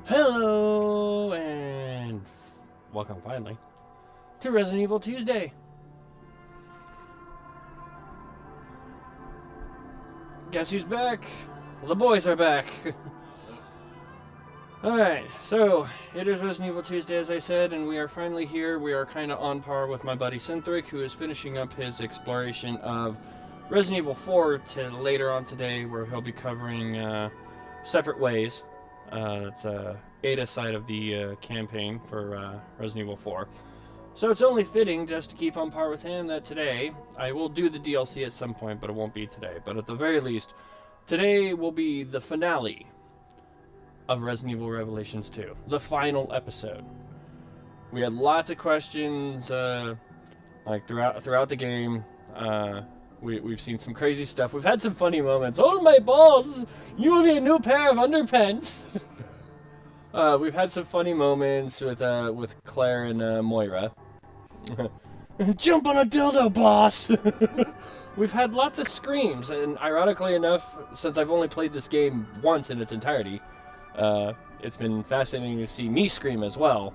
Hello, and welcome finally to Resident Evil Tuesday. Guess who's back? The boys are back. Alright, so it is Resident Evil Tuesday, as I said, and we are finally here. We are kind of on par with my buddy Synthric, who is finishing up his exploration of Resident Evil 4 to later on today, where he'll be covering Separate Ways. It's Ada side of the campaign for Resident Evil 4. So it's only fitting, just to keep on par with him, that today I will do the DLC at some point, but it won't be today. But at the very least, today will be the finale of Resident Evil Revelations 2, the final episode. We had lots of questions like throughout the game. We've seen some crazy stuff. We've had some funny moments. Oh my balls! You will be a new pair of underpants. We've had some funny moments with Claire and Moira. Jump on a dildo, boss! We've had lots of screams, and ironically enough, since I've only played this game once in its entirety, it's been fascinating to see me scream as well.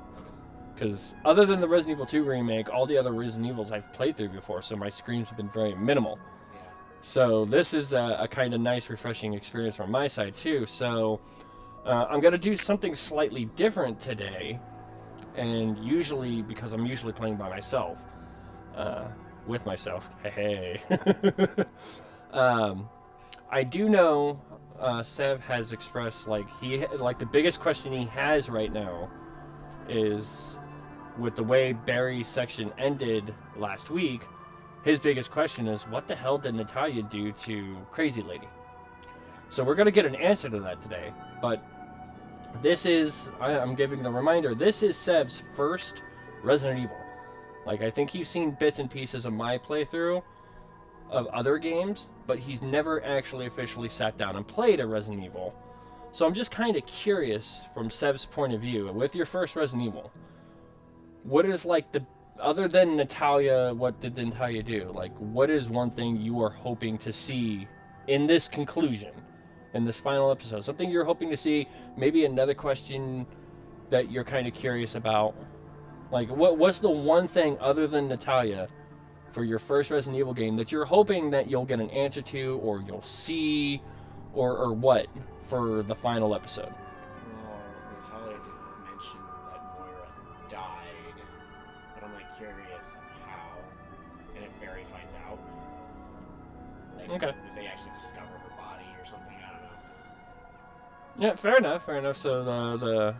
Because other than the Resident Evil 2 remake, all the other Resident Evils I've played through before, so my screams have been very minimal. Yeah. So this is a kind of nice, refreshing experience from my side too. So I'm going to do something slightly different today. And usually, because I'm usually playing by myself, with myself, hey. I do know Sev has expressed like the biggest question he has right now is, with the way Barry's section ended last week, his biggest question is, what the hell did Natalia do to Crazy Lady? So we're going to get an answer to that today, but this is, I'm giving the reminder, this is Sev's first Resident Evil. Like, I think he's seen bits and pieces of my playthrough of other games, but he's never actually officially sat down and played a Resident Evil. So I'm just kind of curious, from Sev's point of view, with your first Resident Evil, what is like other than Natalia, what did Natalia do? Like, what is one thing you are hoping to see in this conclusion, in this final episode? Something you're hoping to see, maybe another question that you're kind of curious about. Like, what's the one thing other than Natalia for your first Resident Evil game that you're hoping that you'll get an answer to, or you'll see, or what, for the final episode? Well, Natalia didn't mention that Moira died, but I'm like curious how, and if Barry finds out. Like, okay. If they actually discover her body or something, I don't know. Yeah, fair enough. So the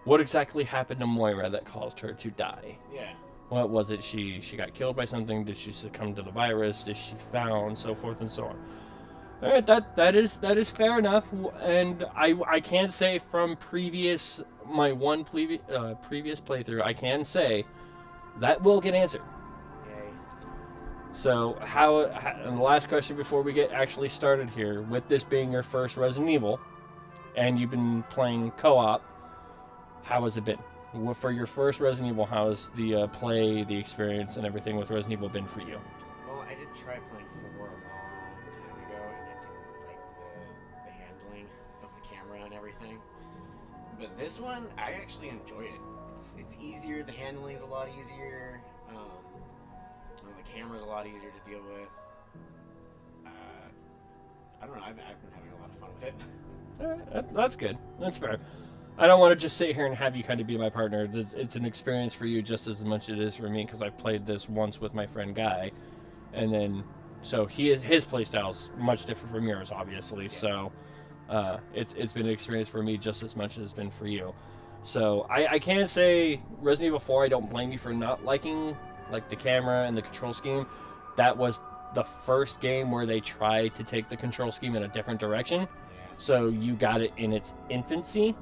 what exactly happened to Moira that caused her to die? Yeah. What was it? She got killed by something? Did she succumb to the virus? Is she found? So forth and so on. All right, that is fair enough, and I can say from previous playthrough, I can say that will get answered. Yay. So and the last question before we get actually started here, with this being your first Resident Evil, and you've been playing co-op, how has it been? For your first Resident Evil, how has the play, the experience, and everything with Resident Evil been for you? Well, I did try playing 4 a long time ago, and I didn't like the handling of the camera and everything. But this one, I actually enjoy it. It's easier. The handling's a lot easier. The camera's a lot easier to deal with. I don't know. I've been having a lot of fun with it. Alright, that's good. That's fair. I don't want to just sit here and have you kind of be my partner. It's an experience for you just as much as it is for me, because I've played this once with my friend Guy, and then so his playstyle's much different from yours, obviously. Yeah. So it's been an experience for me just as much as it's been for you. So I can't say Resident Evil 4. I don't blame you for not liking like the camera and the control scheme. That was the first game where they tried to take the control scheme in a different direction. Yeah. So you got it in its infancy.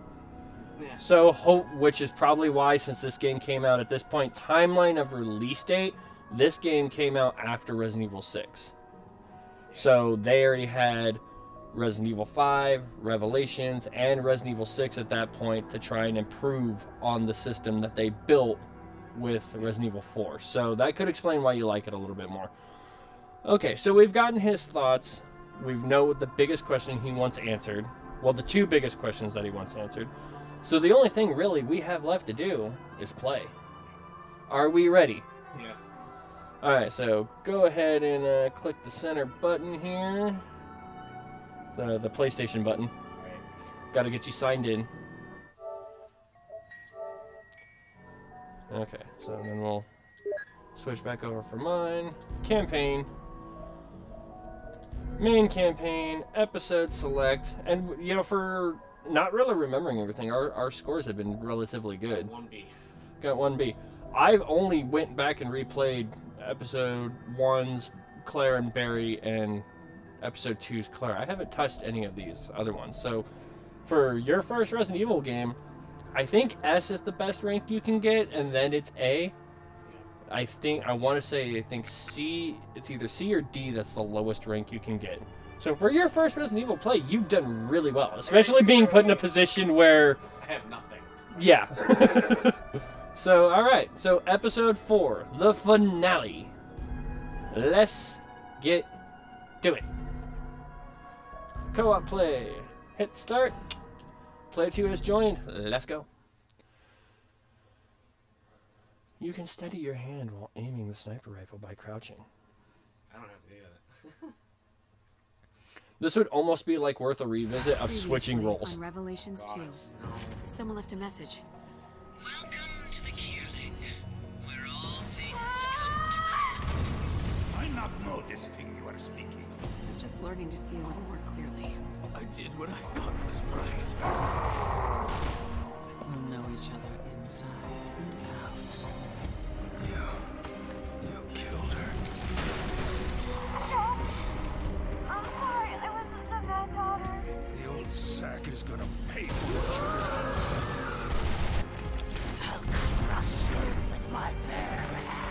Yeah. So which is probably why, since this game came out at this point, timeline of release date, this game came out after Resident Evil 6. So they already had Resident Evil 5, Revelations, and Resident Evil 6 at that point to try and improve on the system that they built with Resident Evil 4. So that could explain why you like it a little bit more. Okay, so we've gotten his thoughts. We know the biggest question he wants answered. Well, the two biggest questions that he wants answered. So the only thing really we have left to do is play. Are we ready? Yes. Alright, so go ahead and click the center button here. The PlayStation button. Alright. Gotta get you signed in. Okay, so then we'll switch back over for mine. Campaign. Main campaign. Episode select. And, you know, for not really remembering everything, our scores have been relatively good. 1B. Got 1B. I've only went back and replayed episode 1's Claire and Barry and episode 2's Claire. I haven't touched any of these other ones. So for your first Resident Evil game, I think S is the best rank you can get, and then it's A. I want to say C, it's either C or D that's the lowest rank you can get. So for your first Resident Evil play, you've done really well, especially being put in a position where... I have nothing. Yeah. So, alright, so episode 4, the finale. Let's get to it. Co-op play. Hit start. Player 2 has joined. Let's go. You can steady your hand while aiming the sniper rifle by crouching. I don't have to do that. This would almost be like worth a revisit of switching roles. On Revelations 2, someone left a message. Welcome to the Kierling, where all things come to I'm not know this thing you are speaking. I'm just learning to see a little more clearly. I did what I thought was right. We'll know each other inside and out. You killed her. I'm sorry, I was just a bad daughter. The old sack is gonna pay for it. I'll crush you with my bare hands.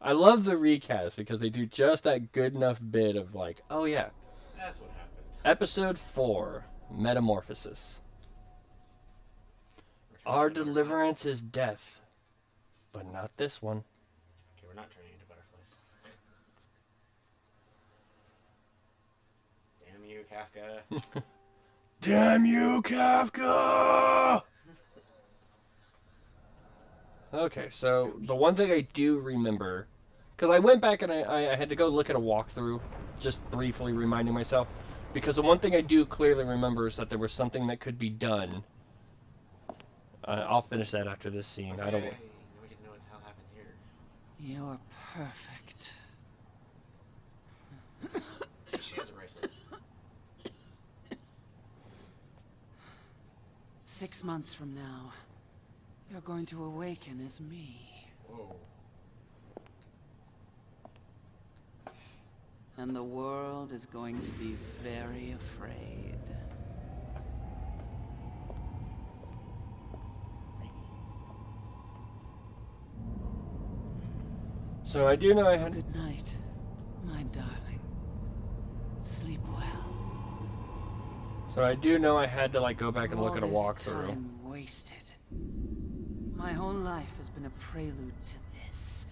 I love the recast because they do just that good enough bit of like, oh yeah. That's what happened. Episode 4, Metamorphosis. Our deliverance is death, but not this one. Okay, we're not turning into butterflies. Damn you, Kafka. Damn you, Kafka! Okay, so the one thing I do remember, because I went back and I had to go look at a walkthrough, just briefly reminding myself, because the one thing I do clearly remember is that there was something that could be done. I'll finish that after this scene. Okay, I don't. now we get to know what the hell happened here. You're perfect. She has a bracelet. 6 months from now, you're going to awaken as me. Whoa. And the world is going to be very afraid. So I do know I So had. good night, my darling. Sleep well. So I do know I had to like go back and look at a All this walkthrough. time wasted. My whole life has been a prelude to this.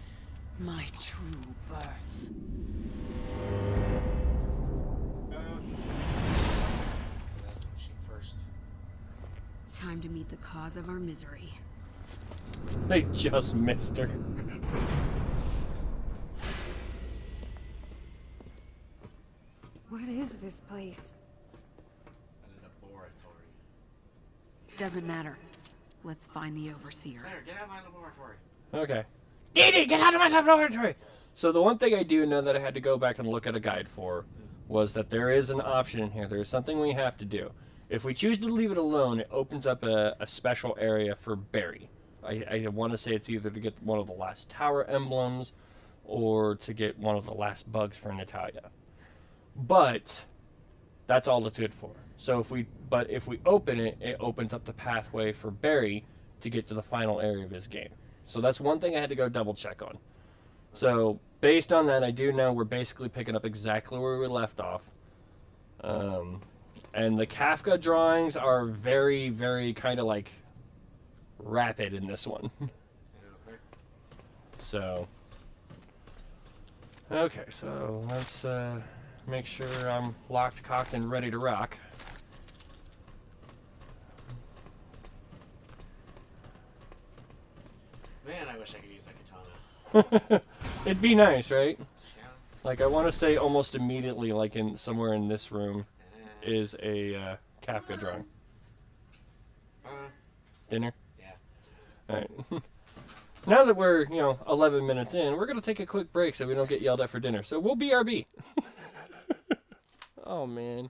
My true birth. Oh, he said so that's when she first. Time to meet the cause of our misery. They just missed her. What is this place? A laboratory. Doesn't matter. Let's find the overseer. Claire, get out of my laboratory. Okay. Dee, get out of my laboratory! So the one thing I do know that I had to go back and look at a guide for was that there is an option in here. There's something we have to do. If we choose to leave it alone, it opens up a special area for Barry. I want to say it's either to get one of the last tower emblems or to get one of the last bugs for Natalia. But that's all it's good for. So if we open it, it opens up the pathway for Barry to get to the final area of his game. So that's one thing I had to go double check on. So based on that, I do know we're basically picking up exactly where we left off. And the Kafka drawings are very, very kind of like rapid in this one. Okay. So, okay, so let's make sure I'm locked, cocked, and ready to rock. Man, I wish I could use that katana. It'd be nice, right? Yeah. Like, I want to say almost immediately, like in somewhere in this room, Uh, is a Kafka drawing. uh, Dinner? yeah. Alright. Now that we're, 11 minutes in, we're going to take a quick break so we don't get yelled at for dinner. So we'll BRB. Oh, man.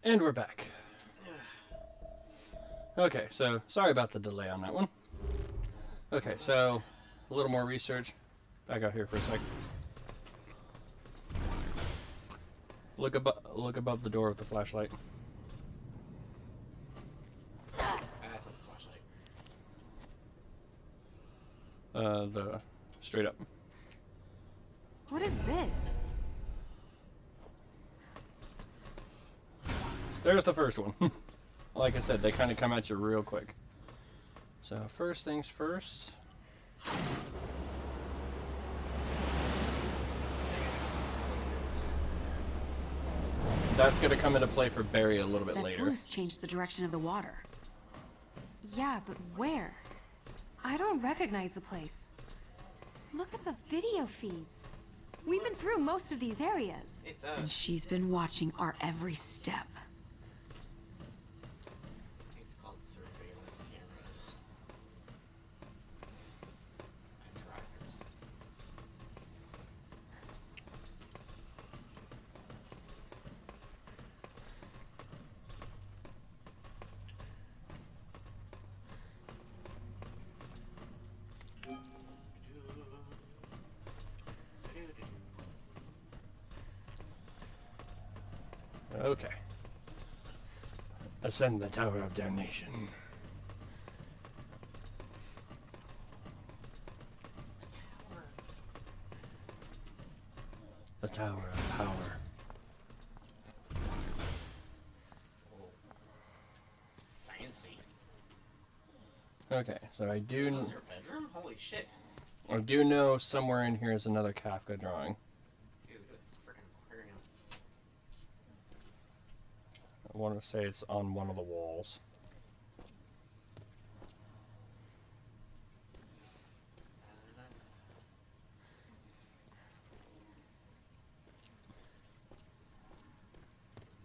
And we're back. Okay, so sorry about the delay on that one. Okay, so a little more research. Back out here for a sec. Look above the door with the flashlight. That's not the flashlight. The straight up. What is this? There's the first one. Like I said, they kind of come at you real quick. So first things first. That's going to come into play for Barry a little bit That later. sluice changed the direction of the water. Yeah, but where? I don't recognize the place. Look at the video feeds. We've been through most of these areas. It's And us. she's been watching our every step. It's called surveillance cameras. And trackers. Okay. Ascend the Tower of Damnation. The Tower of Power. Oh. Fancy. Okay, so This is your bedroom? Holy shit. I do know somewhere in here is another Kafka drawing. Dude, look at the frickin' aquarium. I want to say it's on one of the walls.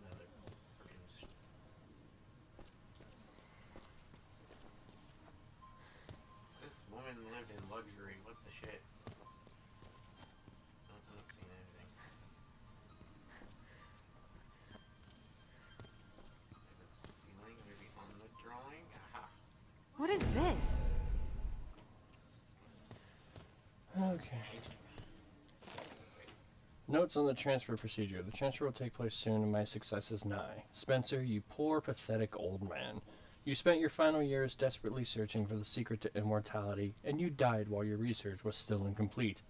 Another frickin' This woman lived in luxury. What the shit? I'm not seeing anything. Maybe the ceiling, maybe on the drawing. Aha. What is this? Okay. Notes on the transfer procedure. The transfer will take place soon and my success is nigh. Spencer, you poor, pathetic old man. You spent your final years desperately searching for the secret to immortality, and you died while your research was still incomplete.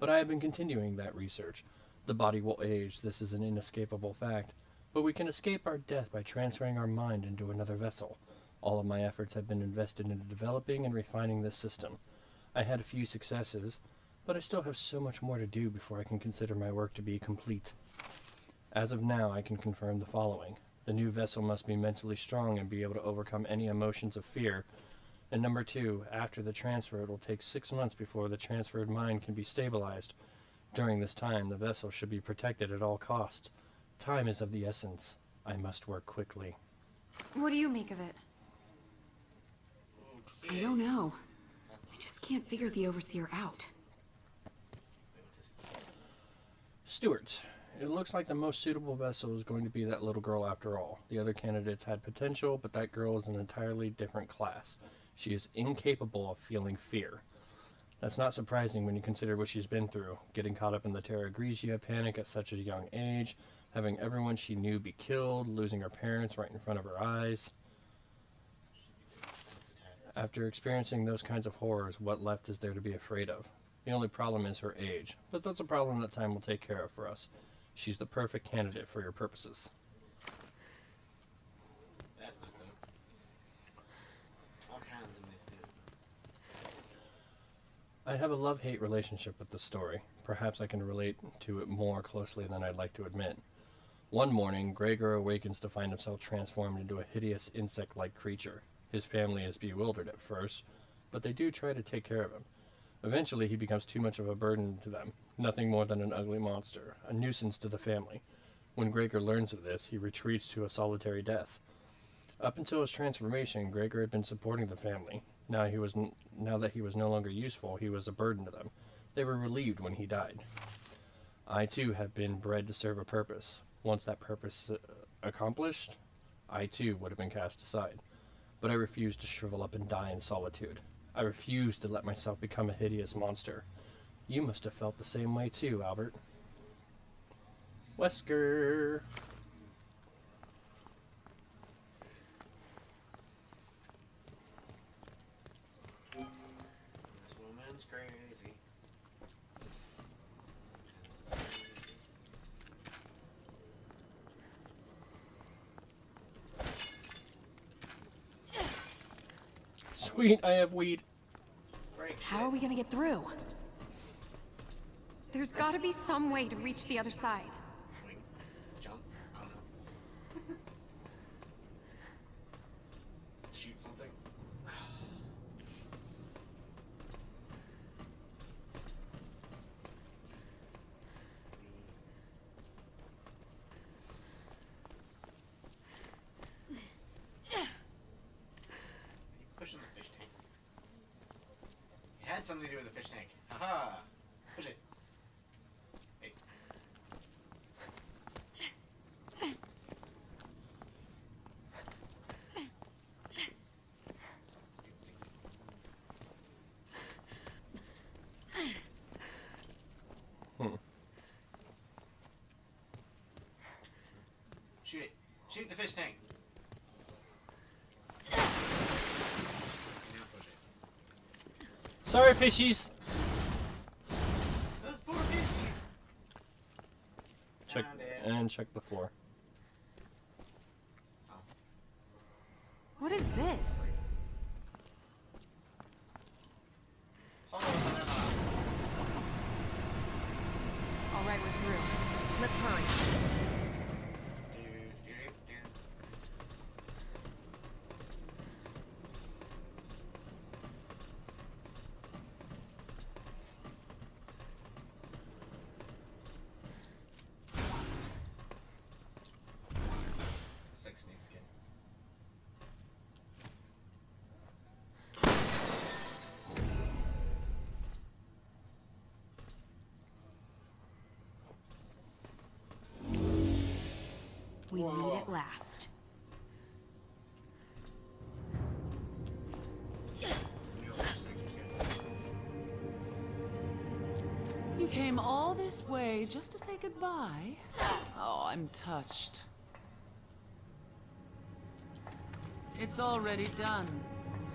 But I have been continuing that research. The body will age, this is an inescapable fact. But we can escape our death by transferring our mind into another vessel. All of my efforts have been invested into developing and refining this system. I had a few successes, but I still have so much more to do before I can consider my work to be complete. As of now, I can confirm the following. The new vessel must be mentally strong and be able to overcome any emotions of fear. And number 2, after the transfer, it will take 6 months before the transferred mind can be stabilized. During this time, the vessel should be protected at all costs. Time is of the essence. I must work quickly. What do you make of it? I don't know. That's I just can't figure the Overseer out. what's this? Stewards. It looks like the most suitable vessel is going to be that little girl after all. The other candidates had potential, but that girl is an entirely different class. She is incapable of feeling fear. That's not surprising when you consider what she's been through, getting caught up in the Terra Grigia panic at such a young age, having everyone she knew be killed, losing her parents right in front of her eyes. Sensitized. After experiencing those kinds of horrors, what left is there to be afraid of? The only problem is her age, but that's a problem that time will take care of for us. She's the perfect candidate for your purposes. That's messed up. All kinds of messed up. I have a love-hate relationship with this story. Perhaps I can relate to it more closely than I'd like to admit. One morning, Gregor awakens to find himself transformed into a hideous insect-like creature. His family is bewildered at first, but they do try to take care of him. Eventually, he becomes too much of a burden to them, nothing more than an ugly monster, a nuisance to the family. When Gregor learns of this, he retreats to a solitary death. Up until his transformation, Gregor had been supporting the family. Now that he was no longer useful, he was a burden to them. They were relieved when he died. I too have been bred to serve a purpose. Once that purpose accomplished, I too would have been cast aside. But I refused to shrivel up and die in solitude. I refused to let myself become a hideous monster. You must have felt the same way too, Albert. Wesker. This woman's crazy. Sweet, I have weed. Break How are we gonna get through? There's gotta be some way to reach the other side. Swing. Jump. I don't know. Shoot something. Pushing the fish tank. It had something to do with the fish tank. Haha! Push it. Hey. Hmm. Shoot it. Shoot the fish tank. Now push it. Sorry, fishies. Those poor fishies. Check Found it. and check the floor. What is this? Oh, All right, we're through. Let's hurry. Looks like snakeskin. We Whoa. meet at last. You came all this way just to say goodbye? Oh, I'm touched. It's already done.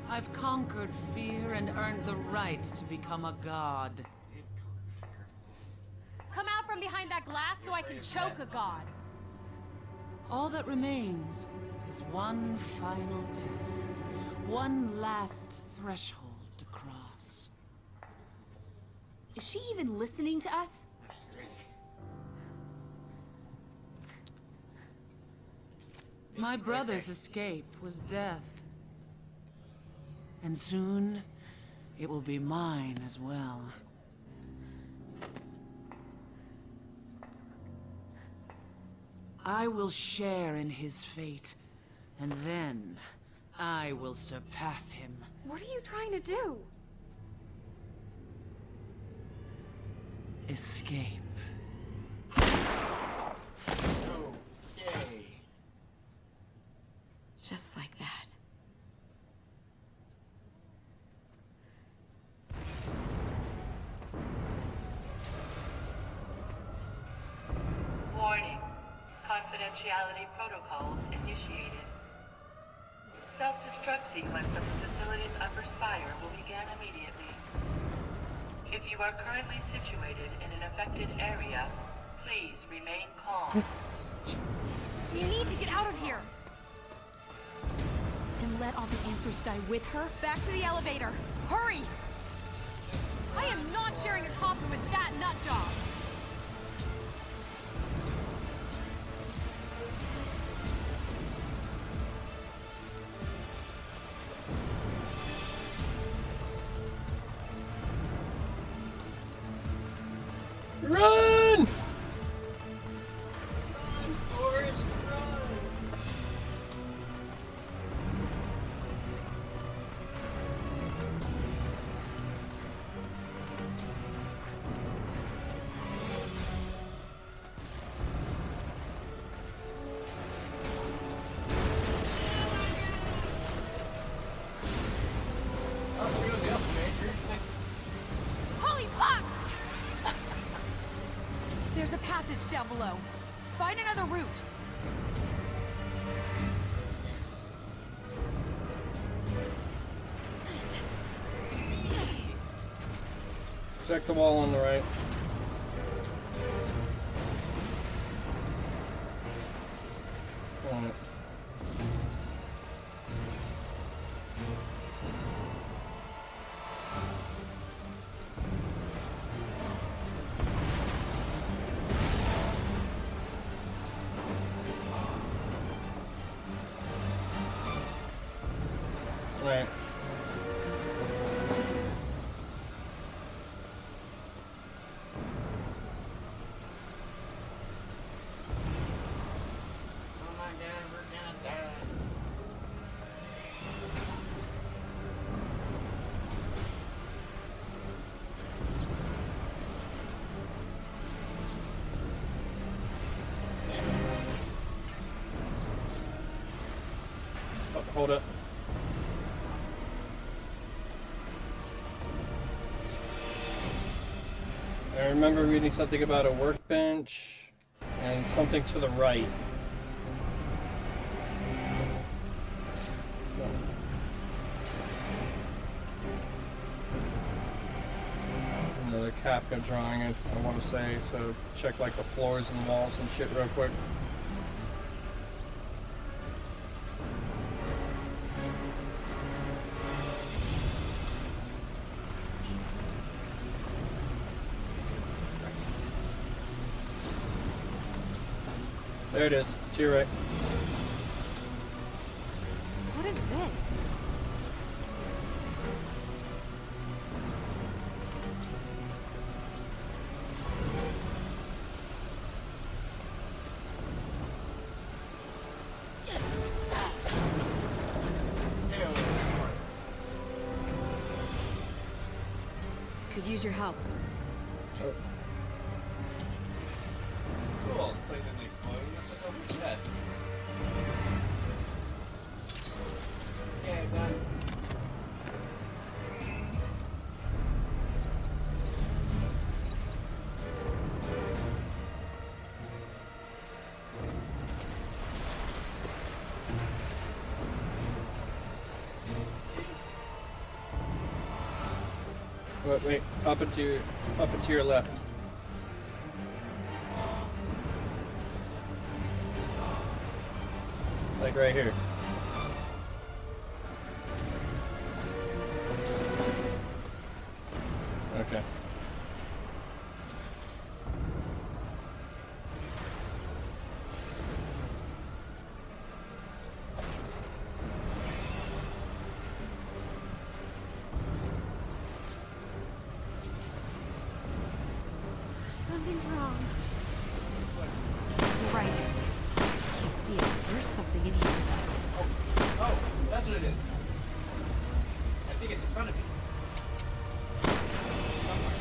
I've conquered fear and earned the right to become a god. Come out from behind that glass so I can choke a god. All that remains is one final test. One last threshold to cross. Is she even listening to us? That's crazy. My brother's escape was death. And soon, it will be mine as well. I will share in his fate, and then I will surpass him. What are you trying to do? Escape. Okay. Just like that. Warning. Confidentiality protocols initiated. Self-destruct sequence of the facility's upper spire will begin immediately. If you are currently situated in an affected area, please remain calm. You need to get out of here. And let all the answers die with her? Back to the elevator. Hurry! I am not sharing a coffin with that nut job. Run! Forrest, run! passage down below. Find another route. Check the wall on the right. Alright. Right. Oh my god, we're gonna die. Oh, hold up. I remember reading something about a workbench and something to the right. Another Kafka drawing, I want to say, so check like the floors and walls and shit real quick. There it is, to your right. What is this? Could use your help. Oh. Cool, this place isn't exploding, let's just open the chest. Okay, done. Wait, up and to your left. Like right here. Okay. Something's wrong. You're right. Can't see it. There's something in here with us. Oh, that's what it is. I think it's in front of me. Somewhere.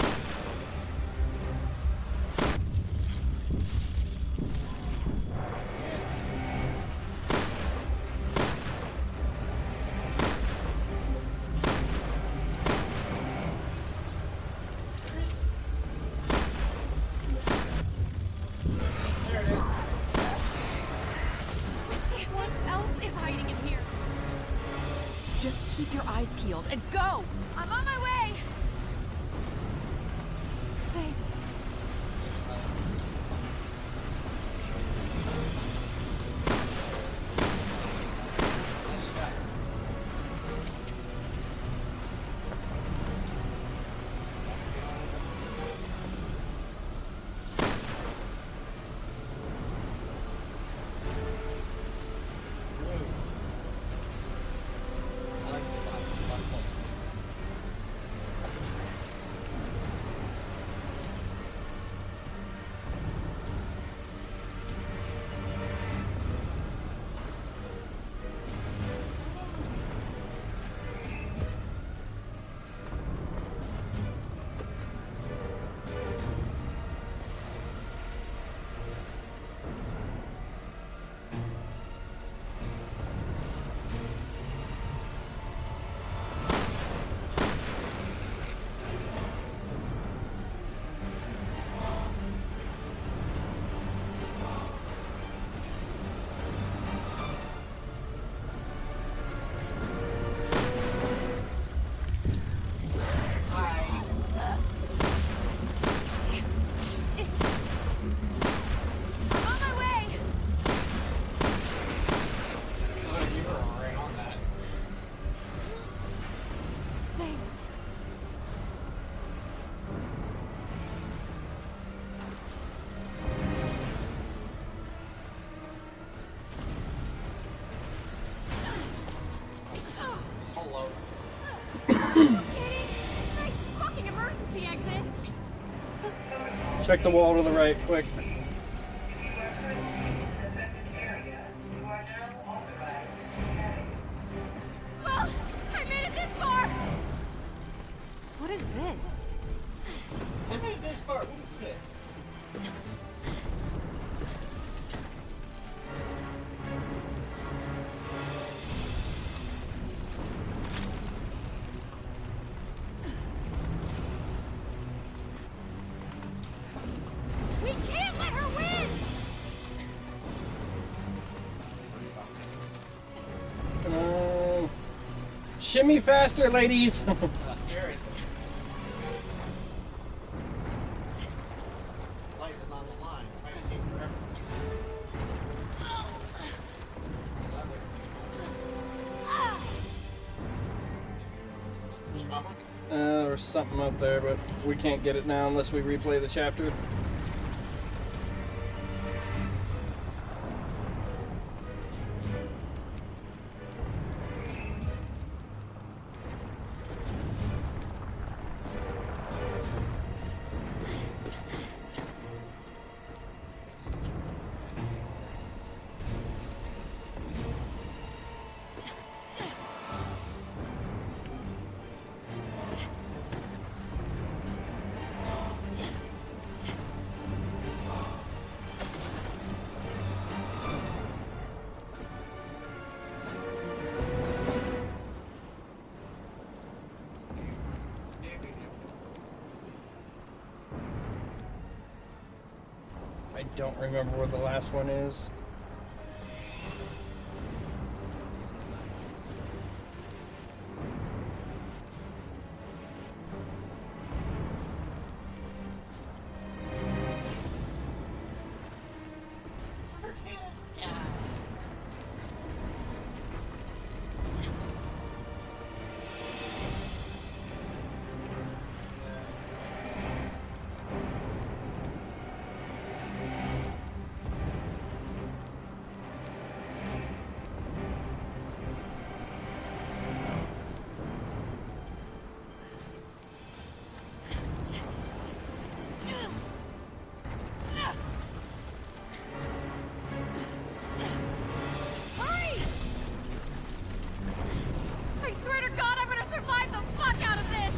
There it is. What else is hiding in here? Just keep your eyes peeled and go! I'm on my way! Thanks. Nice shot. I like the box place. Check the wall to the right, quick. If you are currently in an affected area, you are now authorized to scan. Well, I made it this far! What is this? I made it this far. What is this? We can't let her win! Come on. Shimmy faster, ladies! Seriously. Life is on the line. Why did it take forever? There's something up there, but we can't get it now unless we replay the chapter. I don't remember where the last one is. Hurry! I swear to God, I'm gonna survive the fuck out of this!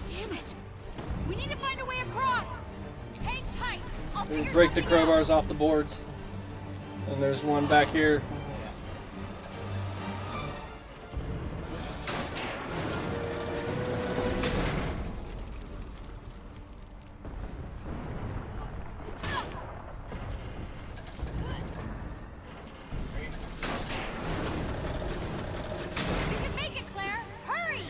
Damn it! We need to find a way across! Hang tight! I'll figure Break the something out. crowbars off the boards. And there's one back here. You can make it, Claire! Hurry!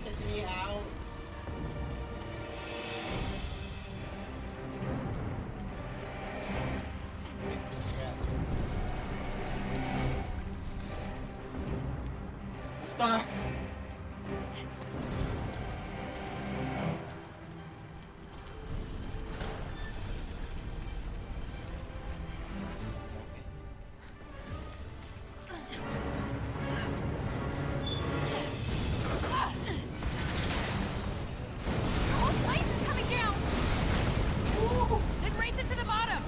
Get me out. Stuck. The whole place is coming down! Then race it to the bottom!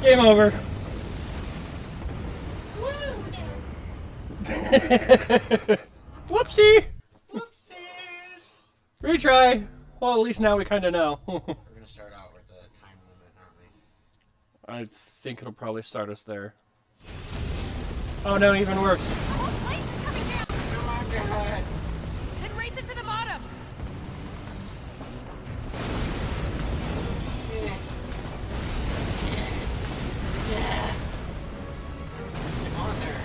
Game over. Whoopsie! Whoopsies! Retry. Well, at least now we kind of know. We're gonna start out with a time limit, aren't we? I think it'll probably start us there. Oh no, even worse. The whole place is coming down! Come on, God! Then race it to the bottom! Yeah. Get on there.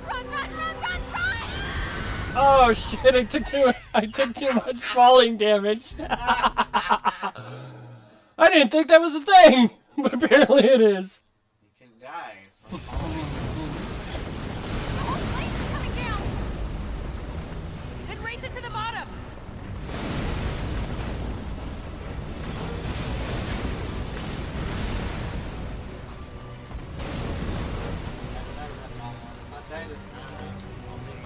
Run, run, run, run, run! Oh shit! I took too much falling damage. I didn't think that was a thing, but apparently it is. You can die from falling. The whole place is coming down! Then race it to the bottom! Not die this time. Only.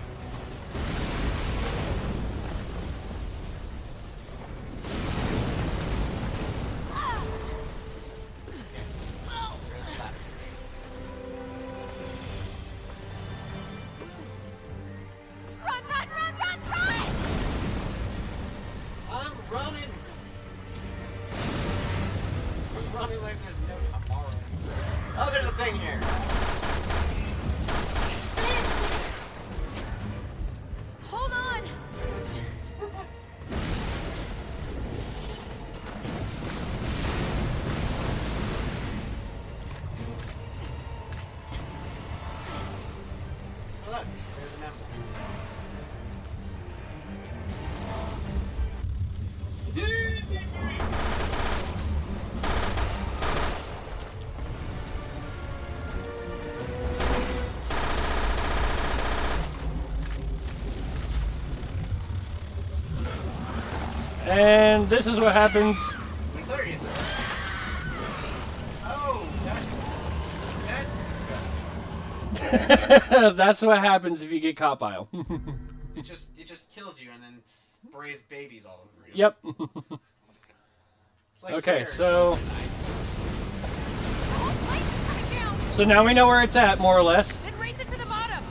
Run, run, run, run, run! I'm running! I'm running like there's no tomorrow. Oh, there's a thing here! Hold on! Oh, look, there's an emblem. And this is what happens. Clear you. Oh, that's disgusting. That's what happens if you get caught by 'em. It just kills you and then sprays babies all over you. Yep. It's like Okay, here, so- Severn and I. The whole place is coming down! So now we know where it's at, more or less. Then race it to the bottom!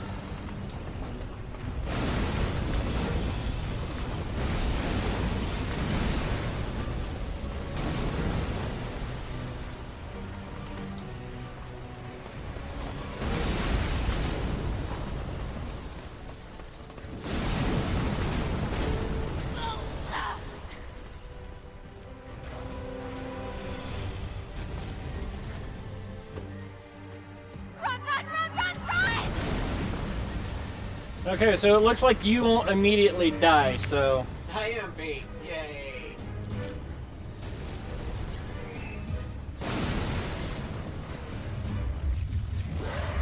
Run, run, run, run, run! Okay, so it looks like you won't immediately die, so... I am bait. Yay.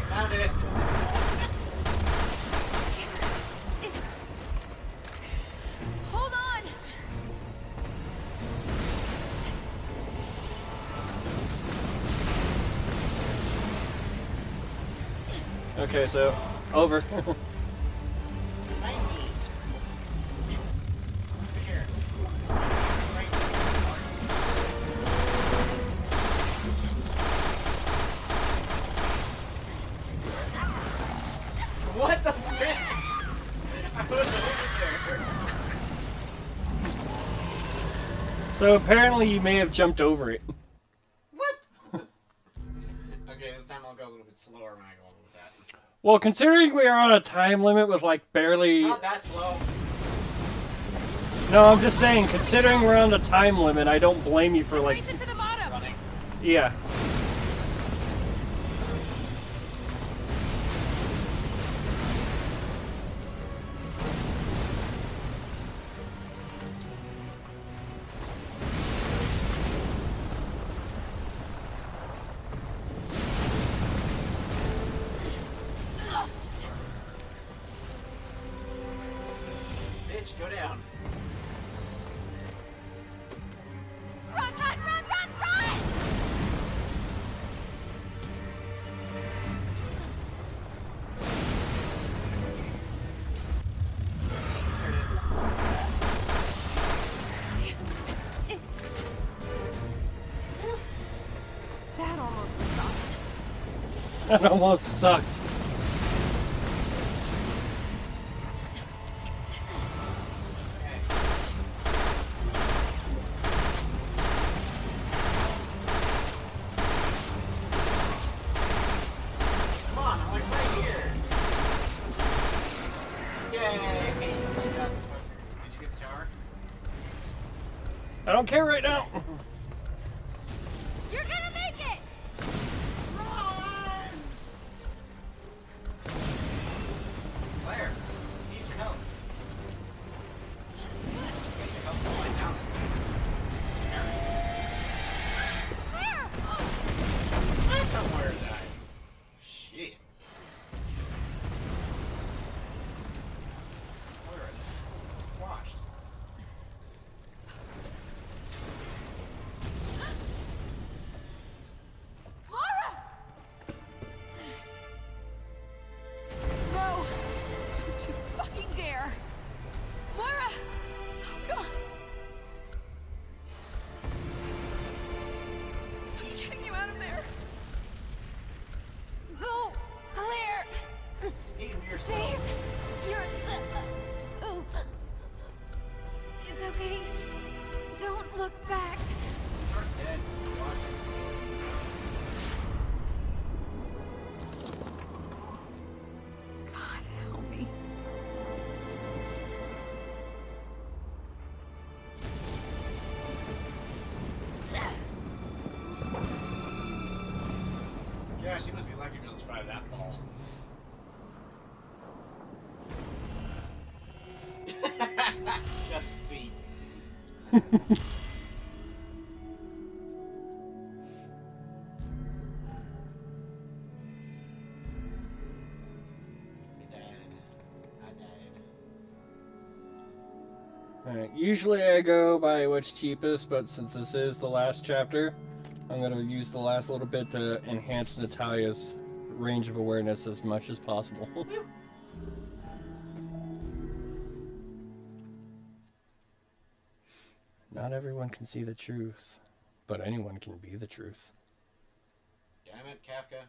Found it. Hold on! Okay, so... Over. 90. Here. Right What the frick? I was over there. So apparently you may have jumped over it. What? Okay, this time I'll go a little bit slower when I go over with that. Well, considering we are on a time limit with like barely... Not that slow. No, I'm just saying, considering we're on the time limit, I don't blame you for like... Race it to the bottom! Running. Yeah. Bitch, go down. Run, run, run, run, run! That almost sucked. Come on, I'm like right here. Yay! Did you get the tower? I don't care right now. You're gonna make it! Run! Claire, need your help. Get your help to slide down this thing. Claire! That's how Moira dies. Shit. Moira's squashed. Laura! No! Don't you fucking dare! Laura! Oh, God! I'm getting you out of there! Go! Claire! Save yourself. Save yourself! Oh. It's okay. Don't look back. You're dead. Squashed. God, help me. Gosh, you must be lucky to be able to survive that fall. Got feet. He died. I died. Alright, usually I go by what's cheapest, but since this is the last chapter, I'm going to use the last little bit to enhance Natalia's range of awareness as much as possible. Not everyone can see the truth, but anyone can be the truth. Damn it, Kafka.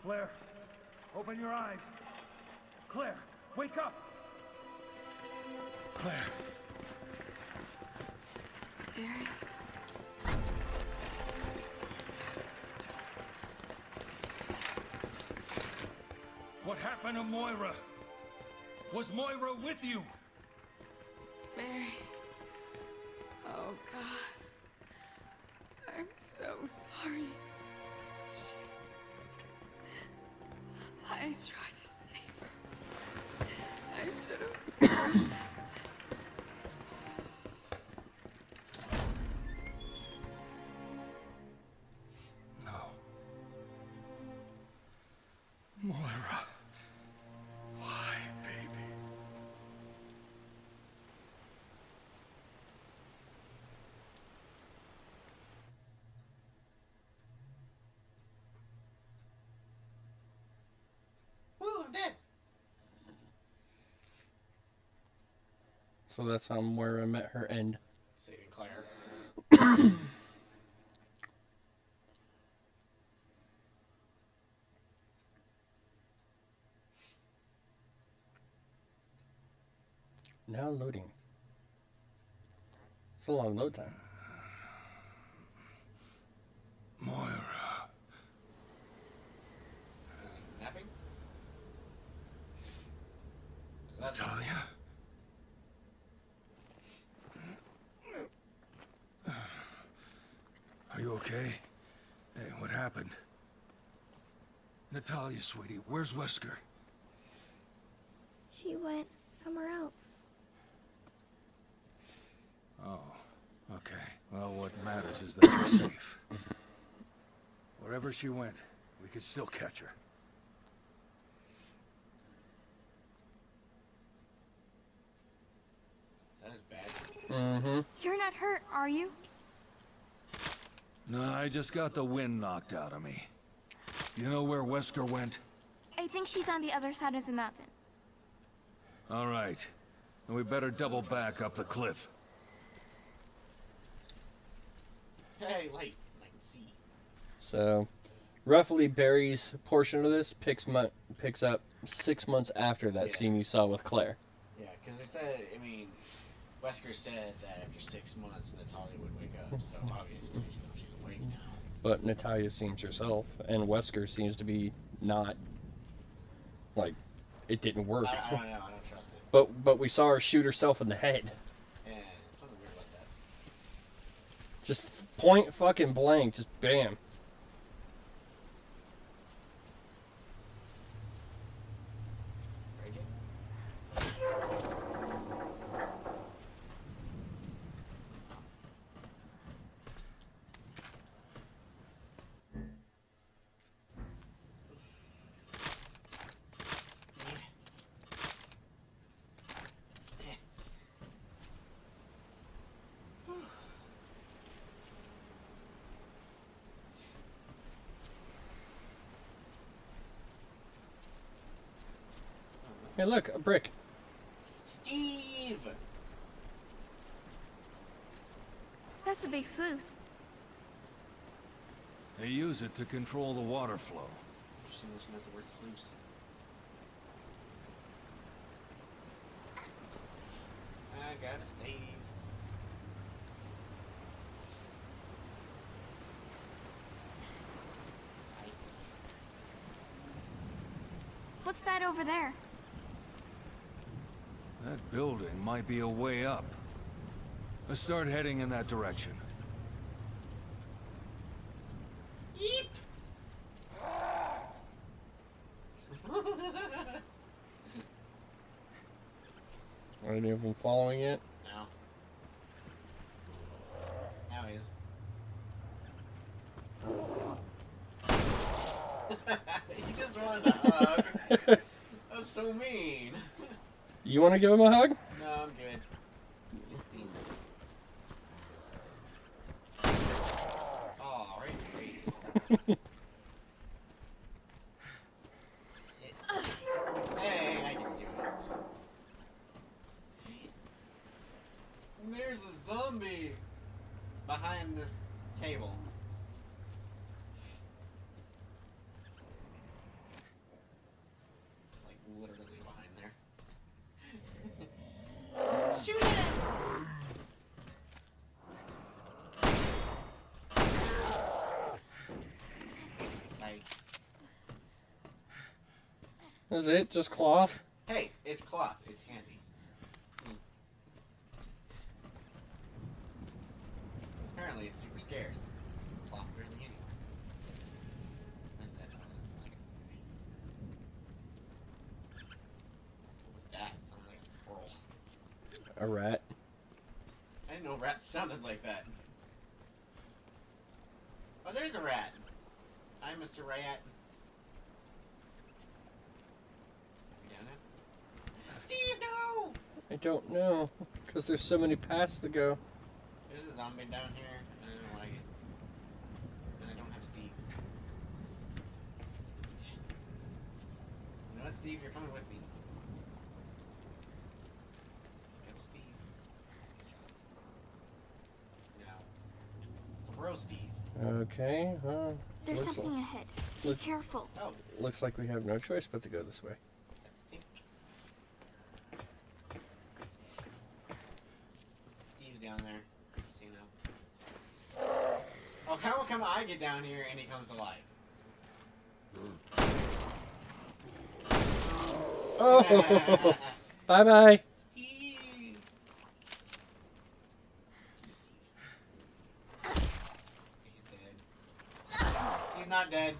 Claire, open your eyes. Claire, wake up. Claire. Barry? What happened to Moira? Was Moira with you? Mary. Oh, God. I'm so sorry. I tried to save her. I should have. No. Moira. Why, baby? Woo, I'm dead. So that's where I met her end. Saving Claire. Now loading. It's a long load time. Moira. Is he napping? Is that Natalia? Are you okay? Hey, what happened? Natalia, sweetie, where's Wesker? She went somewhere else. Oh, okay. Well, what matters is that you're safe. Wherever she went, we could still catch her. Is that his badge? Mm-hmm. You're not hurt, are you? No, I just got the wind knocked out of me. You know where Wesker went? I think she's on the other side of the mountain. All right. Then we better double back up the cliff. Hey, light. I can see. So, roughly Barry's portion of this picks up 6 months after that Yeah. scene you saw with Claire. Yeah, because it said, I mean, Wesker said that after 6 months Natalia would wake up, so obviously she's awake now. But Natalia seems herself, and Wesker seems to be not. Like, it didn't work. I don't know, I don't trust it. But we saw her shoot herself in the head. Yeah, something weird about that. Just point fucking blank, just bam. Break it? Hey, look, a brick. Steve! That's a big sluice. They use it to control the water flow. Interesting when she knows the word sluice. I got a Steve. What's that over there? That building might be a way up. Let's start heading in that direction. Eep! Are any of them following it? No. Now he is. He just wanted a hug. That's so mean. You want to give him a hug? No, I'm good. He stinks. Oh, right in the face. Hey, I can do it. There's a zombie behind this table. Like literally behind there. Shoot him! Nice. Is it just cloth? Hey, it's cloth. It's handy. Apparently, it's super scarce. Cloth barely anywhere. What's that? Oh, that's not good. What was that? It sounded like a squirrel. A rat. I didn't know rats sounded like that. Oh, there's a rat. Hi, Mr. Rat. You down now? Steve, no! I don't know, because there's so many paths to go. There's a zombie down here, and I don't like it. And I don't have Steve. You know what, Steve? You're coming with me. Go, Steve. Now, throw Steve. Okay, There's looks something like, ahead. Be look- careful. Oh, looks like we have no choice but to go this way. I think Steve's down there. So you know. Oh, how come I get down here and he comes alive? Oh, bye-bye. Steve! He's dead. He's not dead.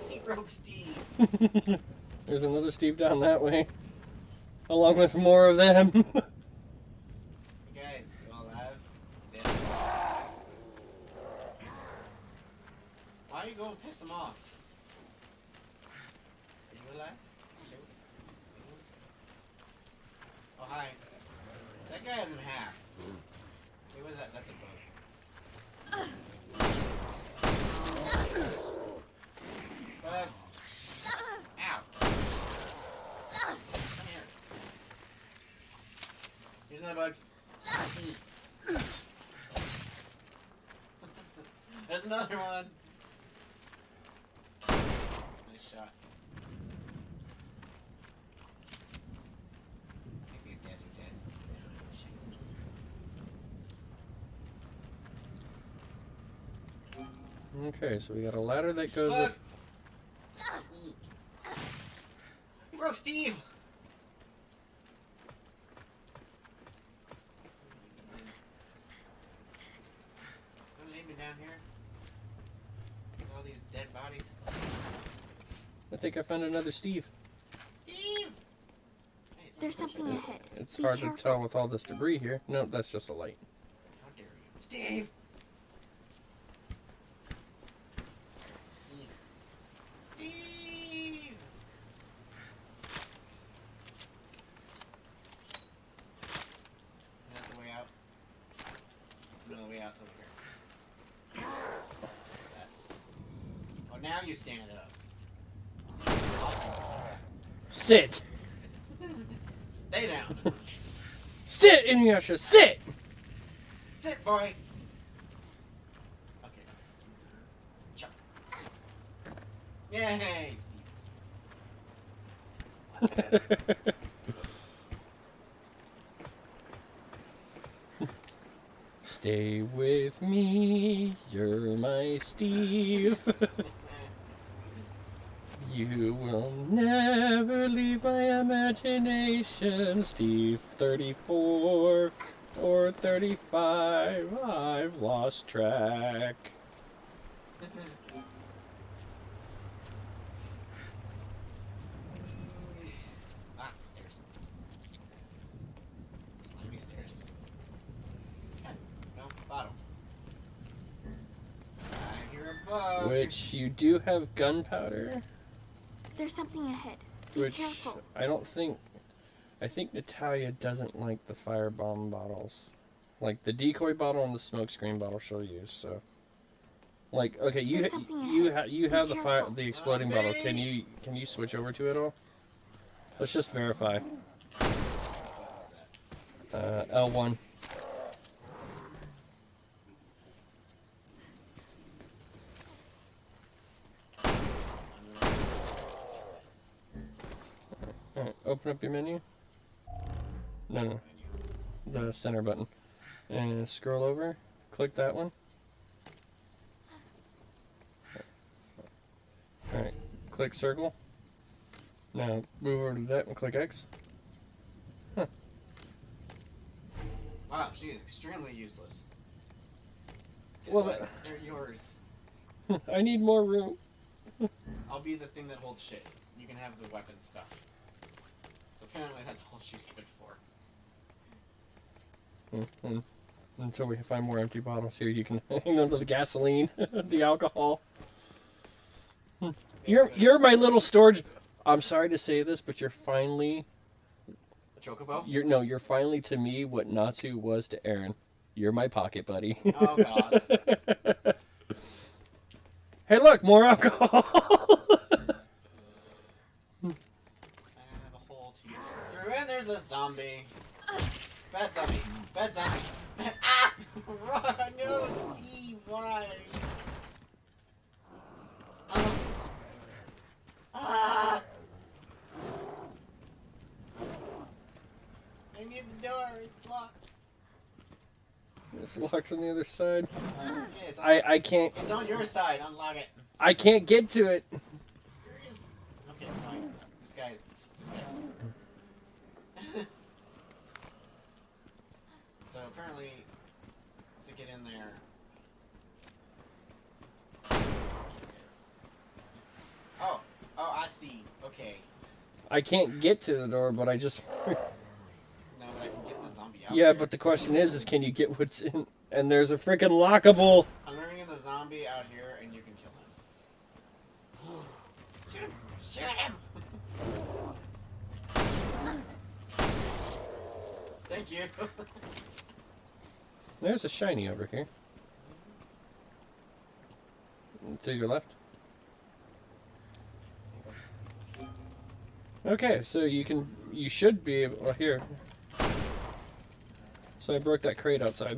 He broke Steve. There's another Steve down that way, along with more of them. You guys, you all alive? Dead. Why are you going to piss him off? Are you alive? Hello? Oh, hi. That guy isn't half. Wait, what is that? That's a bug. Bug. Ow. Come here. Here's another bugs. There's another one. Nice shot. I think these guys are dead. Okay, so we got a ladder that goes up. You broke Steve! Don't leave me down here. All these dead bodies. I think I found another Steve. Steve! There's something ahead. It's Be hard careful. to tell with all this debris here. No, that's just a light. How dare you. Steve! Steve! Is that the way out? No, the way out's over here. What's that? Oh, now you stand up. Sit! Stay down. Sit, Inuyasha, sit! Sit, boy. Okay. Chuck. Yay! Stay with me, you're my Steve. You will never leave my imagination, Steve. 34 or 35, I've lost track. Stairs. Slimy stairs. No, bottom. I hear a bug. Which you do have gunpowder, There's something ahead. Be which careful. I don't think. I think Natalia doesn't like the firebomb bottles. Like the decoy bottle and the smokescreen bottle she'll use. So, like, okay, you There's something you ahead. you Be have the fire careful. the exploding bottle. Can you switch over to it all? Let's just verify. L1. Alright, open up your menu. No. The center button. And scroll over. Click that one. Alright, click circle. Now move over to that and click X. Huh. Wow, she is extremely useless. Guess Well, what? They're yours. I need more room. I'll be the thing that holds shit. You can have the weapon stuff. So apparently that's all she's good for. And until we find more empty bottles here, you can hang on to the gasoline, the alcohol. You're my little storage. I'm sorry to say this, but you're finally. A chocobo? You're finally to me what Natsu was to Aaron. You're my pocket buddy. Oh god. Hey, look, more alcohol. I have a hole to get through, and there's a zombie. Bad zombie. Bad zombie. Ah! Run! No, Steve, why? Ah! I need the door. It's locked. This lock's on the other side. Yeah, it's on, I can't. It's on your side. Unlock it. I can't get to it. Serious? Okay, fine. This guy's. So apparently, to get in there. Oh, I see. Okay. I can't get to the door, but I just. No, but I can get the zombie out. Yeah, there. but the question is can you get what's in? And there's a freaking lockable. I'm bringing the zombie out here, and you can kill him. Shoot him! Thank you. There's a shiny over here. To your left. Okay, so you should be able. Well, here. So I broke that crate outside.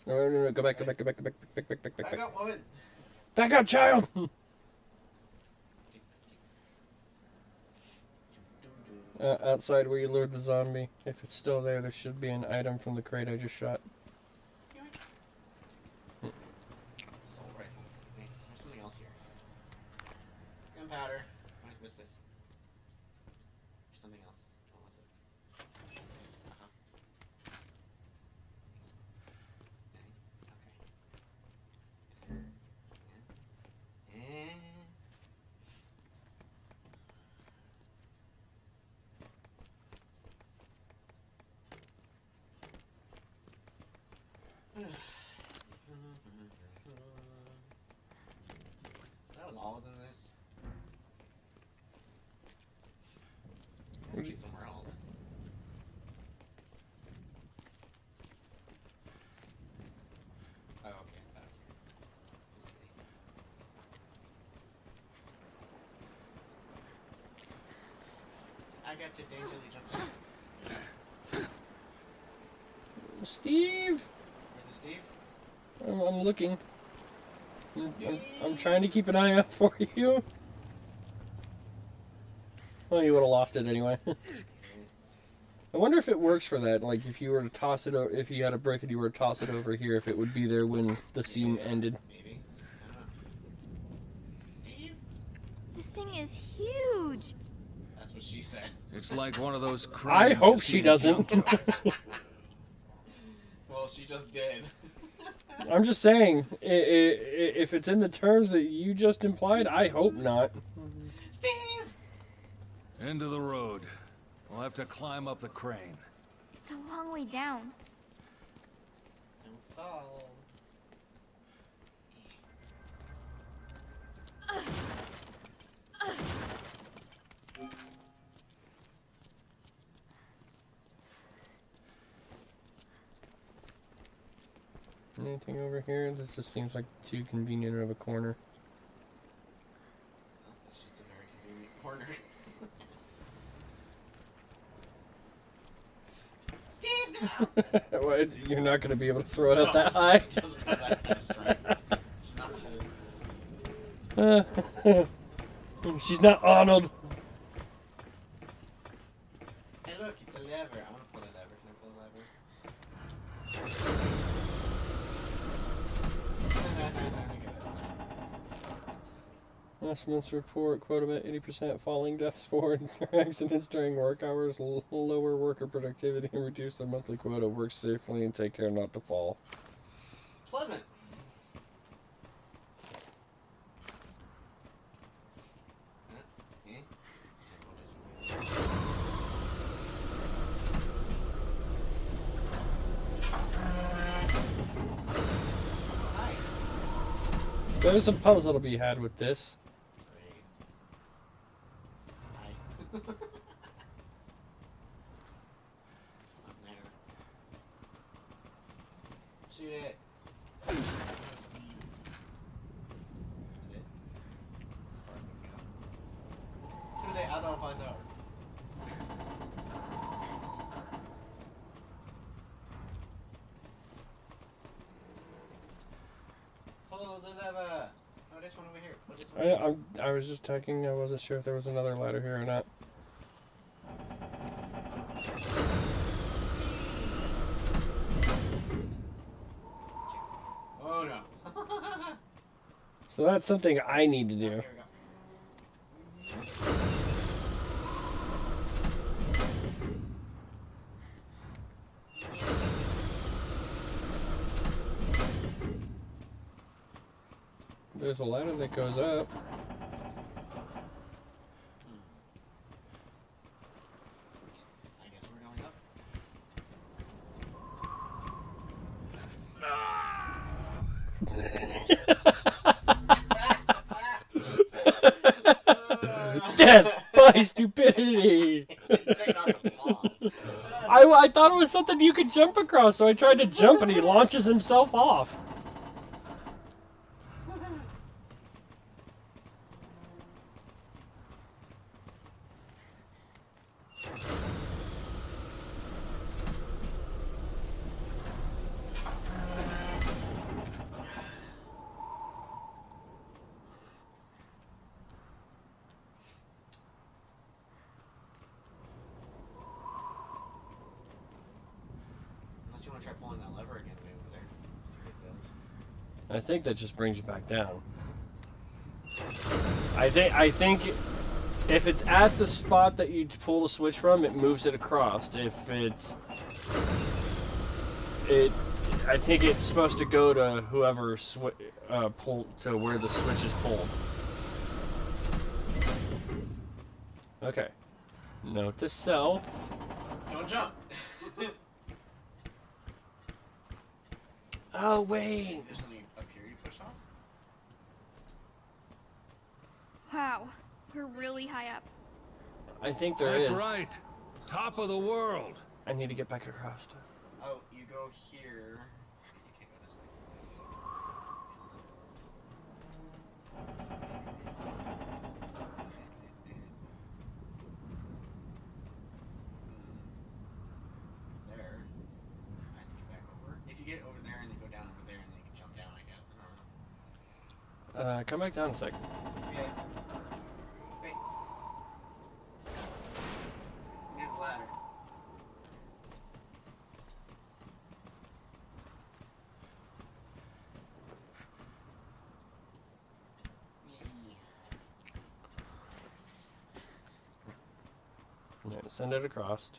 No, go back, go back, go back, go back, back, back, back, back, Back back. up, woman. Back up, child! Outside where you lured the zombie. If it's still there, there should be an item from the crate I just shot. Assault rifle. Wait, there's something else here. Gunpowder. What was this? There's something else. What was it? Uh-huh. Okay. That was all was in this. It has to be somewhere else. Oh, okay, it's out here. Let's see. I got to dangerously jump in. Steve! Where's the Steve? I'm looking. I'm trying to keep an eye out for you. Well, you would have lost it anyway. I wonder if it works for that. Like, if you were to toss it, if you had a brick and you were to toss it over here, if it would be there when the scene ended. Maybe. I don't know. Steve? This thing is huge. That's what she said. It's like one of those cranes. I hope you she see in doesn't. junkyards. Well, she just did. I'm just saying, if it's in the terms that you just implied, I hope not. Steve! End of the road. We'll have to climb up the crane. It's a long way down. Don't fall. Anything over here? This just seems like too convenient of a corner. Oh, it's just a very convenient corner. Steve, no! Well, you're not going to be able to throw it up that high. She doesn't have that kind of strength. She's not full. She's not Arnold. Hey, look, it's a lever. I want to pull a lever. Can I pull a lever? Last month's report, quote about 80% falling deaths for accidents during work hours, lower worker productivity, and reduce their monthly quota. Work safely and take care not to fall. Pleasant. There's a puzzle to be had with this. Hi. Shoot it. Steve. Shoot it. As far as we can go. Shoot it. I don't find out. Pull the lever. Oh, this one over here. Pull this one over here. I was just checking. I wasn't sure if there was another ladder here or not. Oh no. So that's something I need to do. Here we go. There's a ladder that goes up. Death by stupidity. I thought it was something you could jump across, so I tried to jump and he launches himself off. Unless you want to try pulling that lever again way over there. See what it does. I think that just brings you back down. I think if it's at the spot that you pull the switch from, it moves it across. If I think it's supposed to go to whoever pull to where the switch is pulled. Okay. Note to self. Don't jump. Oh wait. There's something up here you push off. Wow, we're really high up. I think there is. That's right. Top of the world. I need to get back across. Oh, you go here. You can't go this way. There. I have to get back over. If you get over there and then go down over there and then you can jump down, I guess. I don't know. Come back down a sec. Okay. Wait. Here's the ladder. Yeah, send it across.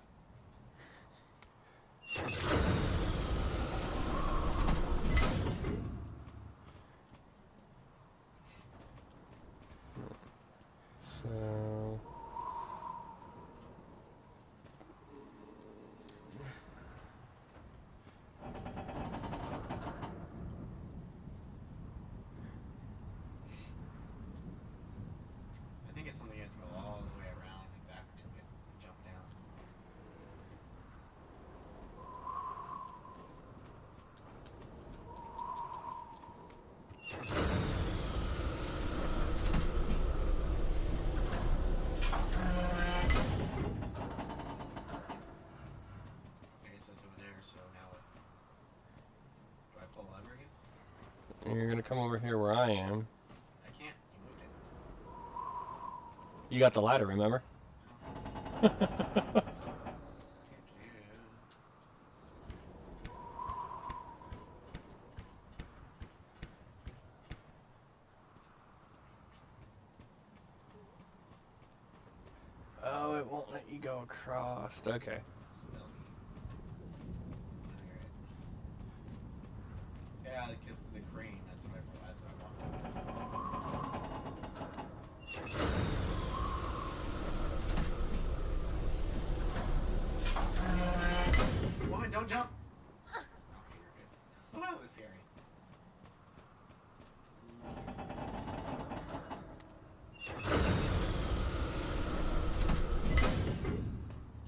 So I think it's something you have to go all the way around and back to it and jump down. Okay, so it's over there, so now what? Do I pull the lever again? you're gonna come over here where I am. I can't. You moved it. You got the ladder, remember? Oh, it won't let you go across. Okay. Yeah, because the crane, that's what I want. Woman, don't jump! Okay, you're good. Oh, that was scary.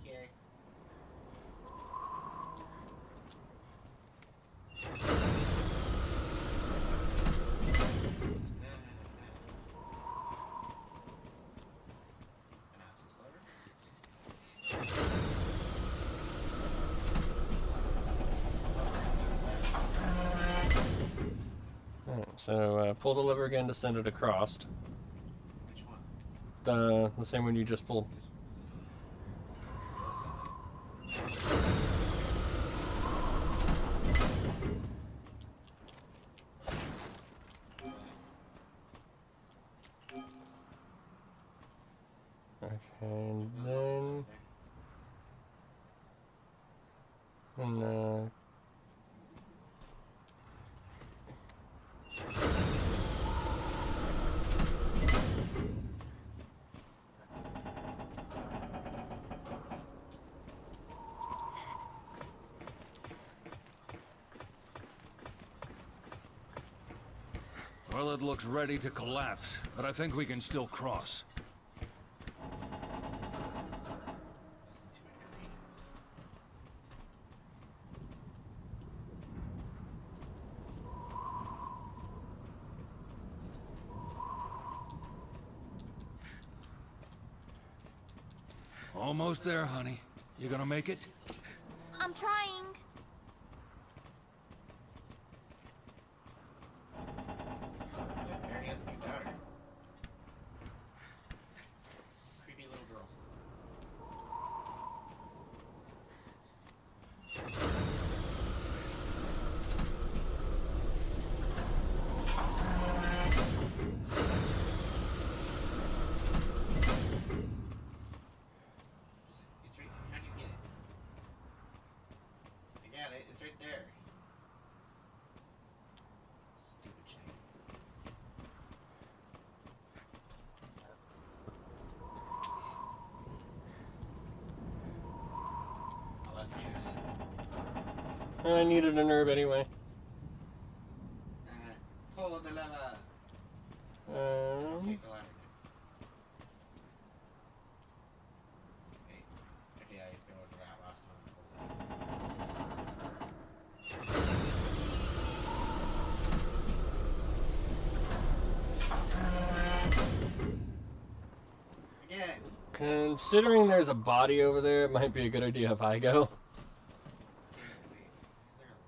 Okay. Announce this lever. Alright, so pull the lever again to send it across. Which one? The same one you just pulled. This one. Okay, and then and Well, it looks ready to collapse, but I think we can still cross. Listen to it creak. Almost there, honey. You gonna make it? I'm trying. Look, Mary has a new daughter. Creepy little girl. It's right. How'd you get it? I got it. It's right there. Stupid shame. Oh, let's do this. I needed a nerve anyway. Pull the lever. Take the ladder. Wait. Okay, I have to go to that last one. Again. Considering there's a body over there, it might be a good idea if I go. Okay, wait. Is there a...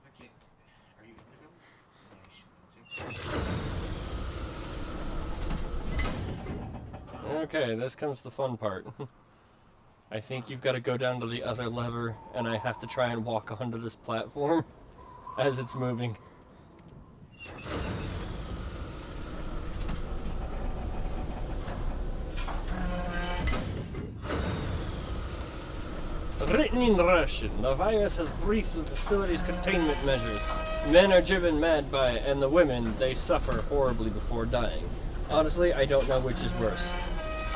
Okay. Are you gonna go? Yeah, you should. Okay, this comes the fun part. I think you've got to go down to the other lever, and I have to try and walk onto this platform as it's moving. Written in Russian, the virus has breached the facility's containment measures. Men are driven mad by it, and the women, they suffer horribly before dying. Honestly, I don't know which is worse.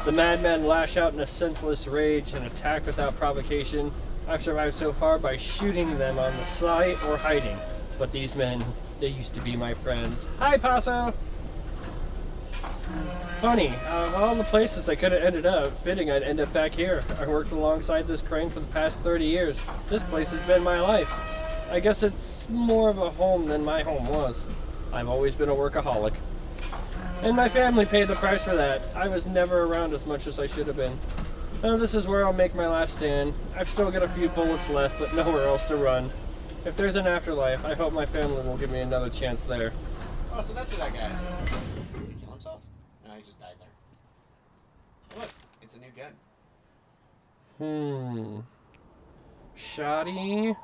The madmen lash out in a senseless rage and attack without provocation. I've survived so far by shooting them on the side or hiding. But these men, they used to be my friends. Hi, Paso! Funny, of all the places I could have ended up, fitting I'd end up back here. I worked alongside this crane for the past 30 years. This place has been my life. I guess it's more of a home than my home was. I've always been a workaholic. And my family paid the price for that. I was never around as much as I should have been. Now this is where I'll make my last stand. I've still got a few bullets left, but nowhere else to run. If there's an afterlife, I hope my family will give me another chance there. Oh, so that's who that guy is. Did he kill himself? No, he just died there. Oh, look, it's a new gun. Shoddy.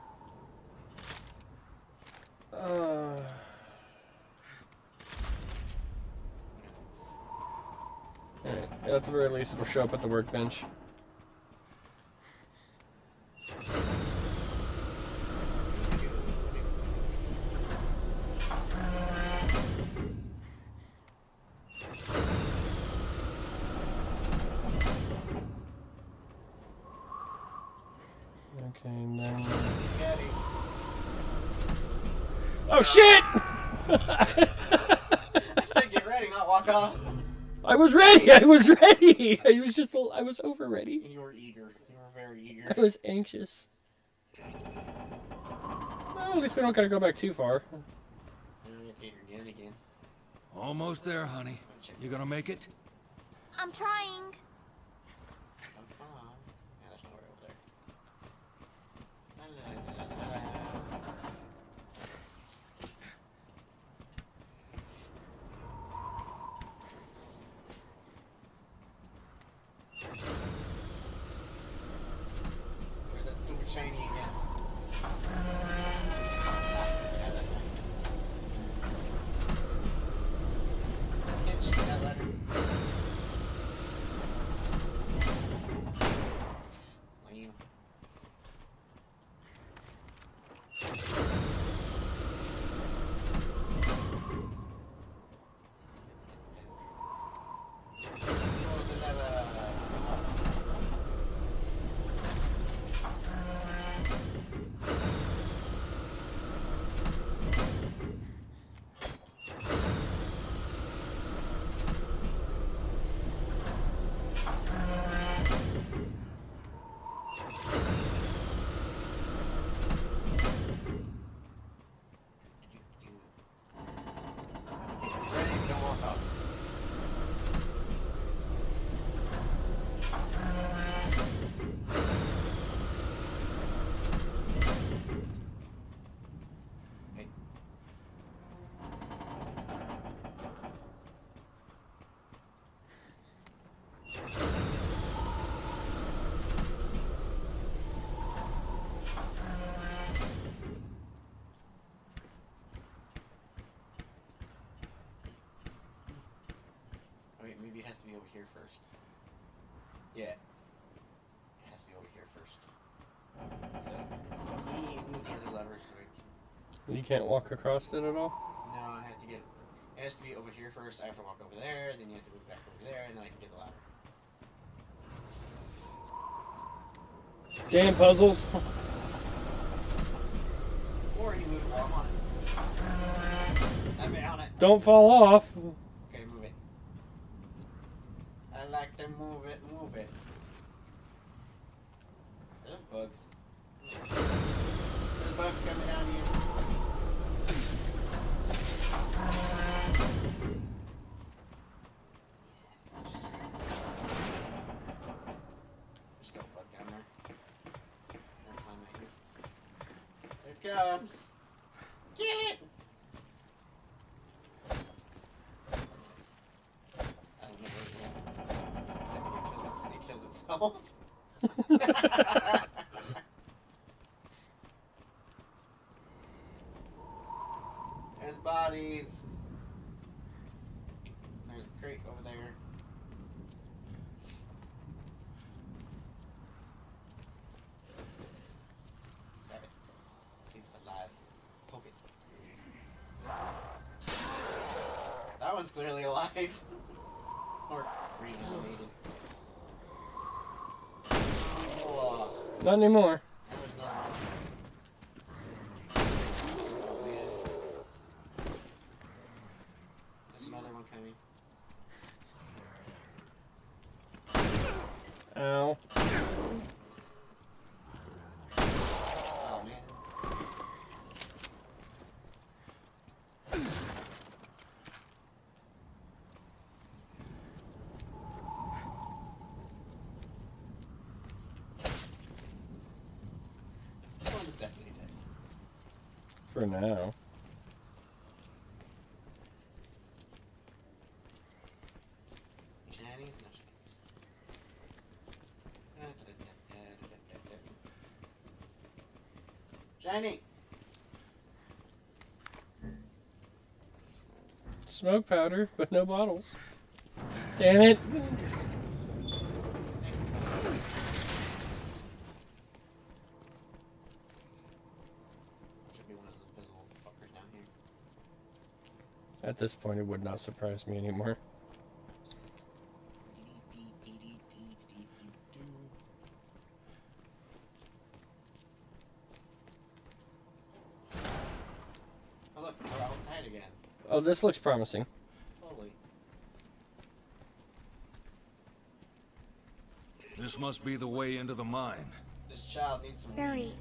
Alright, at the very least it'll show up at the workbench. Okay, now... Oh shit! I said get ready, not walk off. I was ready! I was ready! I was over ready. You were eager. You were very eager. I was anxious. Well, at least we don't gotta go back too far. You have to get your gun again. Almost there, honey. You gonna make it? I'm trying. Have fun. Yeah, there's nowhere over there. La, la, la, la, la. Where's that stupid shiny again? Can't shoot that ladder. Lame. Pull the lever. here first. Yeah. It has to be over here first. So, move the other lever so You can't walk across it at all? no, I have to get... It has to be over here first. I have to walk over there, then you have to move back over there, and then I can get the ladder. Damn puzzles. Or you move it while I'm on it. I'm on it. Don't fall off. Okay, move it. I like to move it, move it. There's bugs. There's bugs coming down here. There's still a bug down there. It's gonna climb at you. Here it comes. Kill it! I don't know where it went. I think it killed itself. There's bodies. There's a crate over there. Grab it. See if it's alive. Poke it. That one's clearly alive. Or reanimated. Oh, Not anymore. there's another one. Oh man. There's another one coming. Ow. Oh man. This one's definitely dead. For now. Shinies? No shinies. Shiny! Smoke powder, but no bottles. Damn it. Should be one of those invisible fuckers down here. At this point, it would not surprise me anymore. Oh look, we're outside again. Oh, this looks promising. Holy. This must be the way into the mine. This child needs some Barry, weed.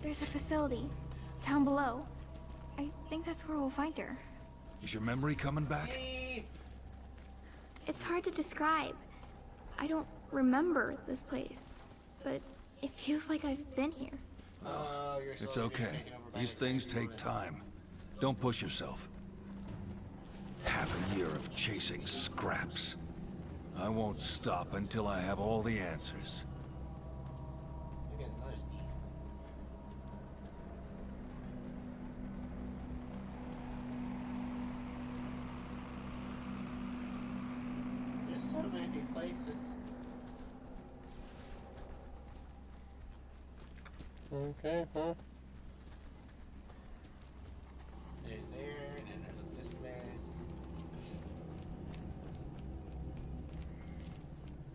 there's a facility down below. I think that's where we'll find her. Is your memory coming back? Weed! It's hard to describe. I don't remember this place, but it feels like I've been here. Oh, you're It's slowly being okay. taken over by These the things crazy take woman. time. Don't push yourself. Half a year of chasing scraps. I won't stop until I have all the answers. Maybe it's another Steve. There's so many places. Okay, huh? There's there, and then there's this place.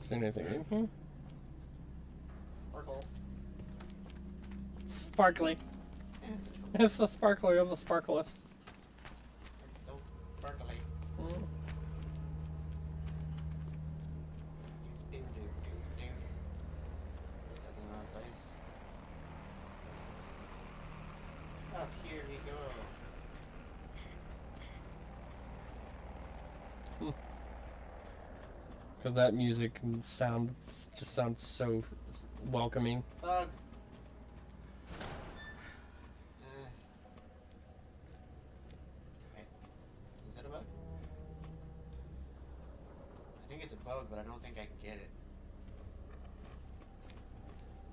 Is there anything in here? Sparkle. Sparkly. It's the sparkler of the sparklest. It's so sparkly. Mm. Ding, ding, ding, ding. That's in the wrong place. So, up here we go. Because that music and sound just sounds so welcoming. Bug. Wait. Is that a bug? I think it's a bug, but I don't think I can get it.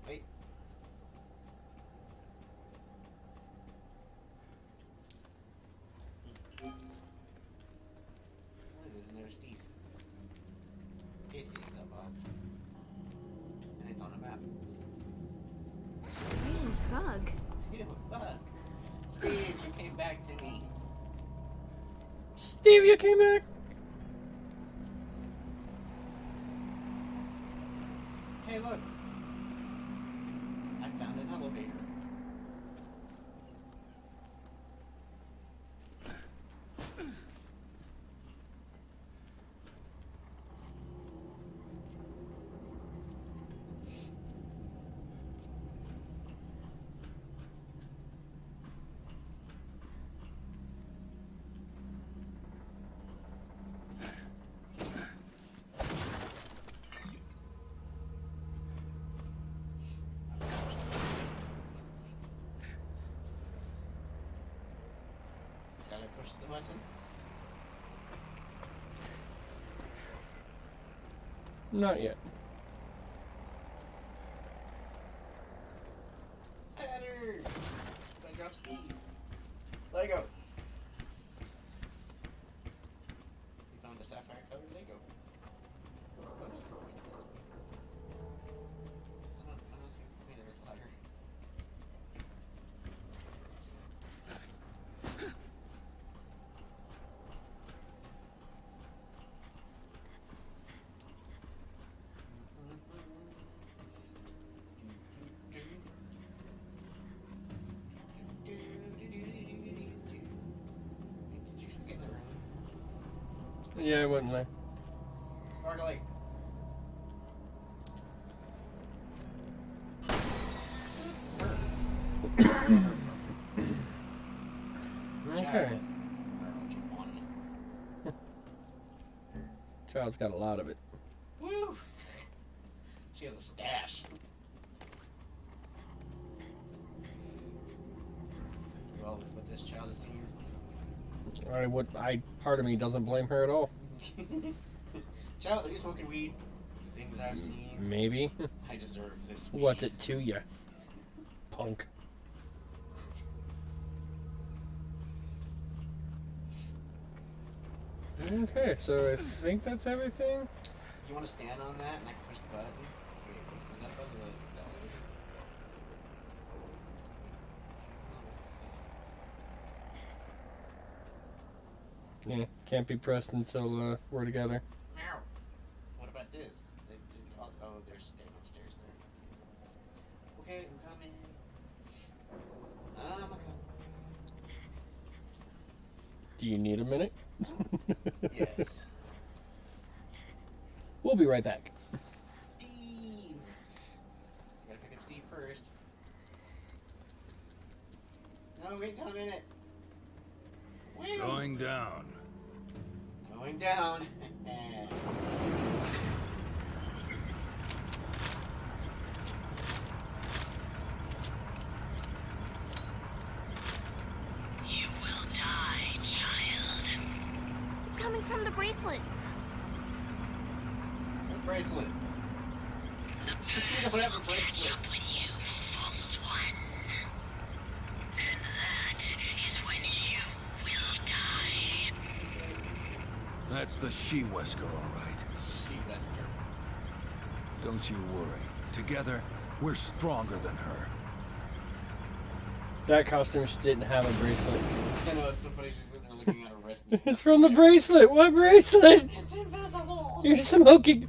Wait. Look, there's another Steve. Pay back to me. Steve, you came back. Hey, look. I found an elevator. Shall I push the button? Not yet. Better! I drop speed. Lego! We found a sapphire colored Lego. What is it? I don't see the point of this ladder. Did you get in the room? Yeah, I wouldn't lie. Sparkly. Okay. Child's got a lot of it. Woo! She has a stash. Well, with what this child has seen. Part of me doesn't blame her at all. Child, are you smoking weed? The things I've seen. Maybe. I deserve this weed. What's it to you, punk? Okay, so I think that's everything. You want to stand on that and I can push the button? Wait, is that above the elevator? Oh, this is- Yeah, can't be pressed until we're together. Meow. What about this? Oh, there's stairs upstairs there. Okay, I'm coming. I'm coming. Do you need a minute? Yes. We'll be right back. Steve! Gotta pick up Steve first. No, wait till a minute. Wait. Going down. Going down. You will die, child. It's coming from the bracelet. What bracelet? The You past don't have a will catch bracelet. up with you, false one. And that is when you will die. That's the she-Wesker, all right. She-Wesker. Don't you worry. Together, we're stronger than her. That costume didn't have a bracelet. I know, it's so funny, she's sitting there looking at her wrist. It's from the bracelet. What bracelet? It's invisible! You're smoking.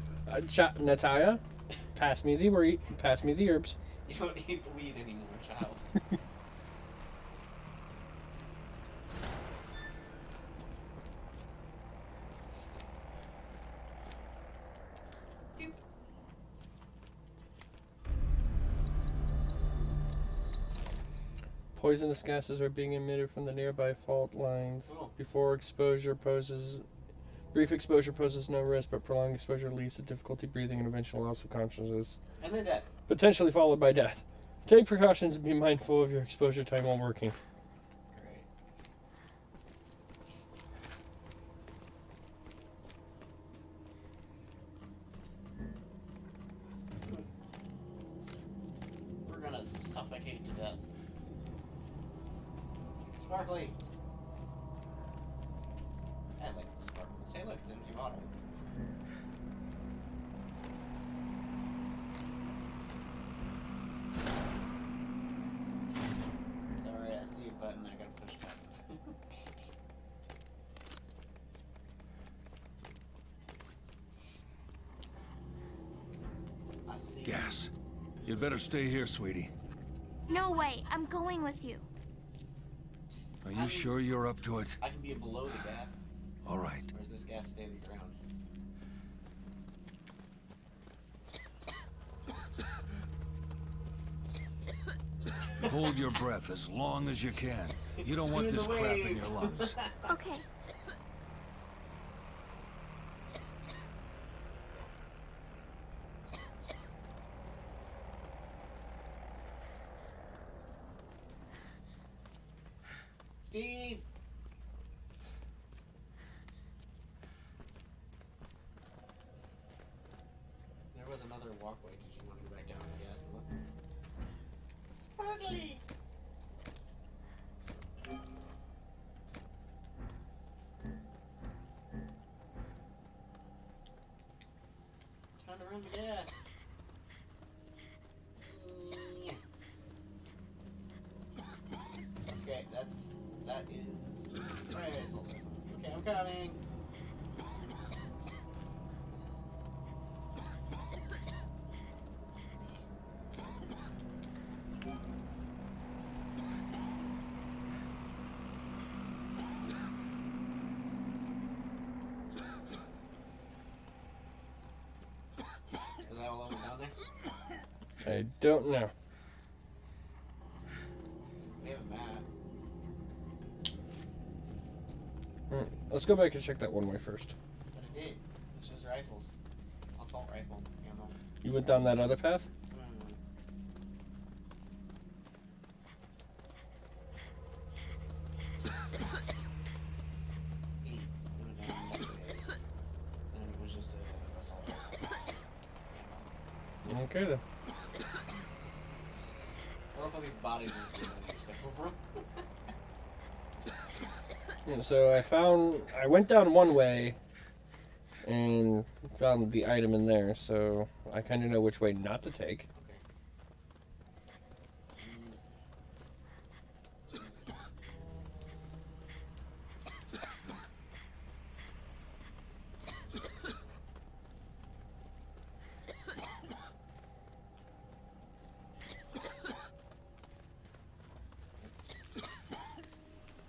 Natalia, pass me the pass me the herbs. You don't need the weed anymore, child. Poisonous gases are being emitted from the nearby fault lines. Brief exposure poses no risk, but prolonged exposure leads to difficulty breathing and eventual loss of consciousness, And then dead. potentially followed by death. Take precautions and be mindful of your exposure time while working. Great. We're gonna suffocate to death. Sparkly! I like the sparkles. Hey look, it's an empty bottle. Sorry, I see a button, I gotta push that. Steve. Gas. You'd better stay here, sweetie. No way, I'm going with you. Are you sure you're up to it? I can be below the gas. All right. Or does this gas stay on the ground? Hold your breath as long as you can. You don't want Do this the crap in wave. your lungs. Okay. Steve! There was another walkway. Did you want to go back down the gas and look? Sparkly! Time to run the gas. Okay, that is right. Okay, I'm coming. Is that all of them down there? I don't know. We have a map. Let's go back and check that one way first. But it did. It shows rifles. Assault rifle ammo. You went down that other path? Went down that way. And it was just a assault rifle ammo. Okay then. I love how these bodies are doing stuff over them. Yeah, so I went down one way and found the item in there, so I kind of know which way not to take.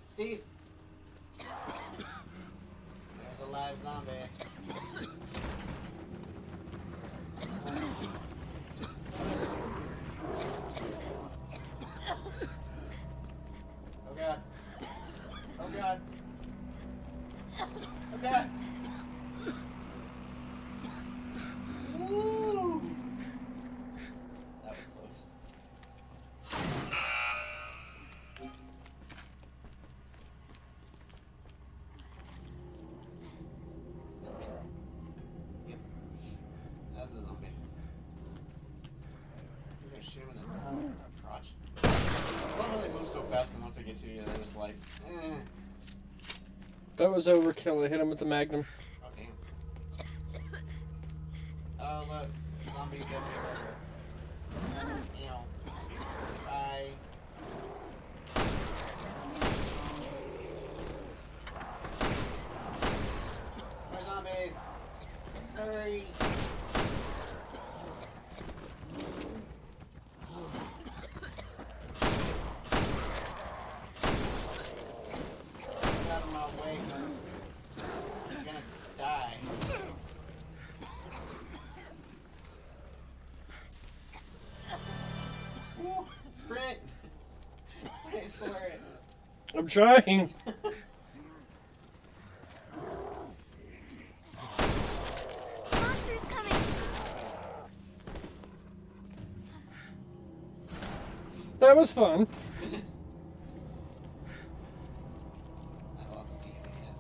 Steve! There's a live zombie. Oh god. Oh god. Oh god. Woo! That was close. Zombie. Yep. That's a zombie. You're gonna shoot him in the crotch. I love how they move so fast, and once they get to you, they're just like, eh. That was overkill. I hit him with the Magnum. Oh, damn. Oh, look. Zombies everywhere. Ew. Bye. More zombies! Hurry! Get out of my way. You're gonna die. Woo! Sprint! Sprint for it! I'm trying. Monsters coming! That was fun. I lost Steve again.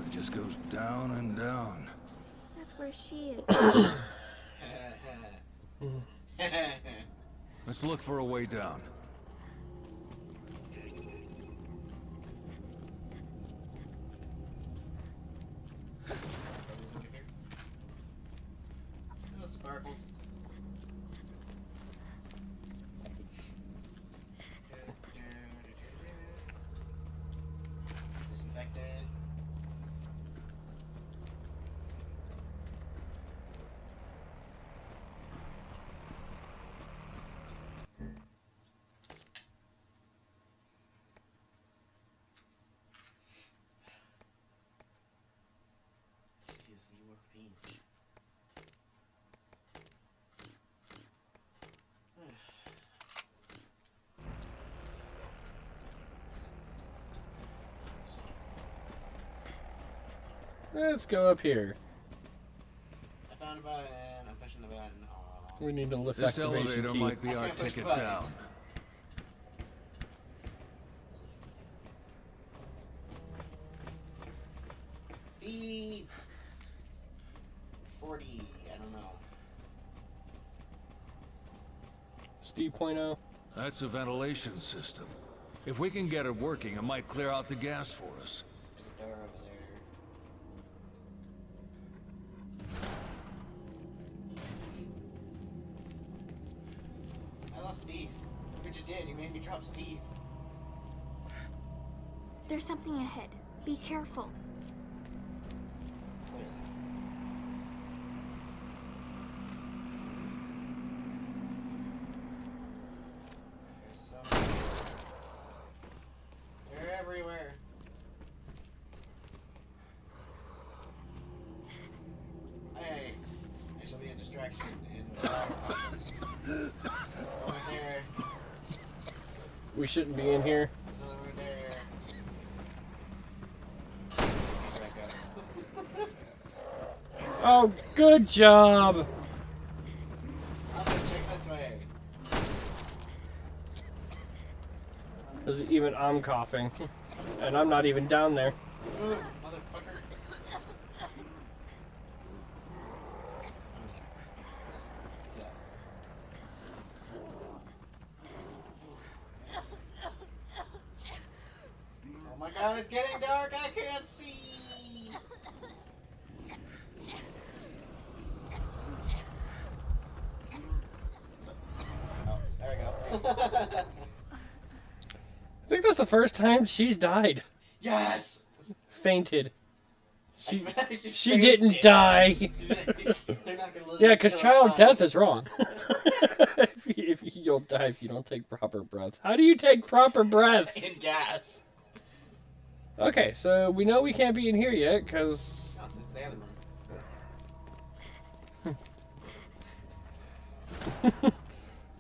It just goes down and down. That's where she is. Let's look for a way down. Those sparkles. beans. Need more beans. Let's go up here. I found a button. I'm pushing the button. Aw. We need to lift This activation elevator key. might be I our can't push the ticket button. down. Steve! 40. I don't know. Steve point oh. That's a ventilation system. If we can get it working, it might clear out the gas for us. There's a door over there. I lost Steve. What you did? You made me drop Steve. There's something ahead. Be careful. Clearly. There's so many. They're everywhere. Hey, I shall be a distraction in the fire process. Someone there. We shouldn't be in here. Another one there. Back up. Oh, good job! I'm gonna check this way. Because even I'm coughing. And I'm not even down there. Move, motherfucker. Just death. Oh my god, it's getting dark, I can't see! Oh, there we go. I think that's the first time she's died. Yes! Fainted. She She didn't die. They're not gonna let Yeah, them because kill a child death is wrong. if you'll die if you don't take proper breaths. How do you take proper breaths? In gas. Okay, so we know we can't be in here yet, because... No, it's the other room.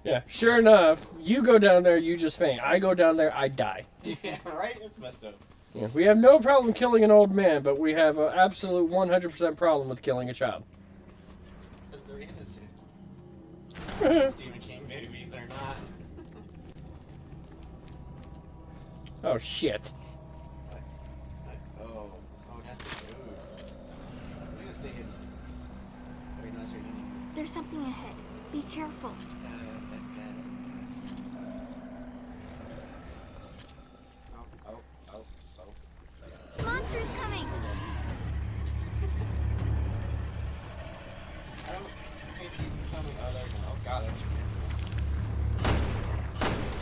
Yeah, sure enough, you go down there, you just faint. I go down there, I die. Yeah, right? It's messed up. Yeah, we have no problem killing an old man, but we have an absolute 100% problem with killing a child. Because they're innocent. Stephen King movies are not. Oh, shit. Oh, that's the food. I'm gonna stay hidden. Wait, no, sorry, you need There's something ahead. Be careful. Oh. Monster's coming! I don't think he's coming. Oh, there we go. Oh, God, that's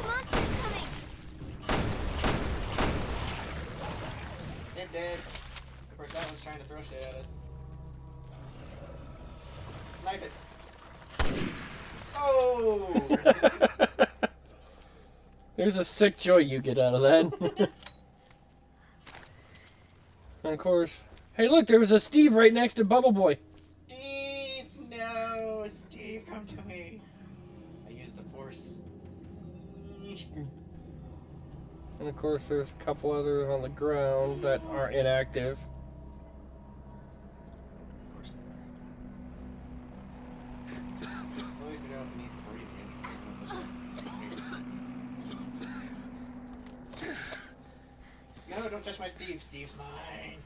Monster's coming! It did. Of course, that one's trying to throw shit at us. Snipe it. Oh! There's a sick joy you get out of that. And of course... Hey, look, there was a Steve right next to Bubble Boy. Steve! No! Steve, come to me! I used the force. And of course, there's a couple others on the ground that are inactive. Of course they are. Always we know if we need breathing. No, don't touch my Steve. Steve's mine.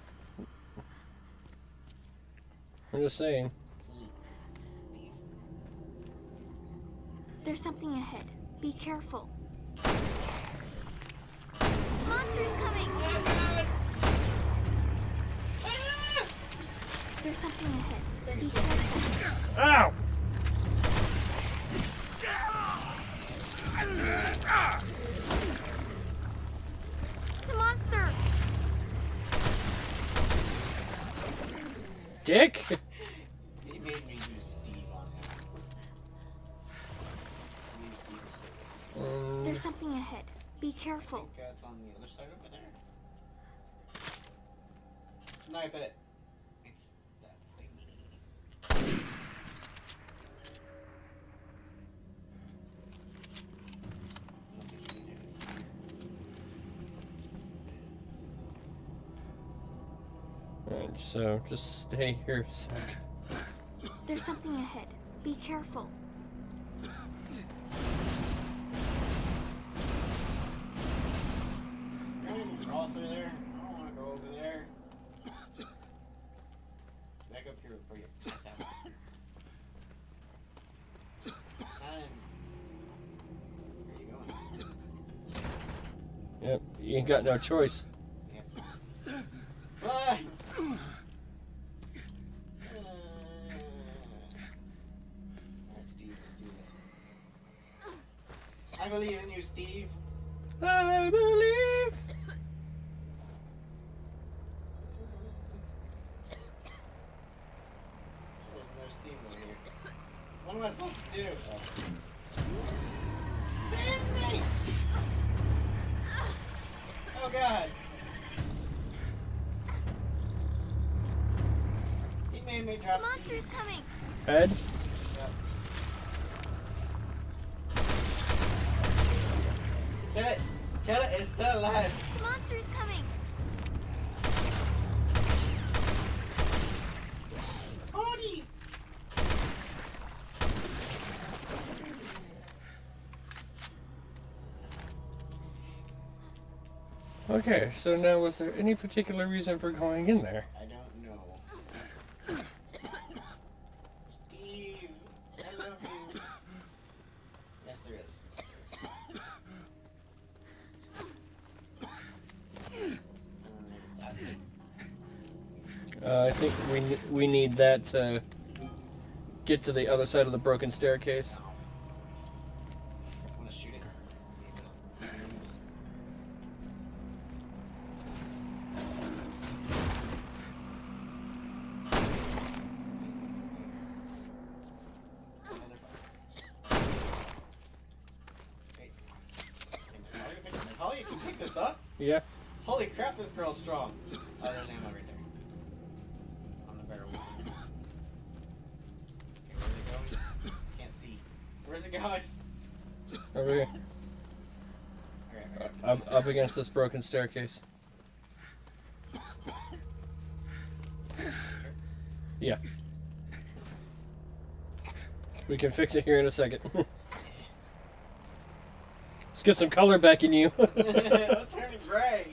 I'm just saying. Steve. There's something ahead. Be careful. Monster's coming! There's something ahead. Be careful. Ow! The monster! Dick? He made me use Steve on him. I need Steve to stay with me. There's something ahead. Be I careful. think it's on the other side over there. Snipe it. It's dead. Alright, so just stay here a sec. There's something ahead. Be careful. Can I even crawl through there? I don't want to go over there. Back up here before you pass out. Time. Where are you going? Yep, you ain't got no choice. Yep. Fly! Alright, Steve, let's do this. I believe in you, Steve. I believe. There's no Steve over here. What am I supposed to do? Save me! Oh god! He made me drop Monster's Steve. coming! Head? Yep. Kill it! Kill it! It's still alive! The monster's coming! Odie! Okay, so now was there any particular reason for going in there? I don't know. Steve! I love you! Yes, there is. And then there's that. I think we need that to get to the other side of the broken staircase. I'm gonna shoot it. See if it moves. Wait. Can Holly can pick this up? Yeah. Holy crap, this girl's strong. Oh, there's ammo right there. On the barrel. Okay, where's it going? Can't see. Where's it going? Over here. Okay, I got Up against this broken staircase. Yeah. We can fix it here in a second. Let's get some color back in you. I'm turning gray.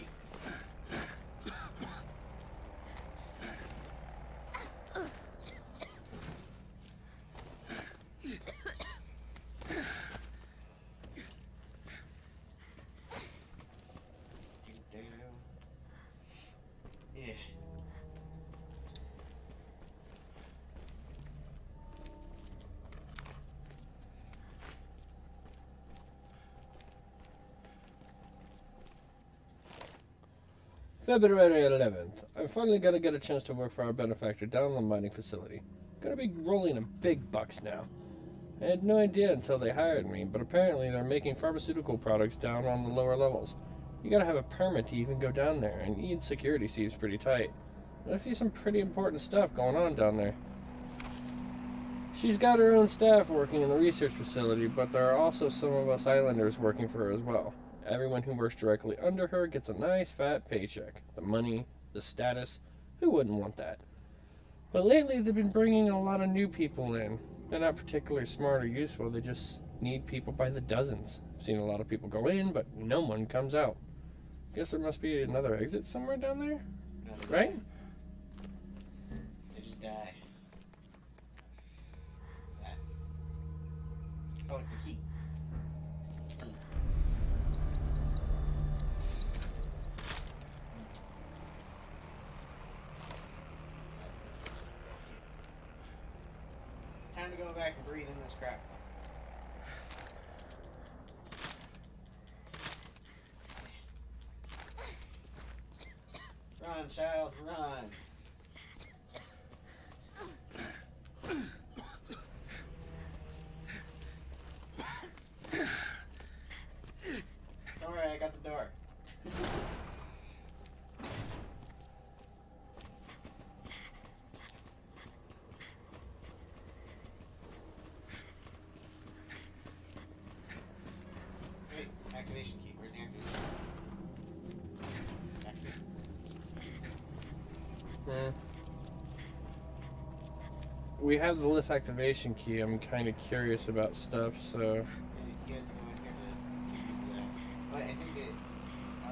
Yeah. February 11th. I'm finally gonna get a chance to work for our benefactor down in the mining facility. Gonna be rolling in big bucks now. I had no idea until they hired me, but apparently they're making pharmaceutical products down on the lower levels. You gotta have a permit to even go down there, and EID's security seems pretty tight. But I see some pretty important stuff going on down there. She's got her own staff working in the research facility, but there are also some of us islanders working for her as well. Everyone who works directly under her gets a nice fat paycheck. The money, the status, who wouldn't want that? But lately they've been bringing a lot of new people in. They're not particularly smart or useful, they just need people by the dozens. I've seen a lot of people go in, but no one comes out. Guess there must be another exit somewhere down there, right? They just die. That. Oh, it's a key. Time to go back and breathe in this crap. Run, child, run. Don't worry, I got the door. Wait, activation key. Where's the activation key? Activate. We have the lift activation key. I'm kind of curious about stuff, so. Yeah, you have to go in here to use that. But I think it. Oh,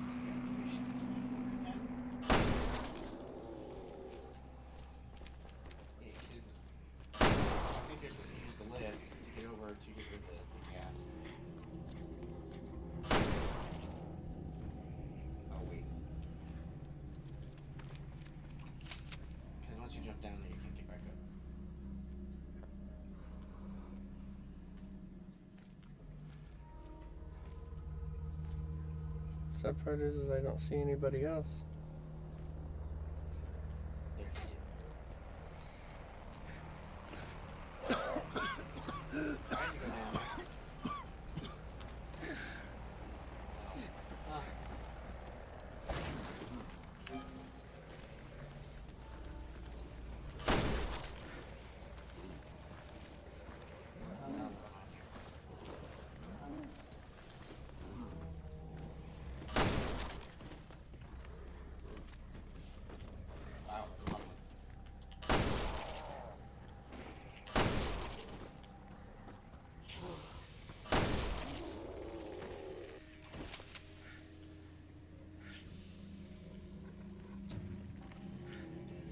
the activation key for it then? Yeah, because I think you're supposed to use the lift to get over to get rid of the gas. Oh, wait. Because once you jump down there, you can't get back up. Sad part is I don't see anybody else. There he is. I can go down. Ah. Behind you. Wow, there's a lot of them.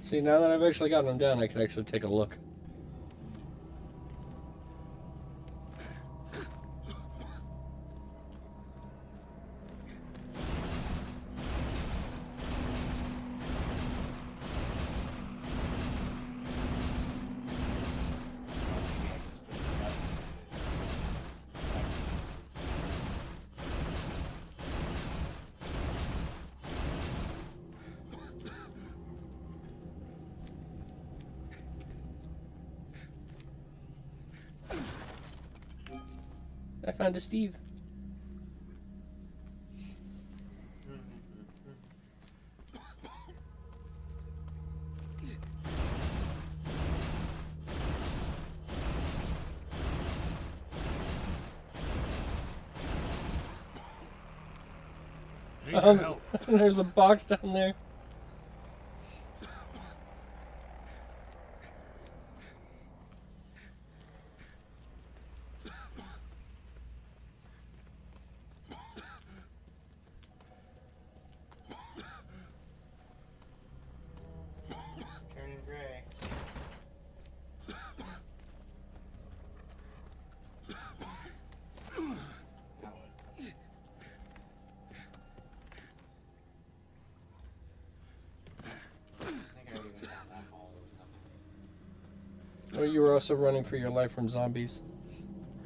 See, now that I've actually gotten them down, I can actually take a look. Maybe I just push the button I found a Steve. Need your help. There's a box down there. turning gray. Now what? I think I already went down that hall. There was nothing. Oh, you were also running for your life from zombies.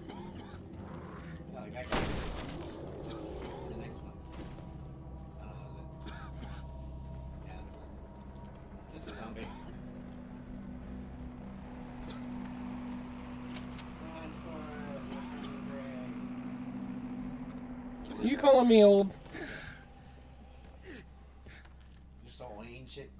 Yeah, like that guy. And the next one. I don't know, is it? Yeah, there's one. Just a zombie. Run for it. You're turning gray. You calling me old? You're so ancient.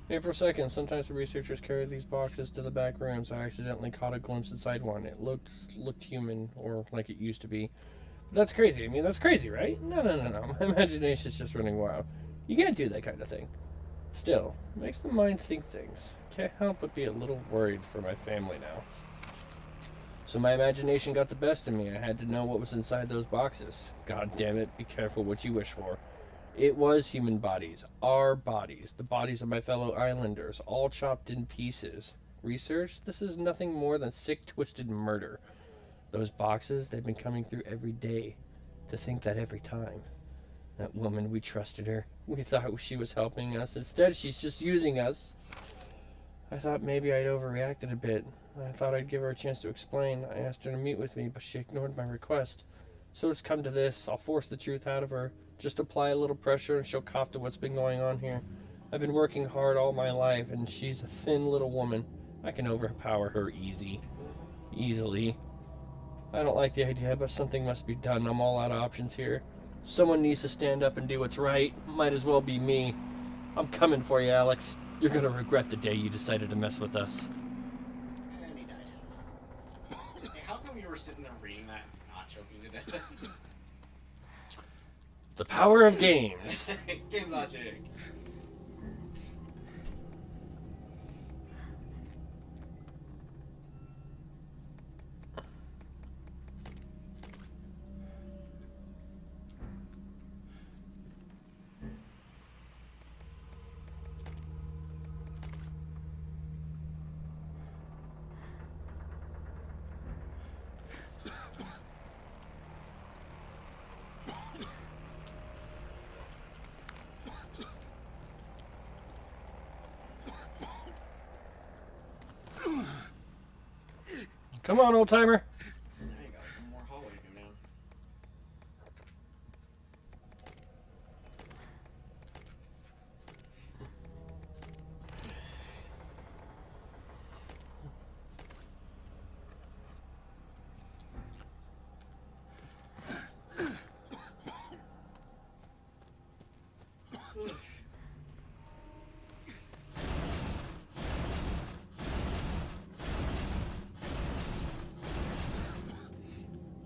Hey, for a second, sometimes the researchers carry these boxes to the back rooms. I accidentally caught a glimpse inside one. It looked human, or like it used to be. But that's crazy. I mean, that's crazy, right? No. My imagination's just running wild. You can't do that kind of thing. Still, it makes the mind think things. Can't help but be a little worried for my family now. So my imagination got the best of me. I had to know what was inside those boxes. God damn it, be careful what you wish for. It was human bodies, our bodies, the bodies of my fellow islanders, all chopped in pieces. Research? This is nothing more than sick, twisted murder. Those boxes, they've been coming through every day. To think that every time. That woman, we trusted her. We thought she was helping us. Instead, she's just using us. I thought maybe I'd overreacted a bit. I thought I'd give her a chance to explain. I asked her to meet with me, but she ignored my request. So it's come to this. I'll force the truth out of her. Just apply a little pressure and she'll cop to what's been going on here. I've been working hard all my life, and she's a thin little woman. I can overpower her easily. I don't like the idea, but something must be done. I'm all out of options here. Someone needs to stand up and do what's right. Might as well be me. I'm coming for you, Alex. You're gonna regret the day you decided to mess with us. time you were sitting there reading that, not choking to death. The power of games. Game logic. Come on, old timer. Now you got one more hallway to go down.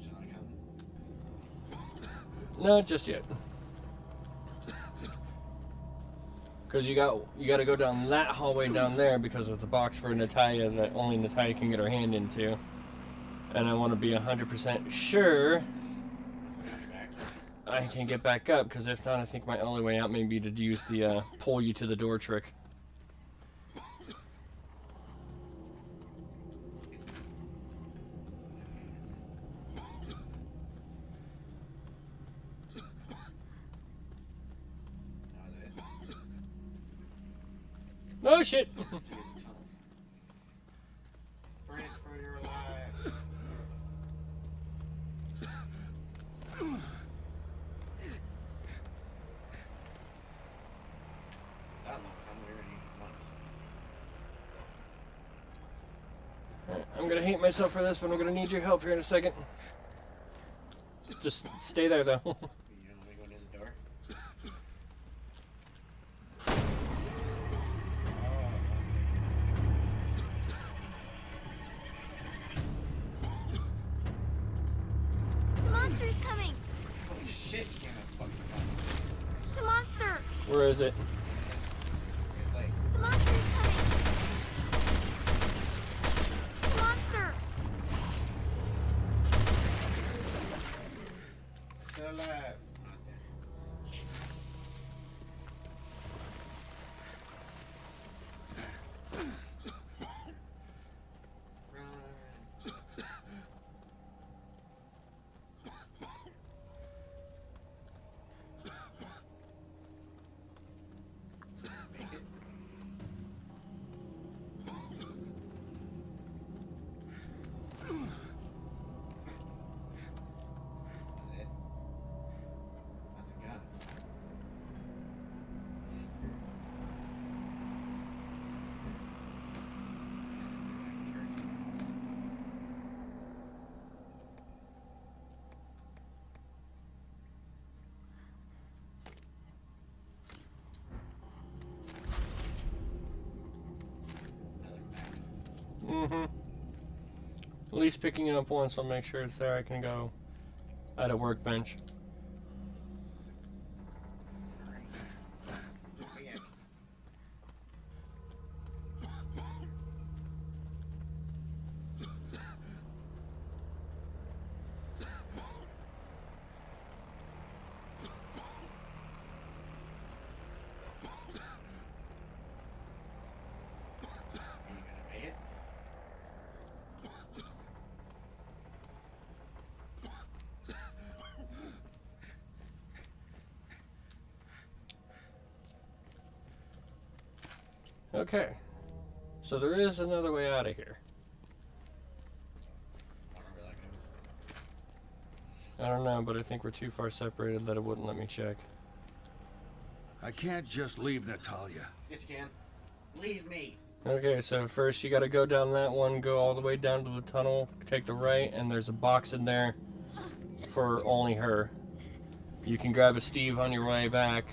Shall I come? Not just yet. Because you got to go down that hallway down there because there's a box for Natalia that only Natalia can get her hand into. And I want to be 100% sure I can get back up, because if not, I think my only way out may be to use the pull you to the door trick. That was it. Oh shit! Let's see some tunnels. Sprint for your life. That long time we already won. I'm gonna hate myself for this, but I'm gonna need your help here in a second. Just stay there, though. You don't want to go near the door? The monster's coming! Holy shit, you can't have fucking concentrate. The monster! Where is it? It's like, The monster's coming! The monster! still alive. Not dead. Run. Make it. That's it. That's a gun. Mm-hmm. At least picking it up once, I'll make sure it's there. I can go at a workbench. Okay. So there is another way out of here. I don't know, but I think we're too far separated that it wouldn't let me check. I can't just leave Natalia. Yes, you can. Leave me. Okay, so first you gotta go down that one, go all the way down to the tunnel, take the right, and there's a box in there for only her. You can grab a Steve on your way back.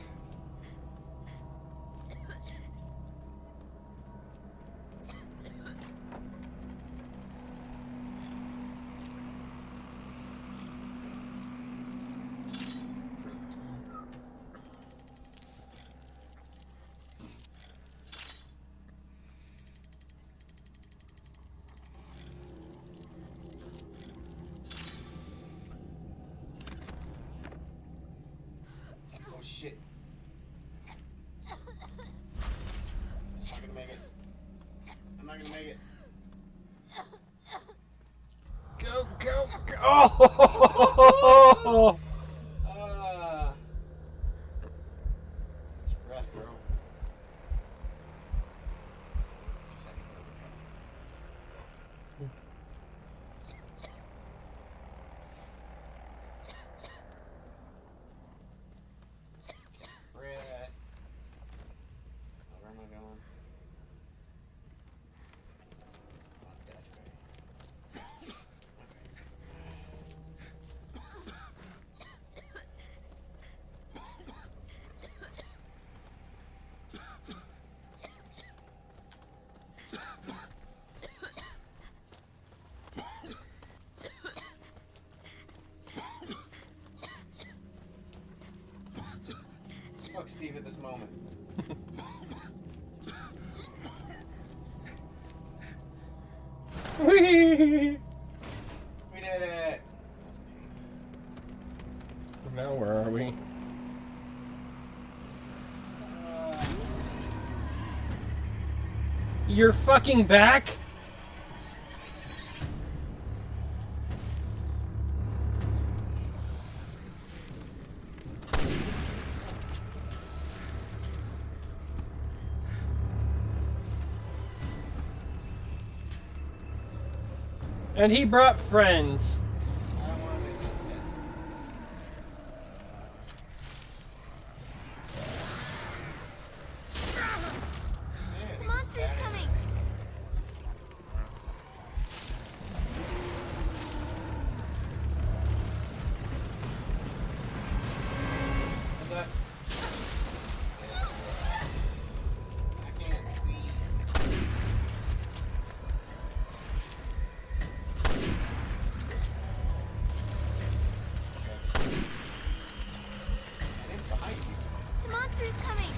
shit. I'm not gonna make it. I'm not gonna make it. Go, go, go! Oh! It's breath, girl. Just had to go breath. Where am I going? Oh, that way. Fuck Steve at this moment. Whee! We did it! Now where are we? You're fucking back? And he brought friends. I want this instead. The monster's coming! What's that? I can't see. And it's behind you. The monster's coming!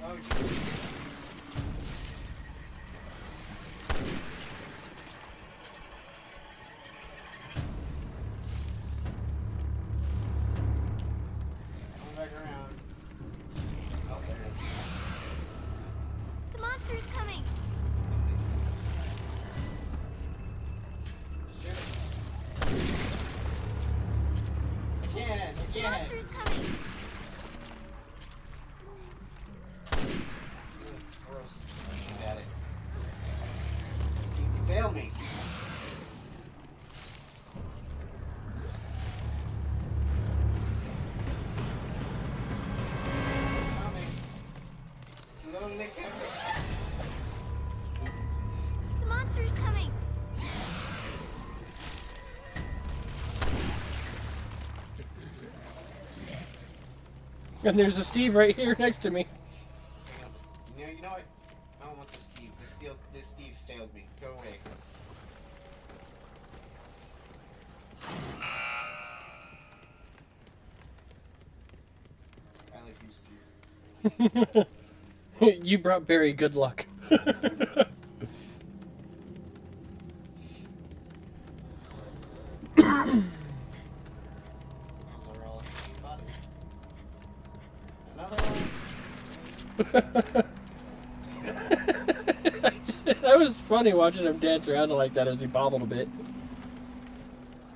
Oh, Jesus. Coming back around. Oh, there it is. The monster's coming! Shoot it. I can't. I The can't. monster's coming! Gross. Aim at it. Steve, you failed me. Coming. Slowly coming. The monster's coming! And there's a Steve right here next to me. You know what? I don't want this Steve. This Steve failed me. Go away. I like you, Steve. You brought Barry good luck. Those are all hanging bodies. Another one. That was funny watching him dance around like that as he bobbled a bit.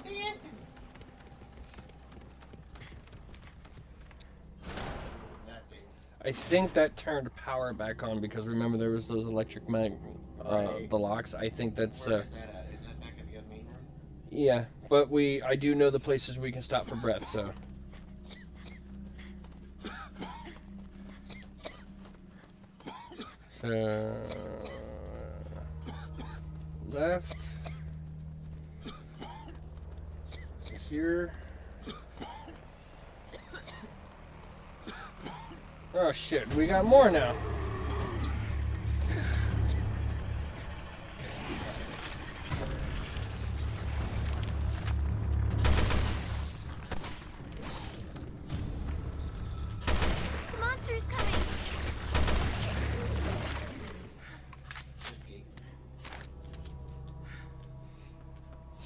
Dancing. That big. I think that turned power back on because remember there was those electric Right. the locks. I think that's Where is that at? Is that back at the main room? yeah. But I do know the places we can stop for breath. So left here. Oh shit, we got more now.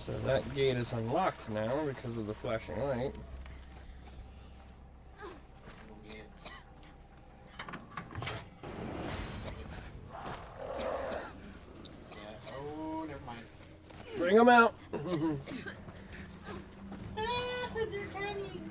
So that gate is unlocked now because of the flashing light. Oh, never mind. Bring them out! They're tiny.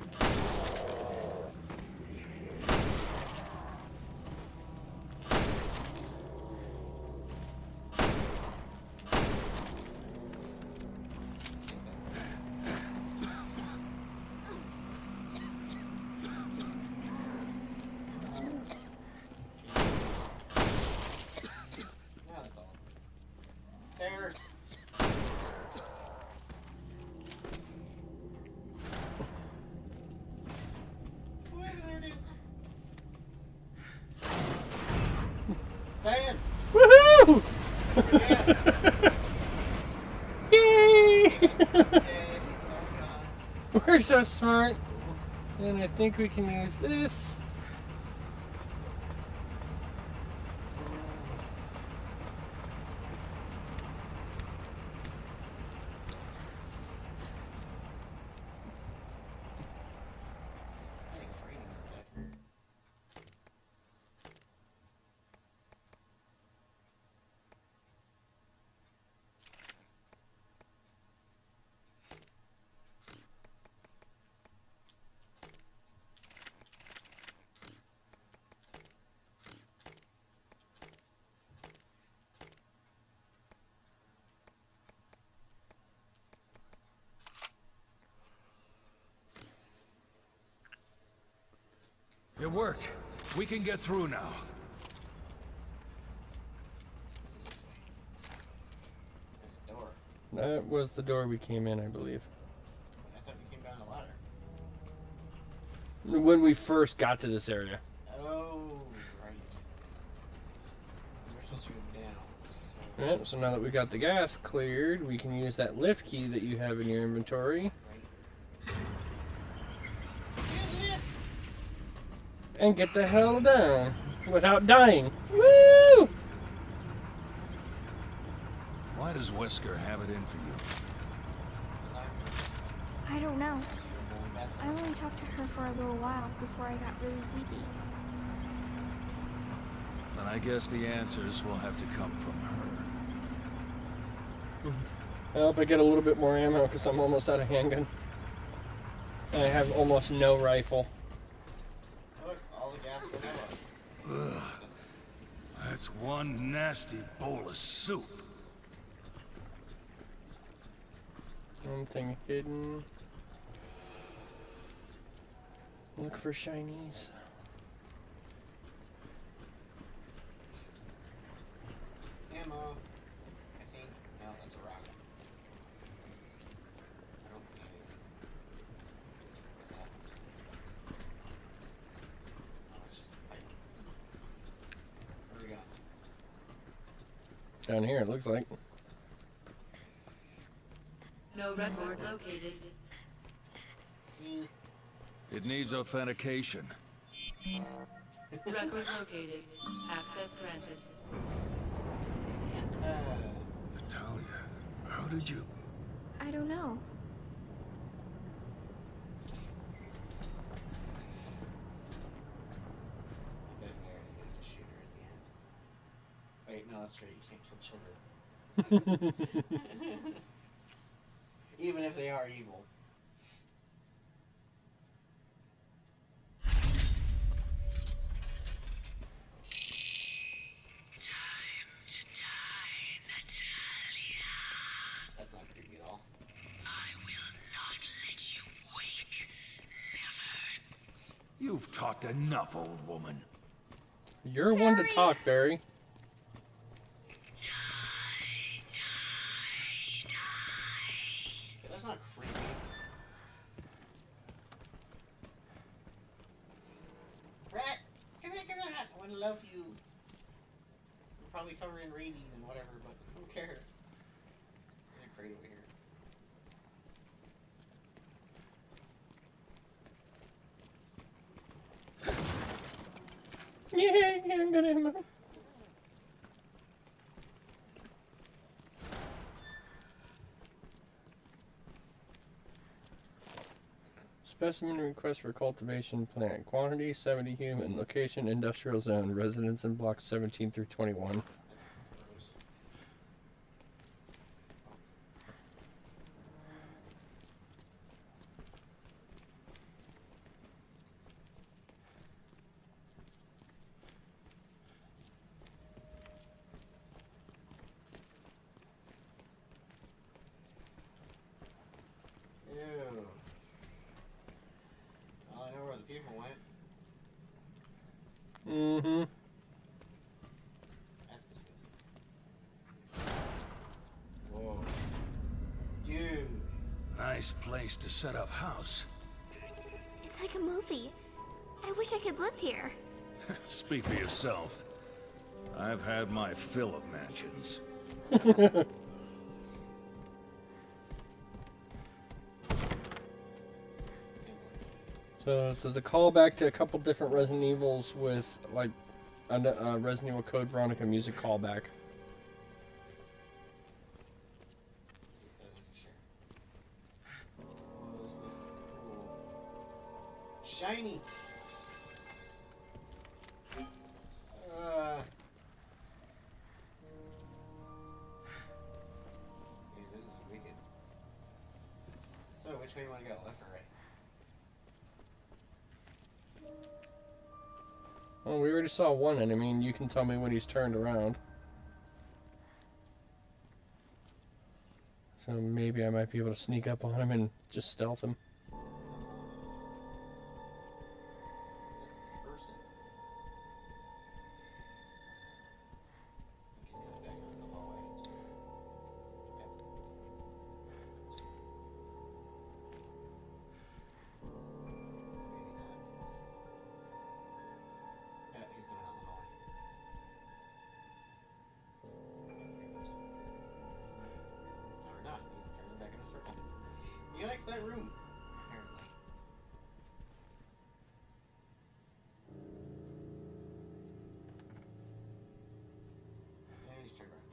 Yeah, that's all. Stairs. Look, there it is. Sand. Woohoo! Yay! Yay, it's all gone. We're so smart. And I think we can use this. I think it's raining outside. It worked. We can get through now. This way. There's a door. That was the door we came in, I believe. I thought we came down a ladder. When we first got to this area. Oh, right. We're supposed to go down. So, Yep, so now that we got the gas cleared, we can use that lift key that you have in your inventory. right. And get the hell down without dying. Woo! Why does Wesker have it in for you? I don't know. Going fast. I only talked to her for a little while before I got really sleepy. Then I guess the answers will have to come from her. I hope I get a little bit more ammo because I'm almost out of handgun. And I have almost no rifle. Look, all the gas below us. Ugh. That's one nasty bowl of soup. Something hidden. Look for shinies. Ammo. I think. No, that's a rock. I don't see anything. What's that? Oh, it's just a pipe. Where we go? Down here, it looks like. No record located. It needs authentication. Record located. Access granted. Natalia, how did you... I don't know. I bet Mary's gonna just shoot her at the end. Wait, no, that's right. You can't kill children. Even if they are evil. Time to die, Natalia. That's not creepy at all. I will not let you wake. Never. You've talked enough, old woman. You're one to talk, Barry. Okay, that's not creepy. Rat! Come here, rat! I want to love you. You're probably covered in rabies and whatever, but who cares? There's a crate over here. Yeah, I'm gonna ammo. Specimen request for cultivation plant. Quantity 70 human. Location industrial zone. Residents in blocks 17 through 21. Ew. Well, I know where the people went. Mm-hmm. That's disgusting. Whoa. Dude. Nice place to set up house. It's like a movie. I wish I could live here. Speak for yourself. I've had my fill of mansions. So this is a callback to a couple different Resident Evils with like a Resident Evil Code Veronica music callback. Oh, this place is cool. Shiny. Yeah, this is wicked. So, which way you want to go, left or right? Well, we already saw one enemy, and you can tell me when he's turned around. So maybe I might be able to sneak up on him and just stealth him. That's a person. I think he's coming back out of the hallway. Yep. Maybe not. Yeah, he's coming out the hallway. Yep, there he goes. Or not, he's turning back in a circle. He likes that room, apparently. And he's turned around.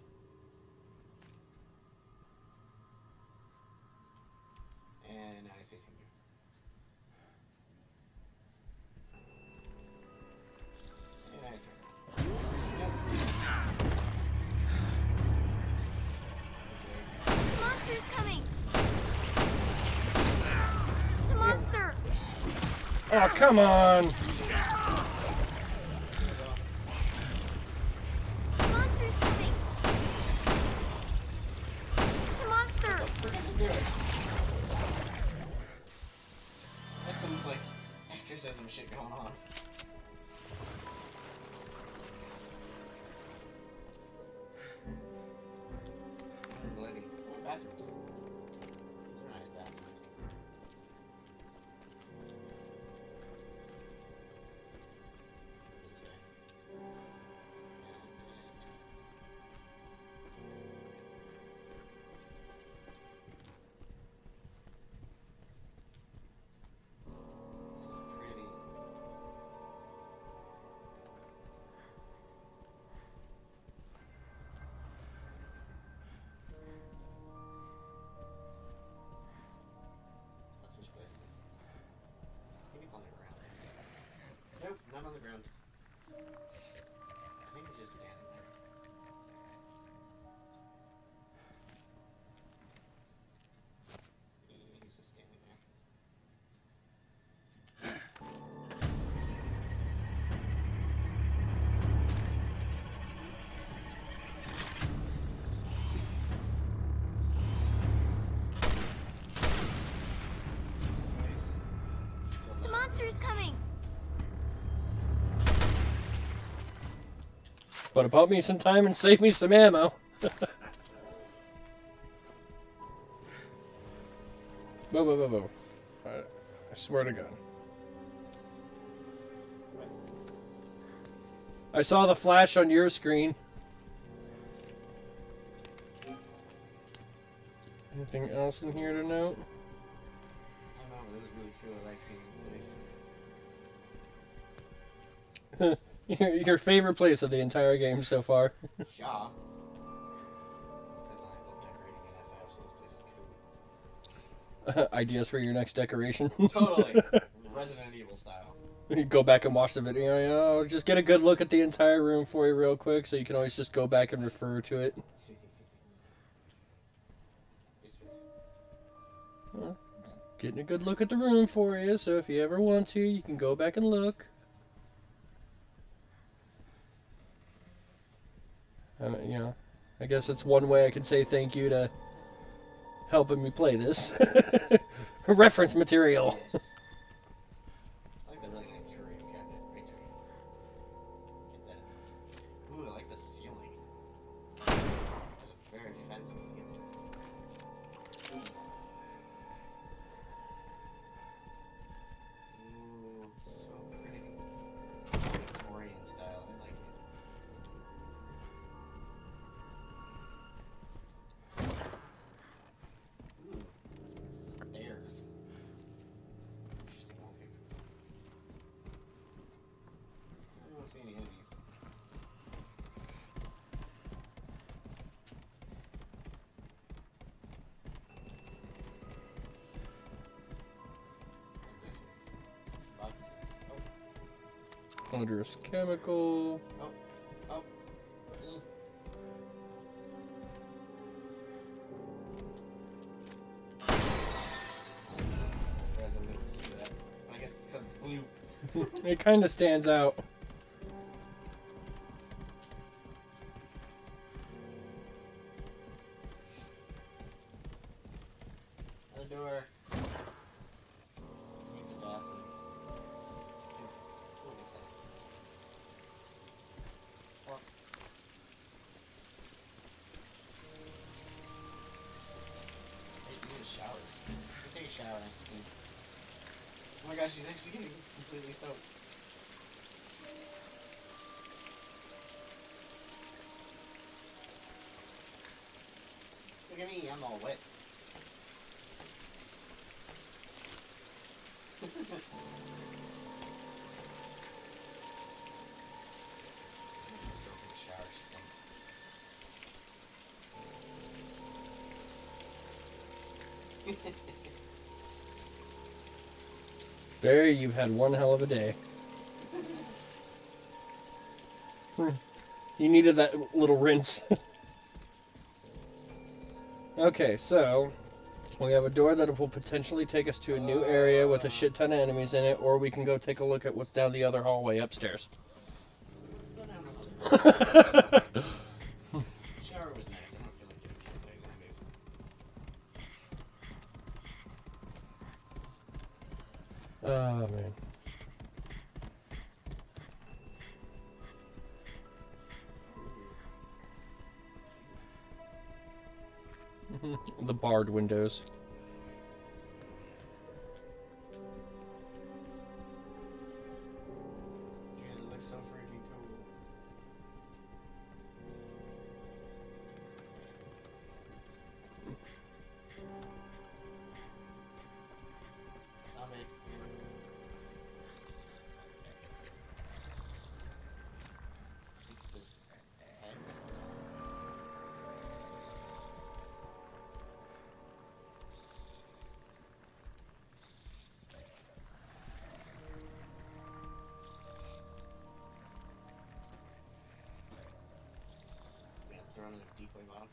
And now he's facing you. And now he's turned around. Yep. The monster's coming! The monster! Oh, come on! The monster's coming! The monster! What is he doing? That's some, like, exorcism shit going on. I'm bloody. Oh, bathrooms. These are nice bathrooms. This way. This is pretty. Let's switch places. I think it's on the ground. Nope, not on the ground. I think he's just standing there. He's just standing there. Nice. Still The not. monster's coming! But it bought me some time and saved me some ammo. Whoa, whoa, whoa, whoa. I swear to God. What? I saw the flash on your screen. Anything else in here to note? I don't know, but this is really cool. I like seeing this place. Your favorite place of the entire game so far. Shaw. It's because I love decorating in FF, so this place is cool. Ideas for your next decoration. Totally. Resident Evil style. You go back and watch the video, you know, just get a good look at the entire room for you real quick, so you can always just go back and refer to it. Getting a good look at the room for you, so if you ever want to, you can go back and look. You know, I guess that's one way I could say thank you to helping me play this. Reference material. Yes. I like the really nice curio cabinet right there. Get that. Ooh, I like the ceiling. There's a very fancy ceiling. Ooh, so pretty. Victorian style, I like it. Ooh, stairs. Interesting wallpaper. I don't see any enemies. What is this one? Boxes. Oh, Odorous chemical. oh, oh. Surprised I didn't see that. I guess it's because it's blue. It kind of stands out. Another door. Needs a bathroom. What is that? Oh. Hey, you need a showers. You take a shower and steam. Oh my gosh, she's actually getting completely soaked. Look at me, I'm all wet. Let's go take a shower, she thinks. Barry, you've had one hell of a day. You needed that little rinse. Okay, so we have a door that will potentially take us to a new area with a shit ton of enemies in it, or we can go take a look at what's down the other hallway upstairs. Shower was nice. I don't feel like getting killed by enemies. Oh, man. The barred windows. Dude, it looks so freaking cool. Love it. Look at this head. We have thrown in a decoy bomb.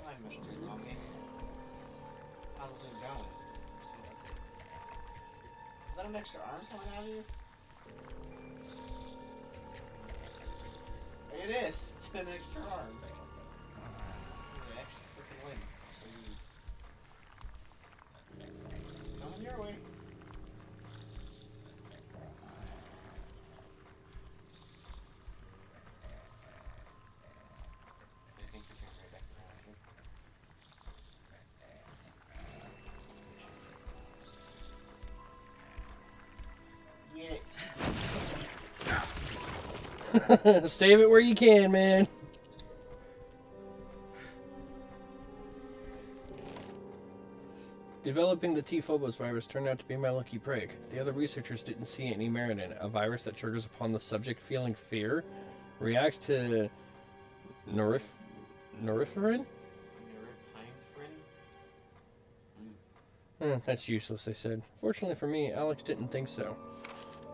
Hi, Mr. Zombie. How's it going? Is that an extra arm coming out of you? It is! It's an extra arm. The extra freaking limb. So it's coming your way. I think you turn right back around here. Save it where you can, man. Developing the T. phobos virus turned out to be my lucky break. The other researchers didn't see any merit in it. A virus that triggers upon the subject feeling fear, reacts to norepinephrine? Norepinephrine? That's useless, they said. Fortunately for me, Alex didn't think so.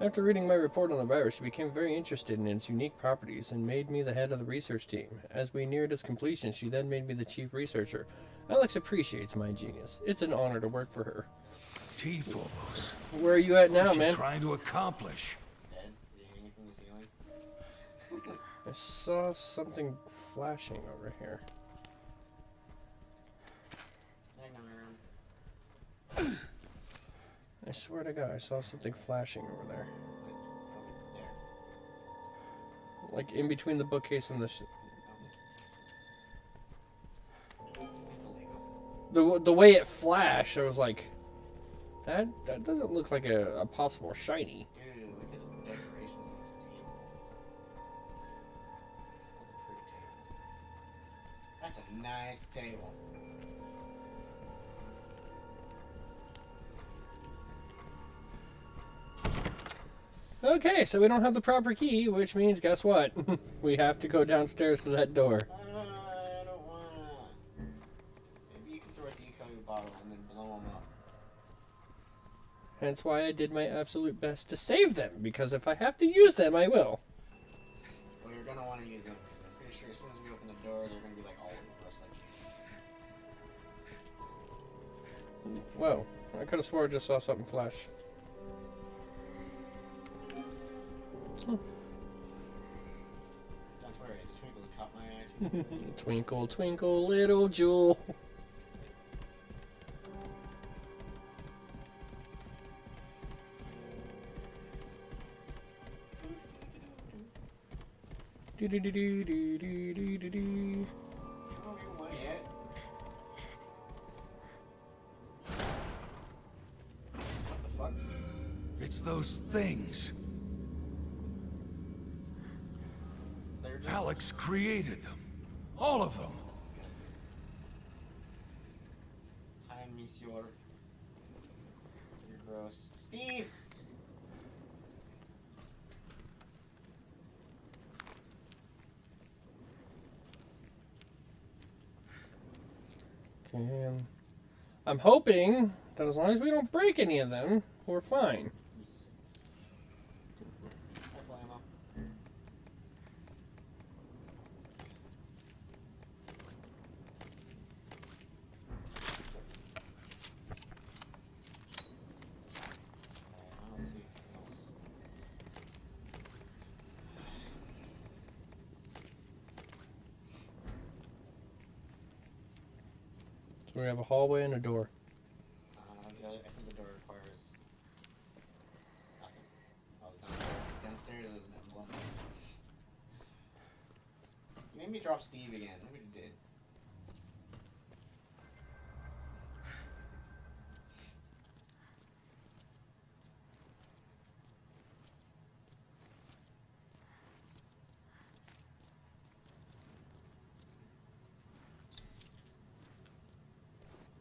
After reading my report on the virus, she became very interested in its unique properties and made me the head of the research team. As we neared its completion, she then made me the chief researcher. Alex appreciates my genius. It's an honor to work for her. T-phobos. Where are you at now, What's she man? trying to accomplish? Dead? Is he hanging from the ceiling? I saw something flashing over here. I swear to God, I saw something flashing over there. There. Like in between the bookcase and the It's a Lego. the way it flashed, I was like, that doesn't look like a possible shiny. Dude, look at the decorations on this table. That's a pretty table. That's a nice table. Okay, so we don't have the proper key, which means, guess what? We have to go downstairs to that door. I don't wanna. Maybe you can throw a decoy bottle and then blow them up. Hence why I did my absolute best to save them, because if I have to use them, I will. Well, you're gonna want to use them because I'm pretty sure as soon as we open the door, they're gonna be like all over us, like. Whoa, I could have swore I just saw something flash. Don't worry, the twinkle caught my eye too. Twinkle, twinkle, little jewel. Do do do do do do do do do. Oh, you won yet? What the fuck? It's those things. They're just... Alex created them. All of them. That's disgusting. Time, monsieur. You're gross. Steve! Okay, I'm hoping that as long as we don't break any of them, we're fine. Yes. Rifle ammo. I don't see anything else. So we have a hallway and a door. I think the door requires nothing. Oh, downstairs. Downstairs is an emblem. You made me drop Steve again. Look what you did.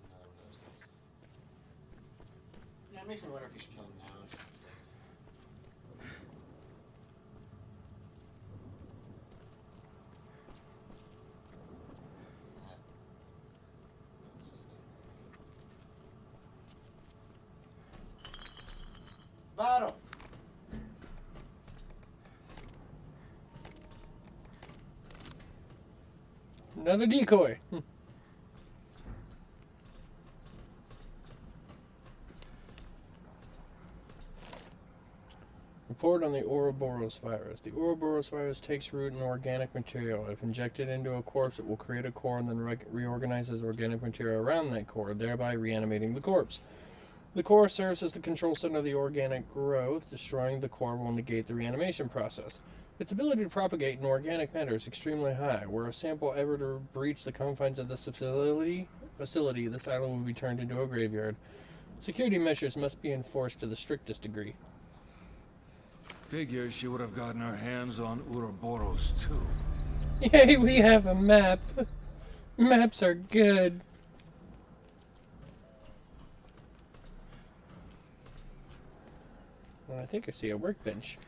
Another one of those guys. Yeah, it makes me wonder if you should kill him now, just in case. What's that? No, it's just the... Bottle! Another decoy. Report on the Ouroboros virus. The Ouroboros virus takes root in organic material. If injected into a corpse, it will create a core and then reorganizes organic material around that core, thereby reanimating the corpse. The core serves as the control center of the organic growth. Destroying the core will negate the reanimation process. Its ability to propagate in organic matter is extremely high. Were a sample ever to breach the confines of this facility, this island will be turned into a graveyard. Security measures must be enforced to the strictest degree. figure she would have gotten her hands on Ouroboros too. Yay, we have a map. Maps are good. Well, I think I see a workbench.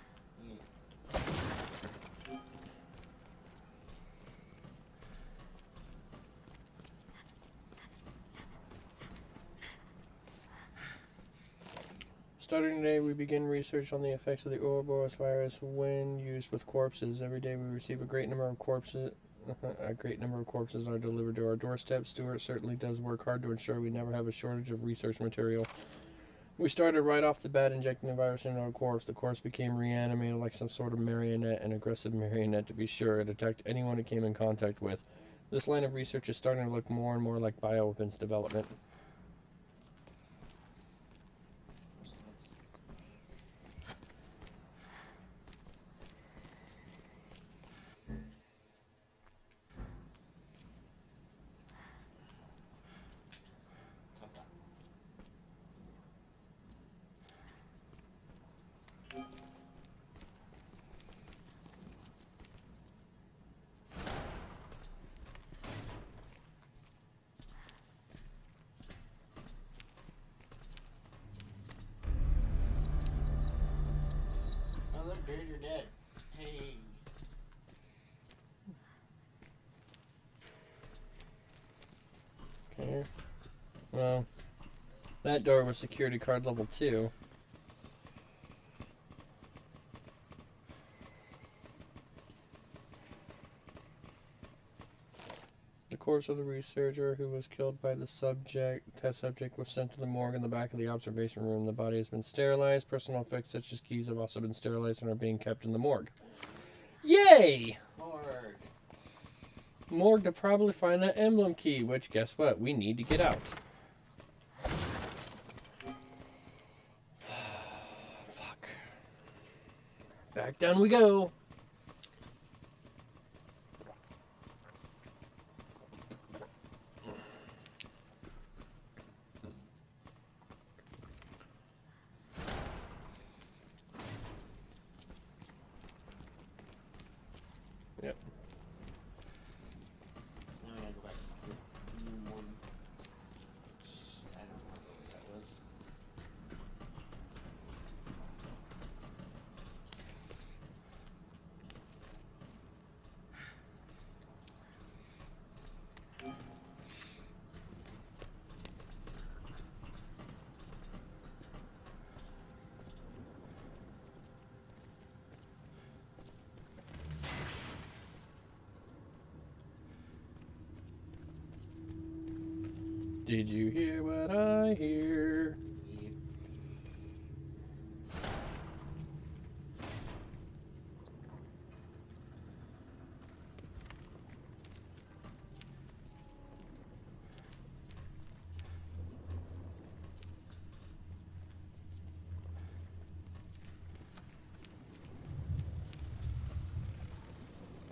Starting today, we begin research on the effects of the Ouroboros virus when used with corpses. Every day, we receive a great number of corpses. A great number of corpses are delivered to our doorstep. Stuart certainly does work hard to ensure we never have a shortage of research material. We started right off the bat injecting the virus into our corpse. The corpse became reanimated like some sort of marionette, an aggressive marionette to be sure. It attacked anyone it came in contact with. This line of research is starting to look more and more like bioweapons development. Oh, look, dude, you're dead. Hey. Okay. Well, that door was security card level 2. The corpse of the researcher who was killed by the test subject was sent to the morgue in the back of the observation room. The body has been sterilized. Personal effects such as keys have also been sterilized and are being kept in the morgue. Yay! Morgue. Morgue to probably find that emblem key, which, guess what? We need to get out. Fuck. Back down we go. Yep. So now I gotta go back to the room one. I don't know what that was. Did you hear what I hear? Yep.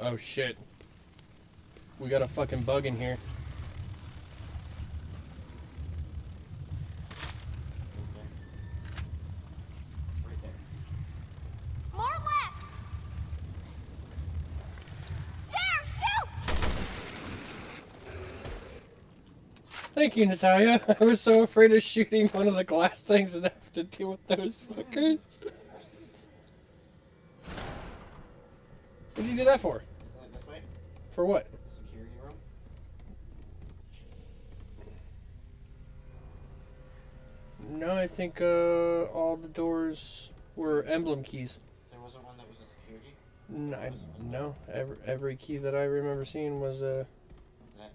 Oh shit. We got a fucking bug in here. Right there. More left! There, shoot! Thank you, Natalia. I was so afraid of shooting one of the glass things and have to deal with those fuckers. What did you do that for? Isn't it this way? For what? The security room? No, I think all the doors were emblem keys. There wasn't one that was a security? No, every key that I remember seeing was What's that?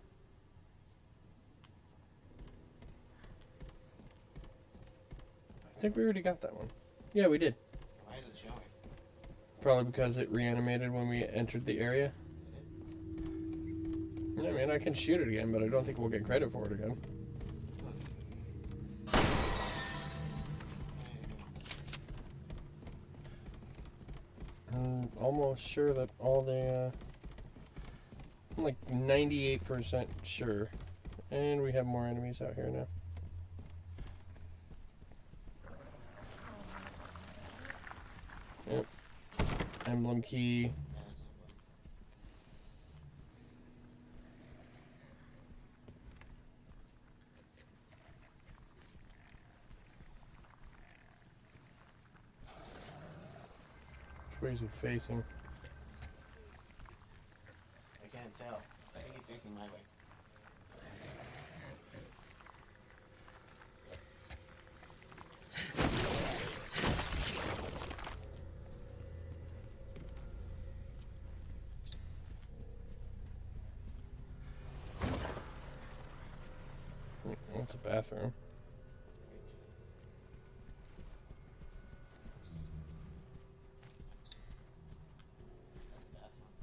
I think we already got that one. Yeah, we did. Why is it showing? Probably because it reanimated when we entered the area. I mean, I can shoot it again, but I don't think we'll get credit for it again. I'm almost sure that all the, I'm like 98% sure. And we have more enemies out here now. Yep. Emblem key. As emblem. Which way is he facing? I can't tell. I think he's facing my way. It's a bathroom. Oops. That's a bathroom.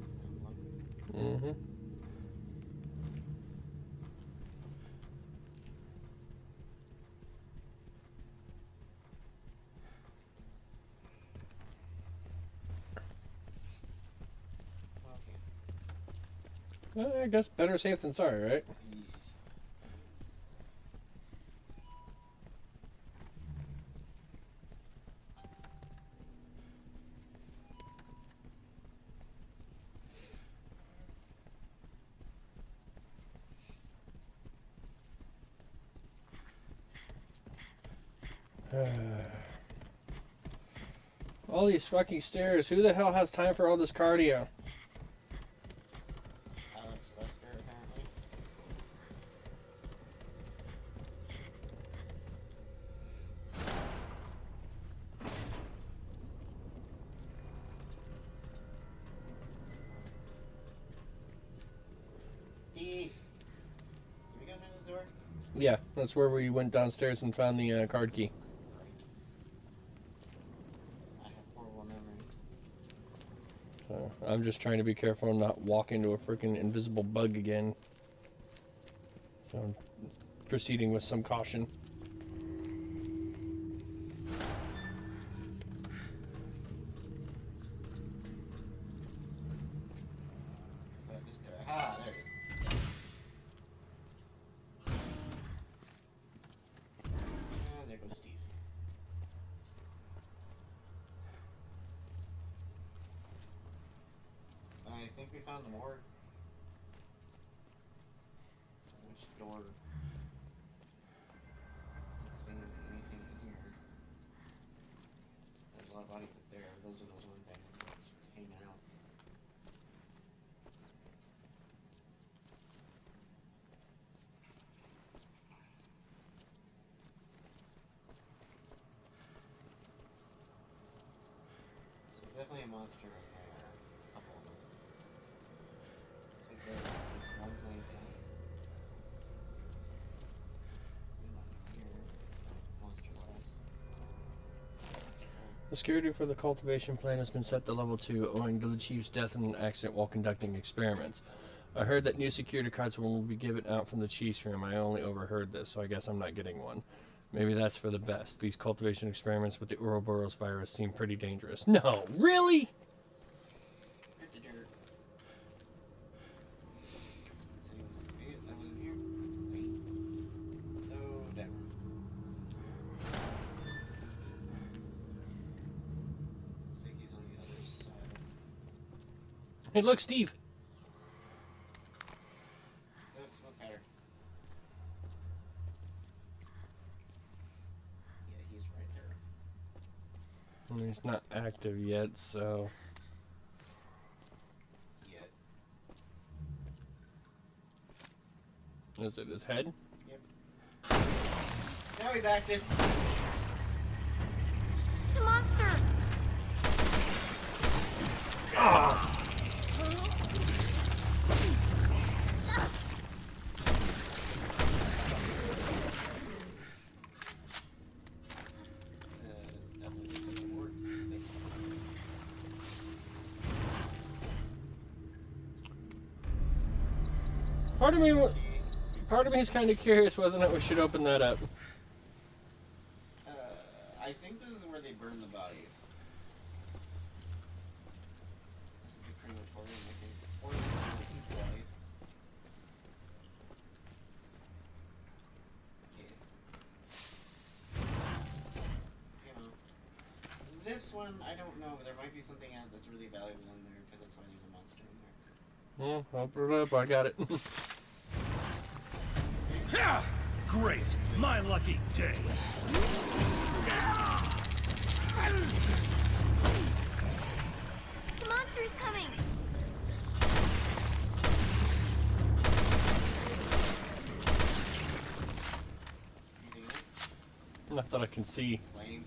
That's an emblem. Mm-hmm. Okay. Well, I guess better safe than sorry, right? Yes. All these fucking stairs. Who the hell has time for all this cardio? Alex Wesker, apparently. Steve! Did we go through this door? Yeah, that's where we went downstairs and found the card key. I have horrible memory. I'm just trying to be careful and not walk into a freaking invisible bug again. So I'm proceeding with some caution. Ah, there it is. And there goes Steve. I think we found the morgue. Which door? Not seeing anything in here. There's a lot of bodies up there. Those are those one things just hanging out. So there's definitely a monster in there. A couple of them. Looks like one's laying down. Nothing here. Monster-wise. The security for the cultivation plan has been set to level 2 owing to the chief's death in an accident while conducting experiments. I heard that new security cards will be given out from the chief's room. I only overheard this, so I guess I'm not getting one. Maybe that's for the best. These cultivation experiments with the Ouroboros virus seem pretty dangerous. No, really? Hey, look, Steve. Smoke powder. Yeah, he's right there. And he's not active yet, so... Yet. Is it his head? Yep. Now he's active. The monster! Ah! It's definitely just a word. Part of me is kind of curious whether or not we should open that up. I think this is where they burn the bodies. crematorium, I think. Or it's really twice. Okay. You know. This one, I don't know. There might be something that's really valuable in there, because that's why there's a monster in there. Well, open it up. I got it. Yeah, great. My lucky day. The monster's coming! Anything else? Not that I can see. Lame.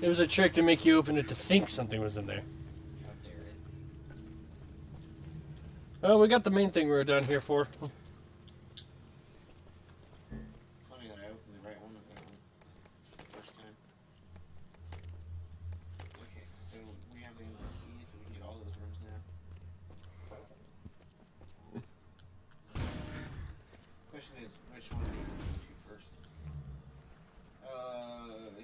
It was a trick to make you open it to think something was in there. How dare it. Oh, we got the main thing we were down here for. Funny that I opened the right one of that one. It's the first time. Okay, so we have the keys, so we can get all those rooms now. Question is, which one are we going to first?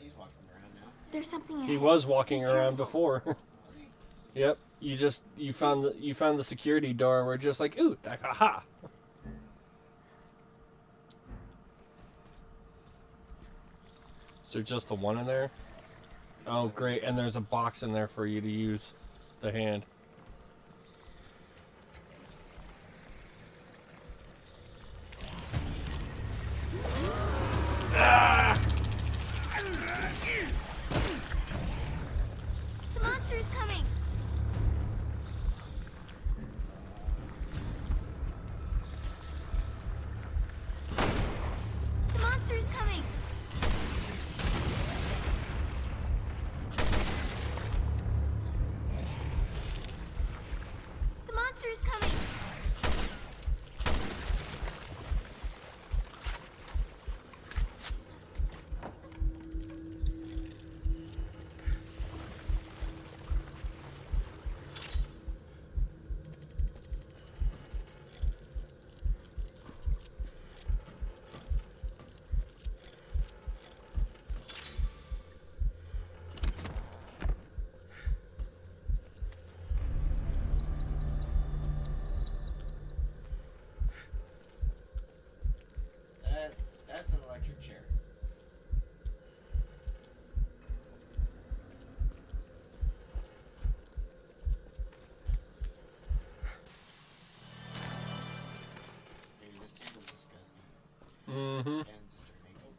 He's walking around now. There's something ahead. He was walking Be around careful. before. Was he? Yep. You found the security door. We're just like, ooh, aha. Is there just the one in there? Oh, great. And there's a box in there for you to use the hand. Ah! The monster's coming! The monster's coming! The monster's coming! That's an electric chair. Maybe this table's disgusting. Mm-hmm. And disturbing. Oh.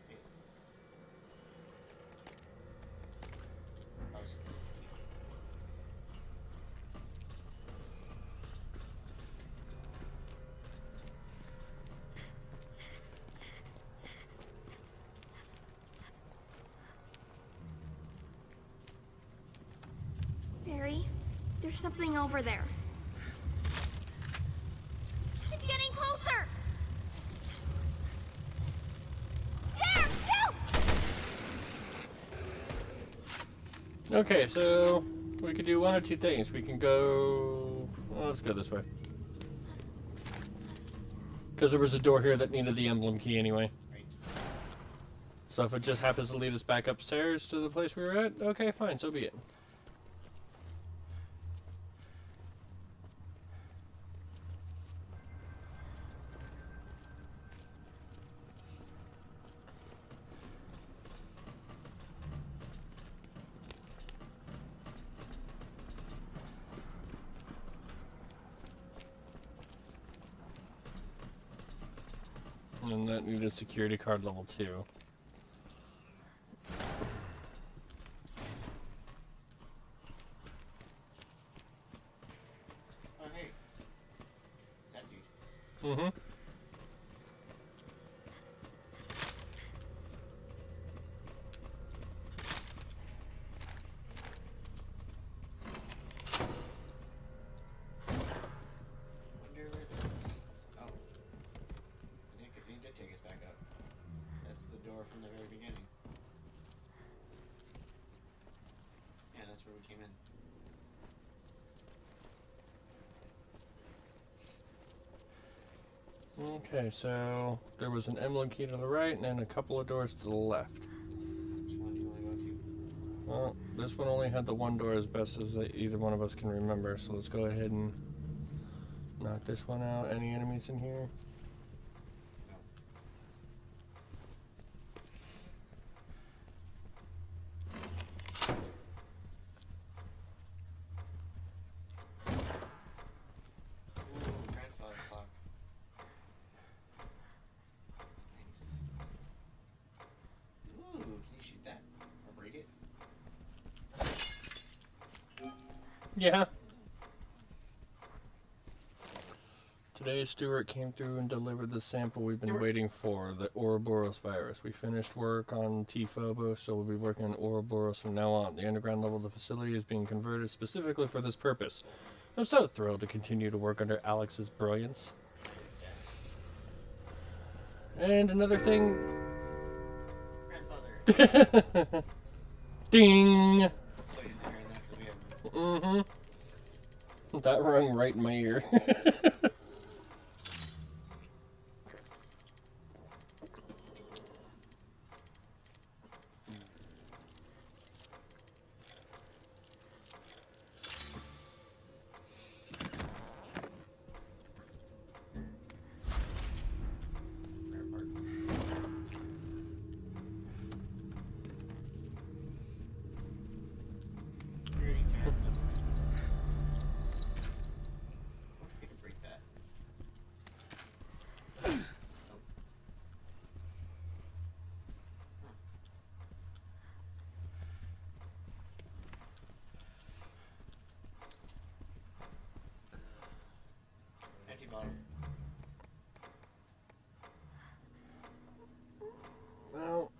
Hey. I was just Barry, there's something over there. It's getting closer! There! Shoot! Okay, so we could do one or two things. We can go... Well, let's go this way. Because there was a door here that needed the emblem key anyway. right. So if it just happens to lead us back upstairs to the place we were at, okay, fine, so be it. And that needed security card level 2. Oh, hey. It's that dude. Mm-hmm. Wonder where this leads. Oh. It did take us back up. That's the door from the very beginning. Yeah, that's where we came in. Okay, so there was an emblem key to the right and then a couple of doors to the left. Which one do you want to go to? Well, this one only had the one door as best as either one of us can remember, so let's go ahead and knock this one out. Any enemies in here? Grandfather clock. Nice. Ooh, can you shoot that? Or break it? Yeah. Today, Stuart came through and delivered the sample we've been waiting for, the Ouroboros virus. We finished work on T-Phobos, so we'll be working on Ouroboros from now on. The underground level of the facility is being converted specifically for this purpose. I'm so thrilled to continue to work under Alex's brilliance. And another thing... Grandfather. Ding! So used to hearing that because we have... Mm-hmm. That rung right in my ear. Rare parts. We already found them. I wonder if we can break that. Empty bottle. Well,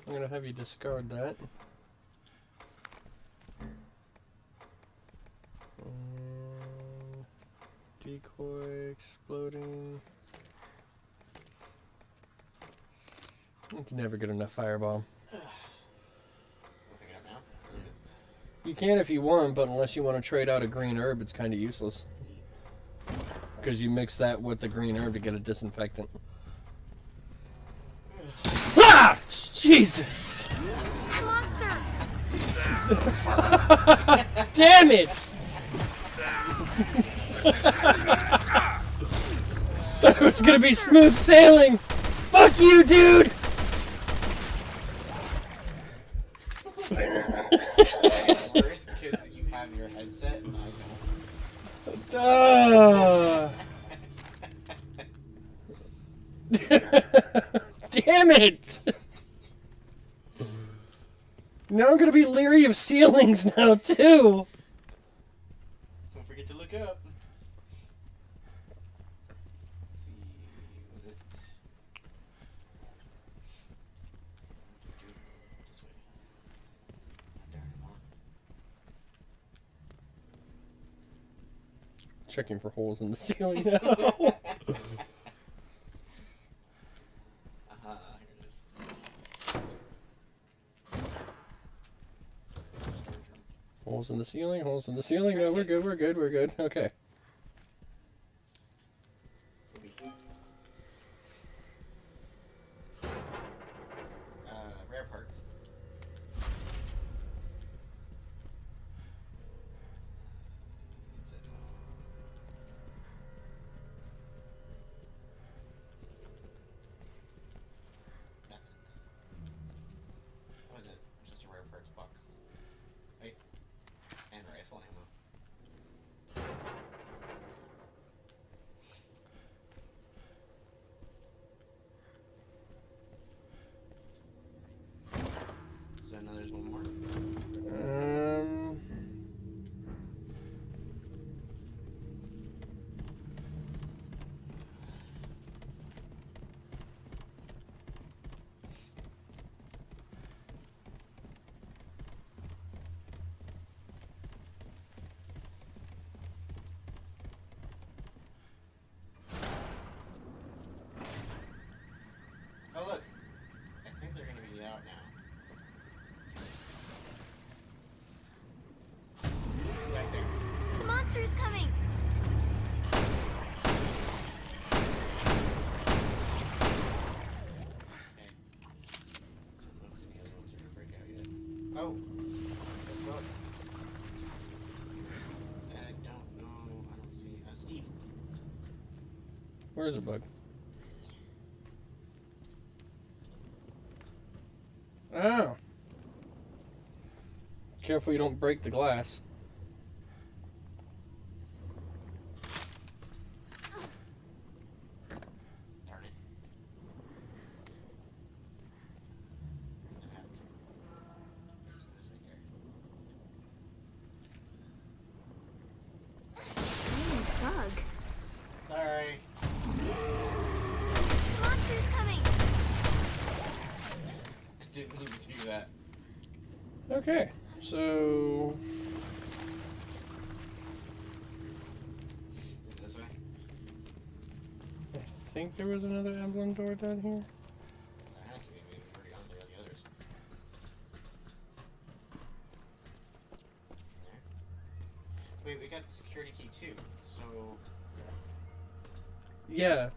I'm gonna have you discard that. And decoy exploding. You can never get enough fireball. We'll pick it up now. You can if you want, but unless you want to trade out a green herb, it's kind of useless. Because you mix that with the green herb to get a disinfectant. Ah! Jesus! Monster! Damn it! Thought it was gonna be smooth sailing! Fuck you, dude! It's worse because you have your headset and I don't. Damn it! Now I'm gonna be leery of ceilings now, too! Don't forget to look up. Let's see, was it... This way. Not there anymore. Checking for holes in the ceiling now. Here it is. Holes in the ceiling, holes in the ceiling. No, we're good, we're good, we're good. Okay. Rare parts. That's it. Nothing. What is it? Just a rare parts box. Wait. And rifle ammo. Where's the bug? Oh. Careful you don't break the glass. Darn it. Where's it at? It's right there. Bug. Sorry. Monster's coming! I didn't mean to do that. Okay, so Is it this way? I think there was another emblem door down here. There has to be. Maybe we've already gone through the others. There. Wait, we got the security key too. So. Yeah,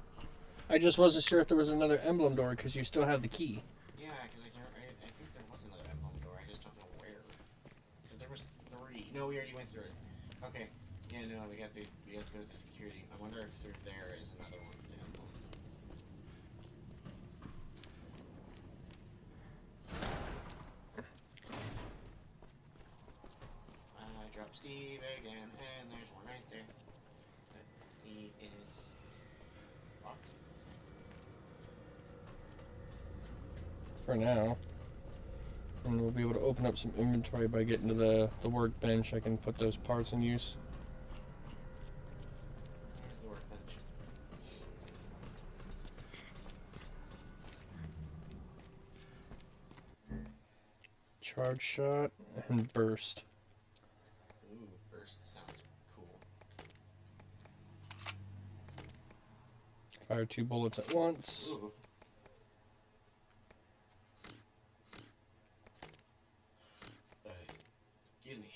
I just wasn't sure if there was another emblem door because you still have the key. Yeah, because I think there was another emblem door. I just don't know where. Because there was 3. No, we already went through it. Okay. Yeah, no, we have to go to the security. I wonder if through there is another one. Drop Steve again, and there's one right there. But he is locked. For now. And we'll be able to open up some inventory by getting to the workbench. I can put those parts in use. Where's the workbench? Charge shot and burst. Ooh, burst sounds cool. Fire 2 bullets at once. Ooh. Excuse me.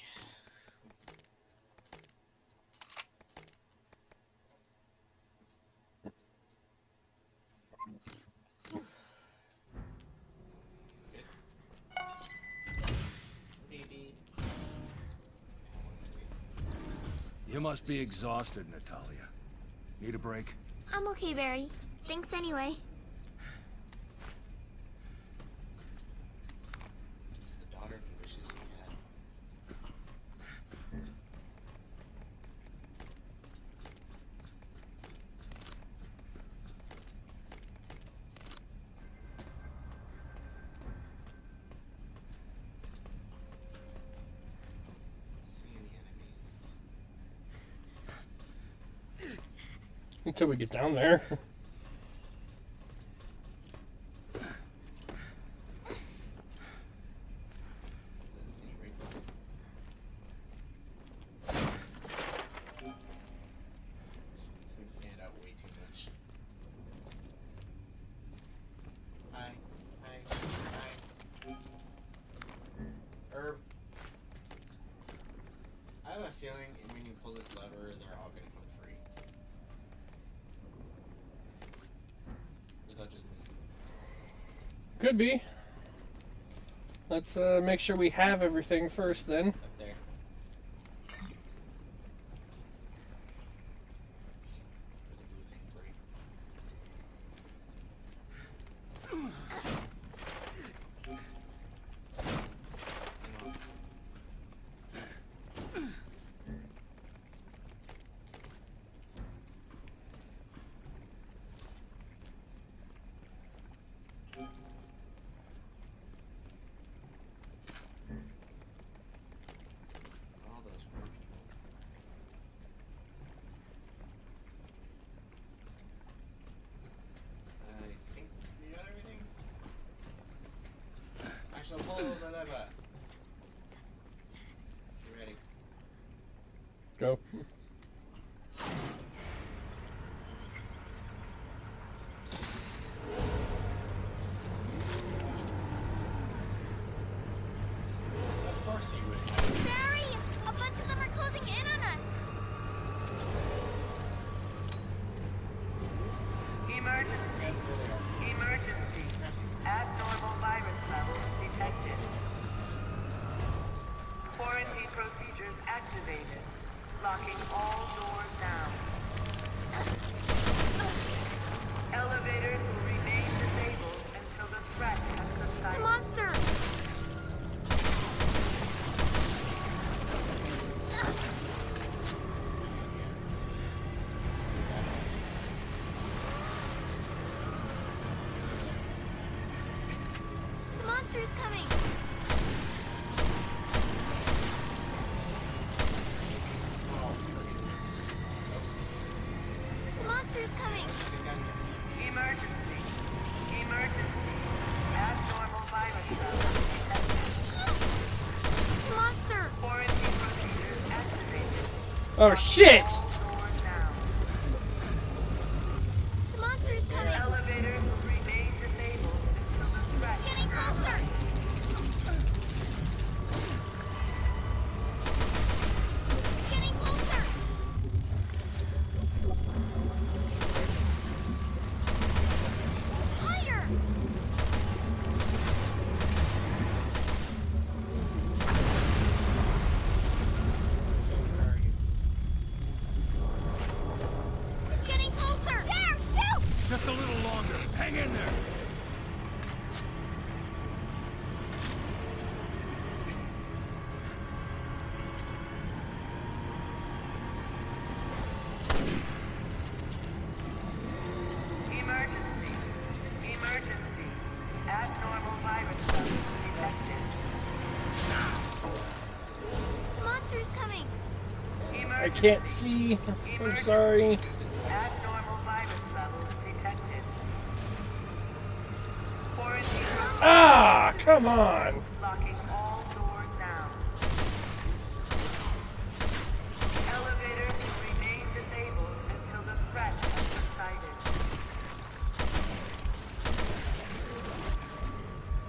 Good. Baby. You must be exhausted, Natalia. Need a break? I'm okay, Barry. Thanks anyway. It's the daughter he wishes he had. See any enemies? Until we get down there. This any wrinkles? These things stand out way too much. Hi. Hi. Hi. Herb. I have a feeling when you pull this lever, they're all gonna come free. Is that just me? Could be. Let's make sure we have everything first then. Up there. There's a blue thing break. All those poor people. I think we got everything. I shall pull the lever. You ready? Go. Of course he would. Barry! A bunch of them are closing in on us! Emergency. Emergency. Abnormal virus levels detected. Quarantine procedures activated. Locking all monster's coming! The monster's coming! Emergency. Emergency. Abnormal virus levels detected. The monster! Quarantine procedures activated. Oh shit! All doors down. The monster's coming! Elevators will remain disabled until the threat Getting closer! Getting closer! Higher! Getting closer! There! Shoot! Just a little longer. Hang in there. Emergency. Emergency. Abnormal virus levels detected. The monster's coming! I can't see. I'm sorry. Abnormal virus levels detected. Quarantine Ah, come on. locking all doors now. Elevators will remain disabled until the threat has subsided.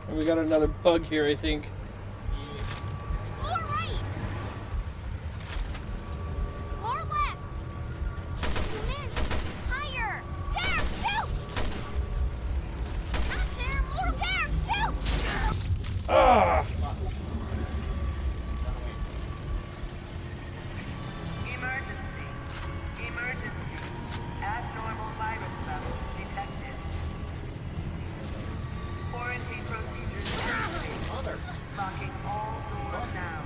And we got another bug here, I think. More right! More left! You missed! Higher! There! Shoot! Not there! More there! Shoot! Ah! Emergency. Emergency. Abnormal virus levels detected. Quarantine procedures activated. Locking all doors down.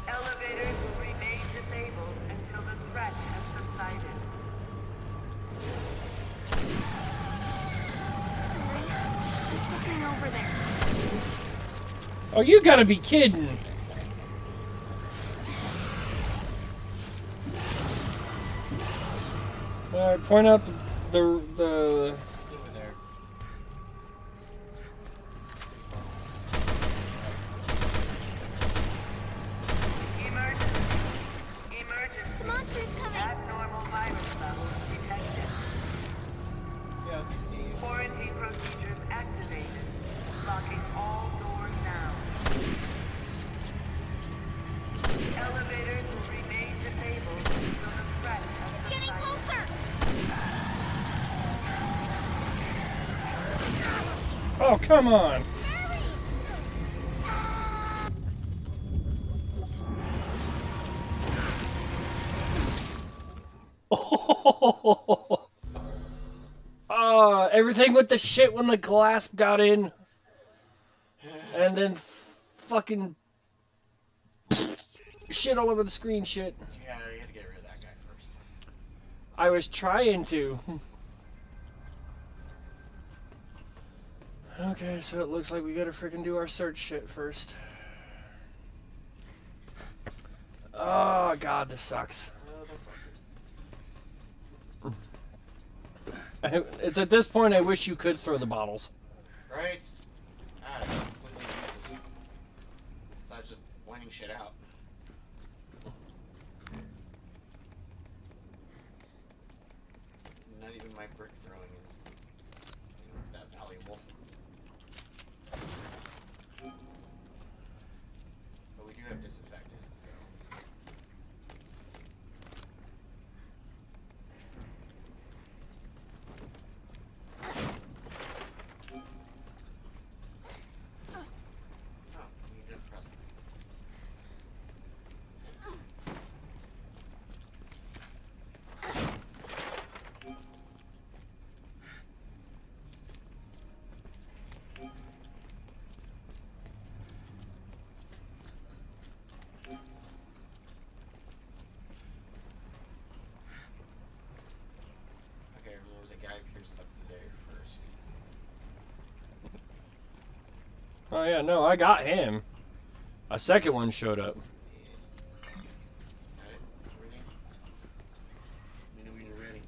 Elevators will remain disabled until the threat has subsided. She's looking over there. Oh, you gotta be kidding. Alright, point out the It's over there. Emergency. Emergency. The monster's coming! Abnormal virus levels detected. See how these Steve. Quarantine procedures activated. Locking all doors down. Elevators will remain disabled until the threat has Getting subsided. closer! Oh, come on. Hurry! Everything with the shit when the glass got in. And then fucking shit all over the screen shit. Yeah, you had to get rid of that guy first. I was trying to. Okay, so it looks like we gotta freaking do our search shit first. Oh god, this sucks. Oh, the fuckers. It's at this point I wish you could throw the bottles. Right? God, it's completely useless. Besides just pointing shit out. Not even my brick throwing is, that valuable. But we do have disinfectant, so. Oh, you did press this. Oh yeah, no, I got him. A second one showed up. Got it? Ready? Let me know when you're ready.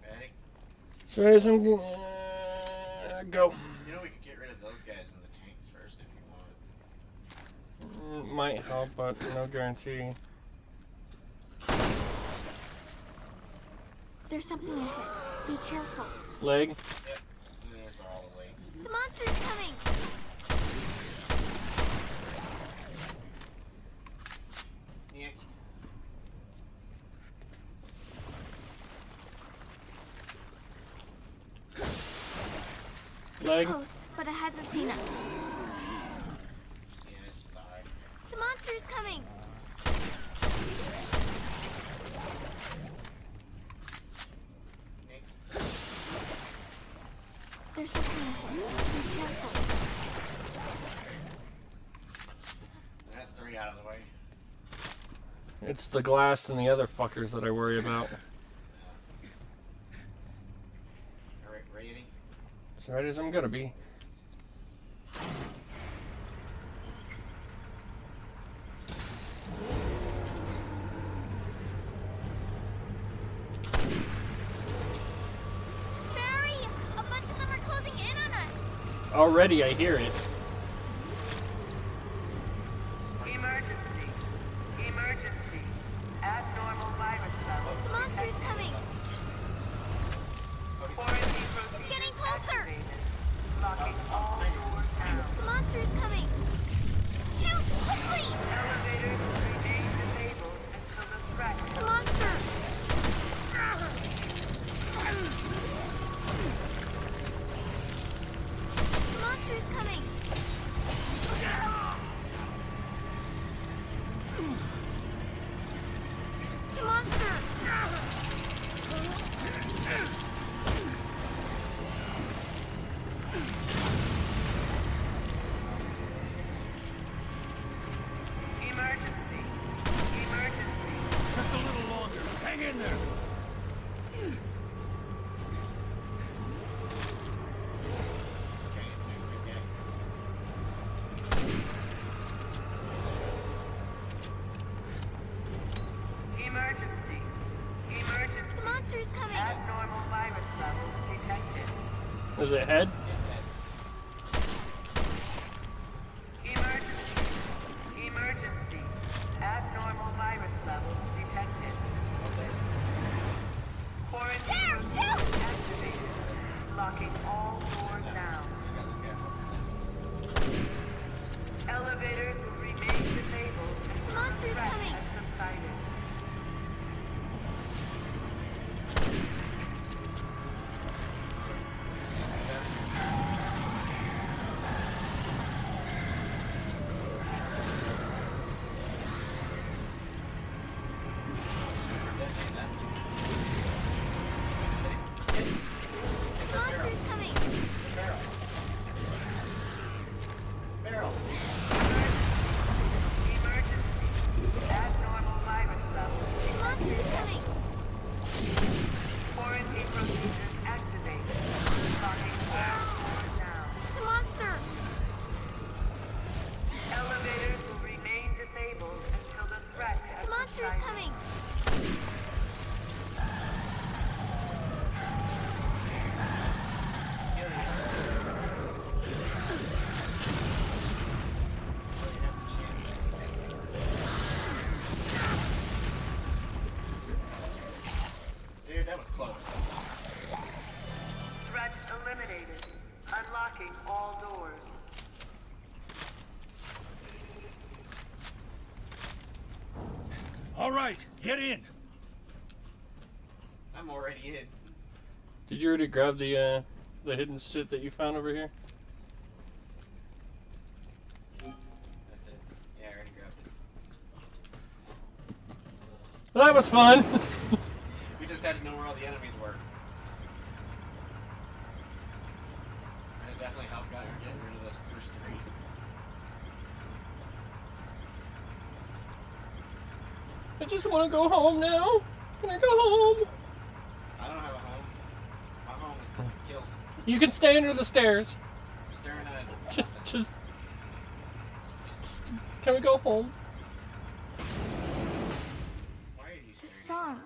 Ready? So there's some. Go. You know we could get rid of those guys in the tanks first if you want. Might help, but no guarantee. There's something ahead. Be careful. Leg. Yep. There's all the legs. The monster's coming! Next. Leg. Close, but it hasn't seen us. Yeah, it's thigh. The monster's coming! Next. There's something ahead. Be careful. That's 3 out of the way. It's the glass and the other fuckers that I worry about. Alright, ready? As right as I'm gonna be. Barry! A bunch of them are closing in on us! Already I hear it. Emergency. Emergency. Abnormal virus level. The monster's coming! Quarantine It's procedures getting closer! activated. Locking all doors down. The monster's coming! Shoot! Quickly! Elevators will remain disabled until the threat The monster! The monster's coming! The monster! Emergency. Emergency. Just a little longer. Hang in there. Okay, next big guy. Emergency. Emergency. The monster's coming! Abnormal virus levels detected. Is it head? It's head. Emergency. Emergency. Abnormal virus levels detected. Oh, there's. Quarantine There, procedures shoot! activated. Locking all doors down. She's got this guy. Elevators will remain disabled until the Monster's threat coming. has subsided. The monster's coming! Barrel. Emergency. Abnormal virus levels. The monster's coming! Quarantine procedures activated. Locking all doors down. The monster! Elevators will remain disabled until the threat has The monster's subsided. coming! Dude, that was close. Threat eliminated. Unlocking all doors. All right, get in. I'm already in. Did you already grab the hidden shit that you found over here? That's it. Yeah, I already grabbed it. Well, that was fun. We just had to know where all the enemies were. And it definitely helped getting rid of those first 3. I just want to go home now. Can I go home? I don't have a home. My home was killed. You can stay under the stairs. I'm staring at Just, can we go home? Why are you This staring song.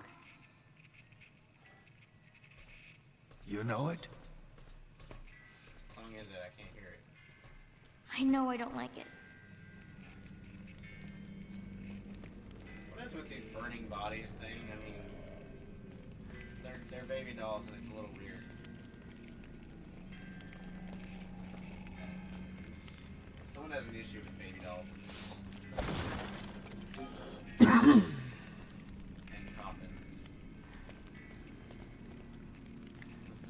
You know it? What song is it? I can't hear it. I know I don't like it. What is with these burning bodies thing? I mean, they're baby dolls and it's a little weird. Someone has an issue with baby dolls. And coffins.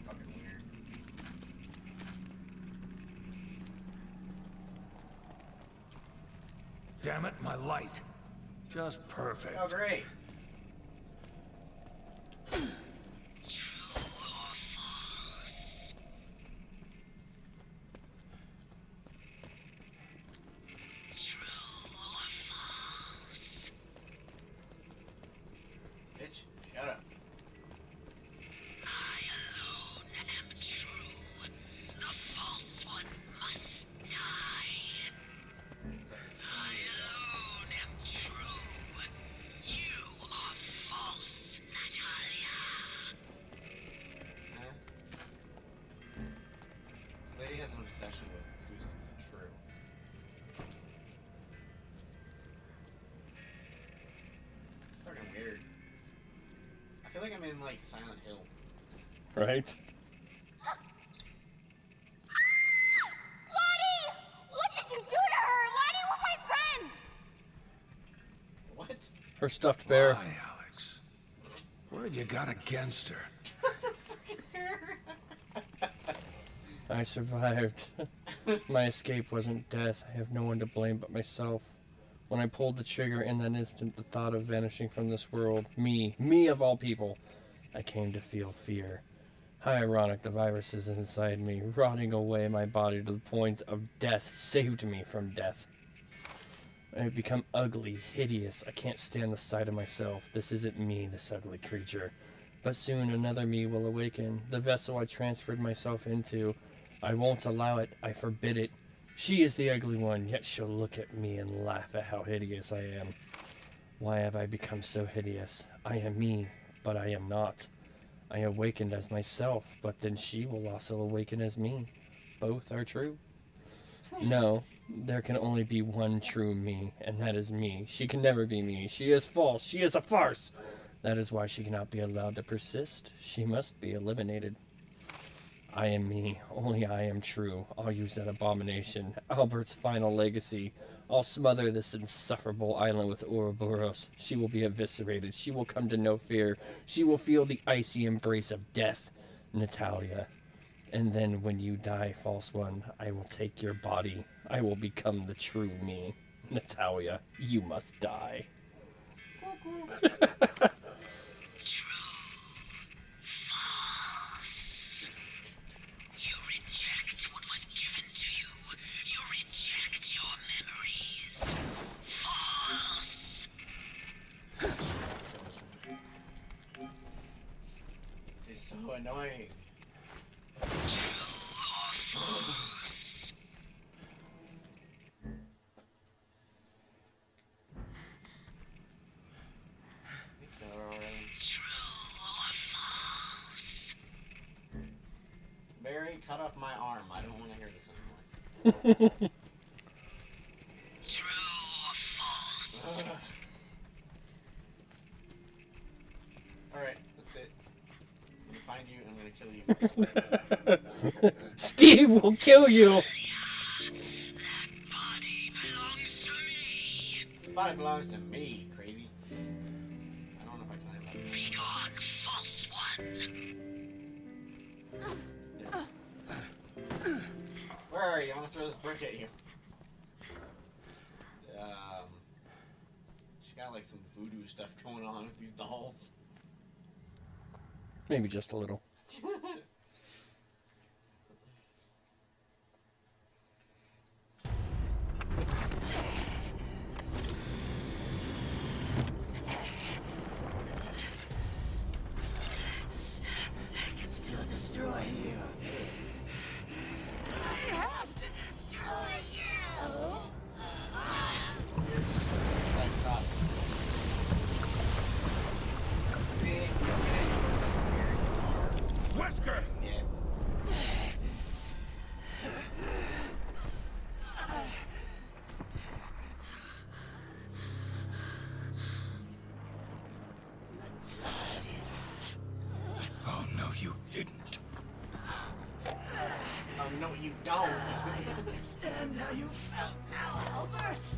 Fucking weird. Damn it, my light. Just perfect. Oh, great. Bitch, shut up. I alone am true. The false one must die. I alone am true. You are false, Natalia. Huh? This lady has an obsession with who's true. Fucking weird. I feel like I'm in like Silent Hill. Right? Lottie! What did you do to her? Lottie was my friend! What? Her stuffed bear. Why, Alex? What have you got against her? I survived. My escape wasn't death. I have no one to blame but myself. When I pulled the trigger in that instant, the thought of vanishing from this world, me of all people, I came to feel fear. How ironic, the viruses inside me, rotting away my body to the point of death, saved me from death. I have become ugly, hideous. I can't stand the sight of myself. This isn't me, this ugly creature. But soon another me will awaken, the vessel I transferred myself into. I won't allow it. I forbid it. She is the ugly one, yet she'll look at me and laugh at how hideous I am. Why have I become so hideous? I am me, but I am not. I awakened as myself, but then she will also awaken as me. Both are true. No, there can only be one true me, and that is me. She can never be me. She is false. She is a farce. That is why she cannot be allowed to persist. She must be eliminated. I am me. Only I am true. I'll use that abomination. Albert's final legacy. I'll smother this insufferable island with Ouroboros. She will be eviscerated. She will come to no fear. She will feel the icy embrace of death. Natalia. And then when you die, false one, I will take your body. I will become the true me. Natalia, you must die. False. You reject what was given to you. You reject your memories. False. It's so annoying. True or false? True or false? Barry, cut off my arm. I don't want to hear this anymore. True or false? Alright, that's it. I'm gonna find you and I'm gonna kill you. Steve will kill you! That body belongs to me. This body belongs to me, crazy. I don't know if I can have that. Be gone, false one. Where are you? I want to throw this brick at you. She's got like some voodoo stuff going on with these dolls. Maybe just a little. Wesker! Dead. Oh, no, you didn't. Oh no, you don't. Understand how you felt now, Albert. It's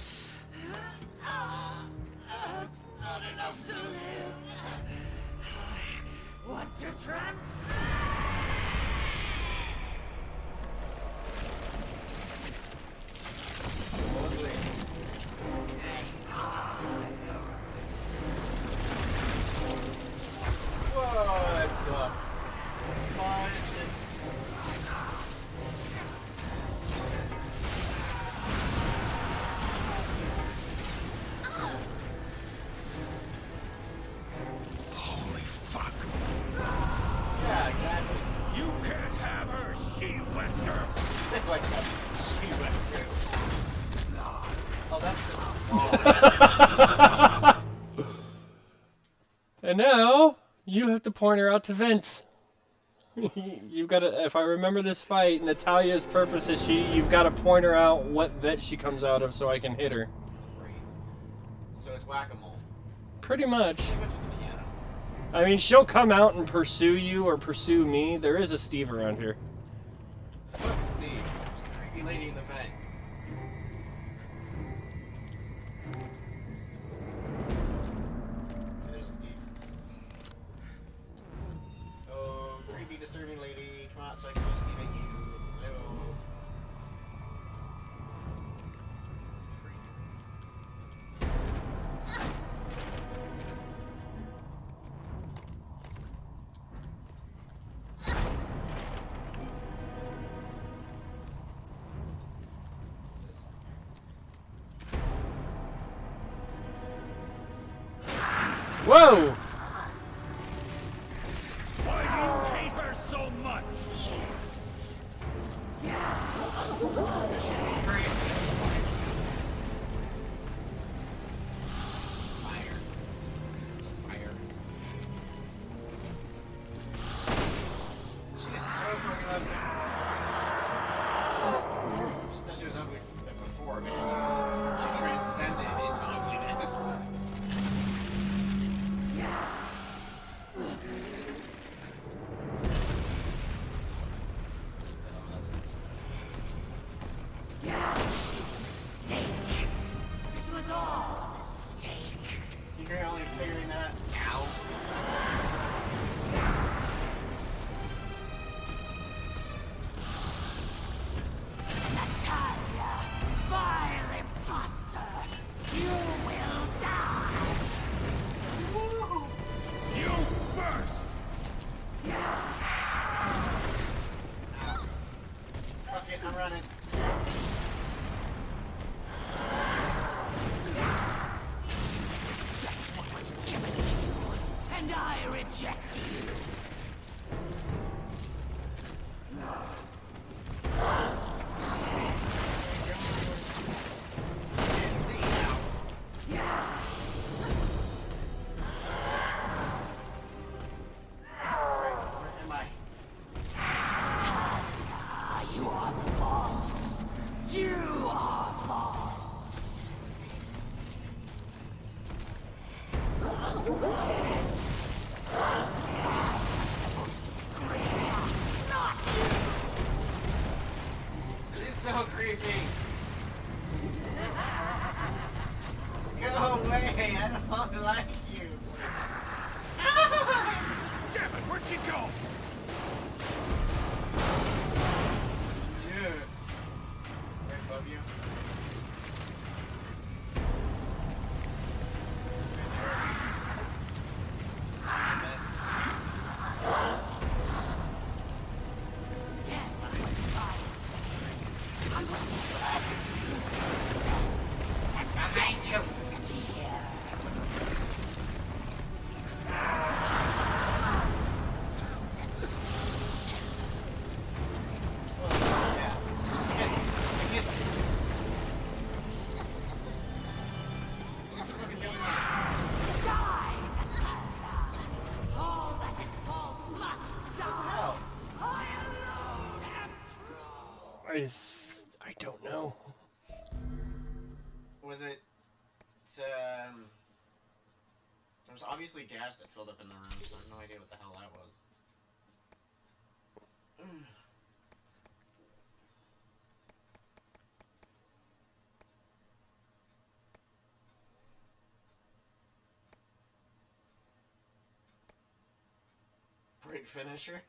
not enough to live. I want to transcend. What the fudge? Holy fuck. Yeah, exactly. You can't have her, She-Wesker! Like she Wesker. Oh, that's just wrong. And now you have to point her out to Vince. You've got to, if I remember this fight, Natalia's purpose is you've got to point her out what vet she comes out of so I can hit her. Great. So it's whack-a-mole. Pretty much. Pretty much with the piano. I mean, she'll come out and pursue you or pursue me. There is a Steve around here. Fuck Steve. There's a creepy lady in the vent. There's Steve. Oh, creepy, disturbing lady. Come out so I can throw Steve at you. Hello. This is crazy. What's this? Whoa! Why do you hate her so much? She's crazy. Fire. Fire. She is so fucking ugly. She thought she was ugly before, man. She transcended into ugliness. She's a mistake. This was all a mistake. You're only figuring that out. Natalia, vile imposter, you will die. You first! Fuck it, I'm running. That's what was given to you, and I reject you. Where am I? Natalia, you are false. You are false. She's so creepy. Go away, I don't like you. Damn it, where'd she go? Yeah. Right above you. Death was my escape. I was I don't know. Was it? There was obviously gas that filled up in the room, so I have no idea what the hell that was. Break finisher.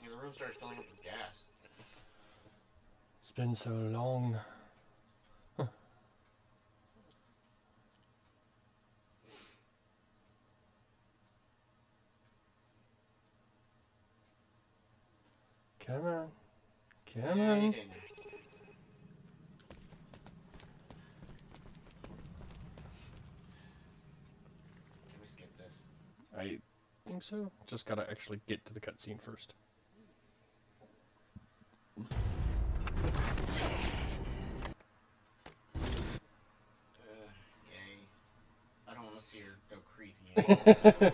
The room started filling up with gas. It's been so long. Huh. Come on. Come Yeah, he on. didn't. Can we skip this? I think so. Just gotta actually get to the cutscene first. Yay. I don't want to see her go creepy anymore.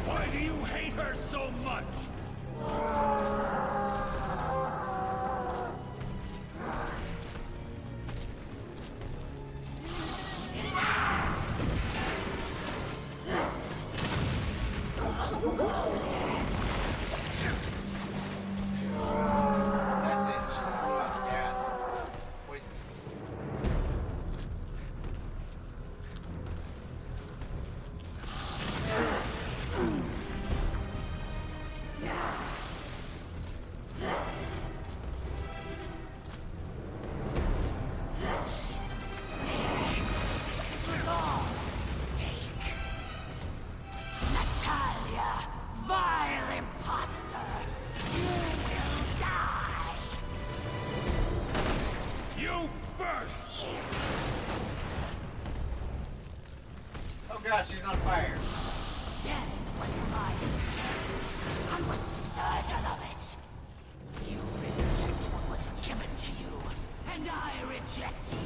Why do you hate her so much? That's it. She blew out gas. It's poisonous. Natalia, vile imposter, you will die. You first! Oh god, she's on fire. Death was my decision. I was certain of it. You reject what was given to you, and I reject you.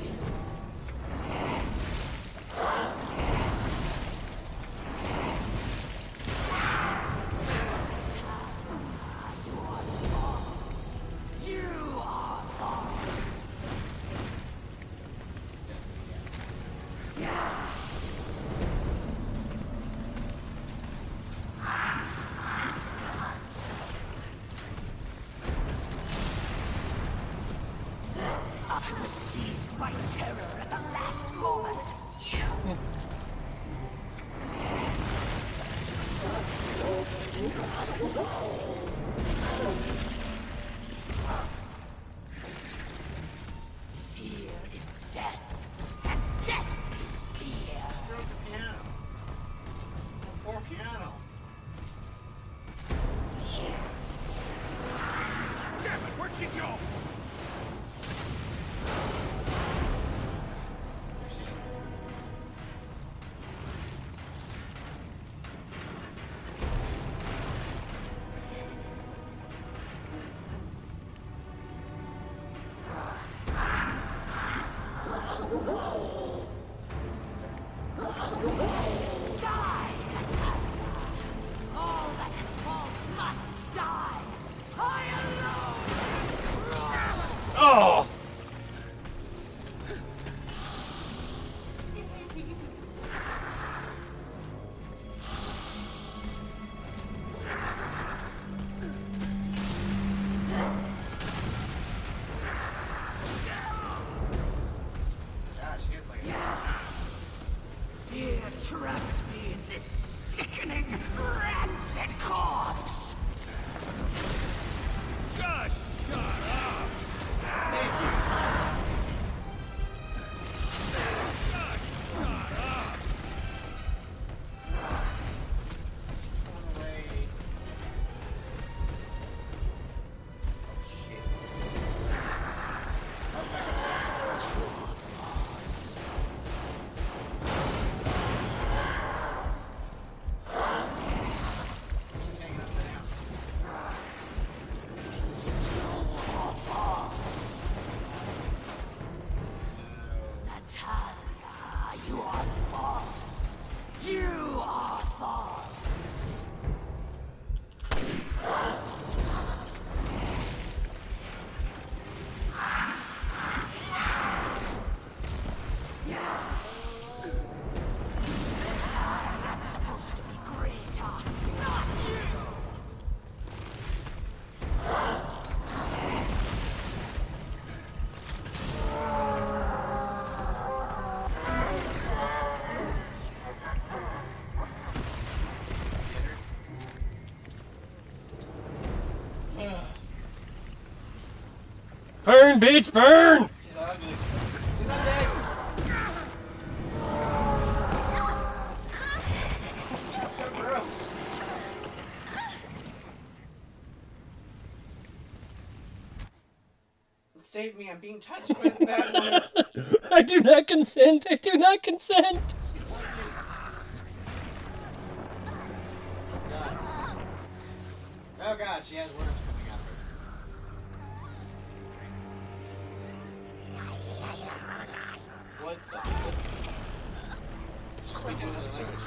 You are false. You are false. I was seized by terror at the last moment. wrapped me in this sickening, rancid corpse. Just shut up! Thank you. Just shut up! Run away. Oh shit. Oh, back up. Just hanging upside down. Natalia, you are false. You are false. I'm supposed to be greater, not you. Burn, bitch, burn! She's ugly. She's not dead. She's so gross. Save me, I'm being touched by the bad one. I do not consent. I do not consent. God. Oh god, she has worms coming out of her. What the? She's speaking another language.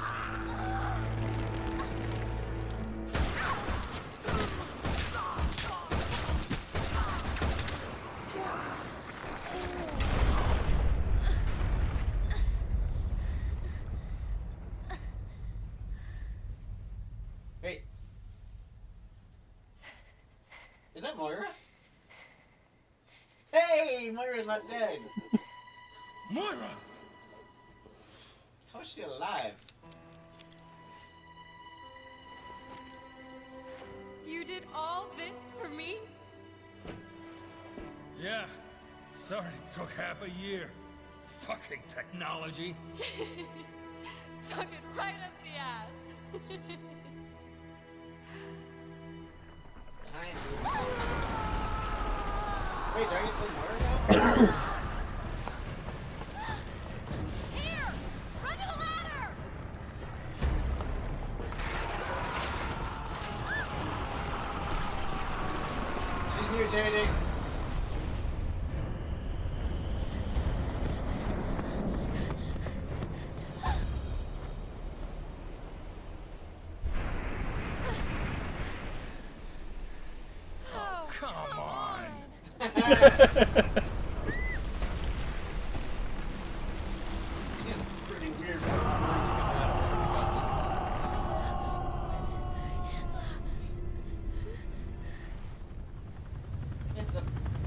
Wait. Is that Moira? Hey, Moira's not dead. Moira! How is she alive? You did all this for me? Yeah. Sorry it took half a year. Fucking technology. Fuck it right up the ass. Behind you. Wait, do I get to play Moira now? Here! Run to the ladder! She's mutating. Oh, Come on. She has pretty weird worms coming out of her. It's disgusting. It's a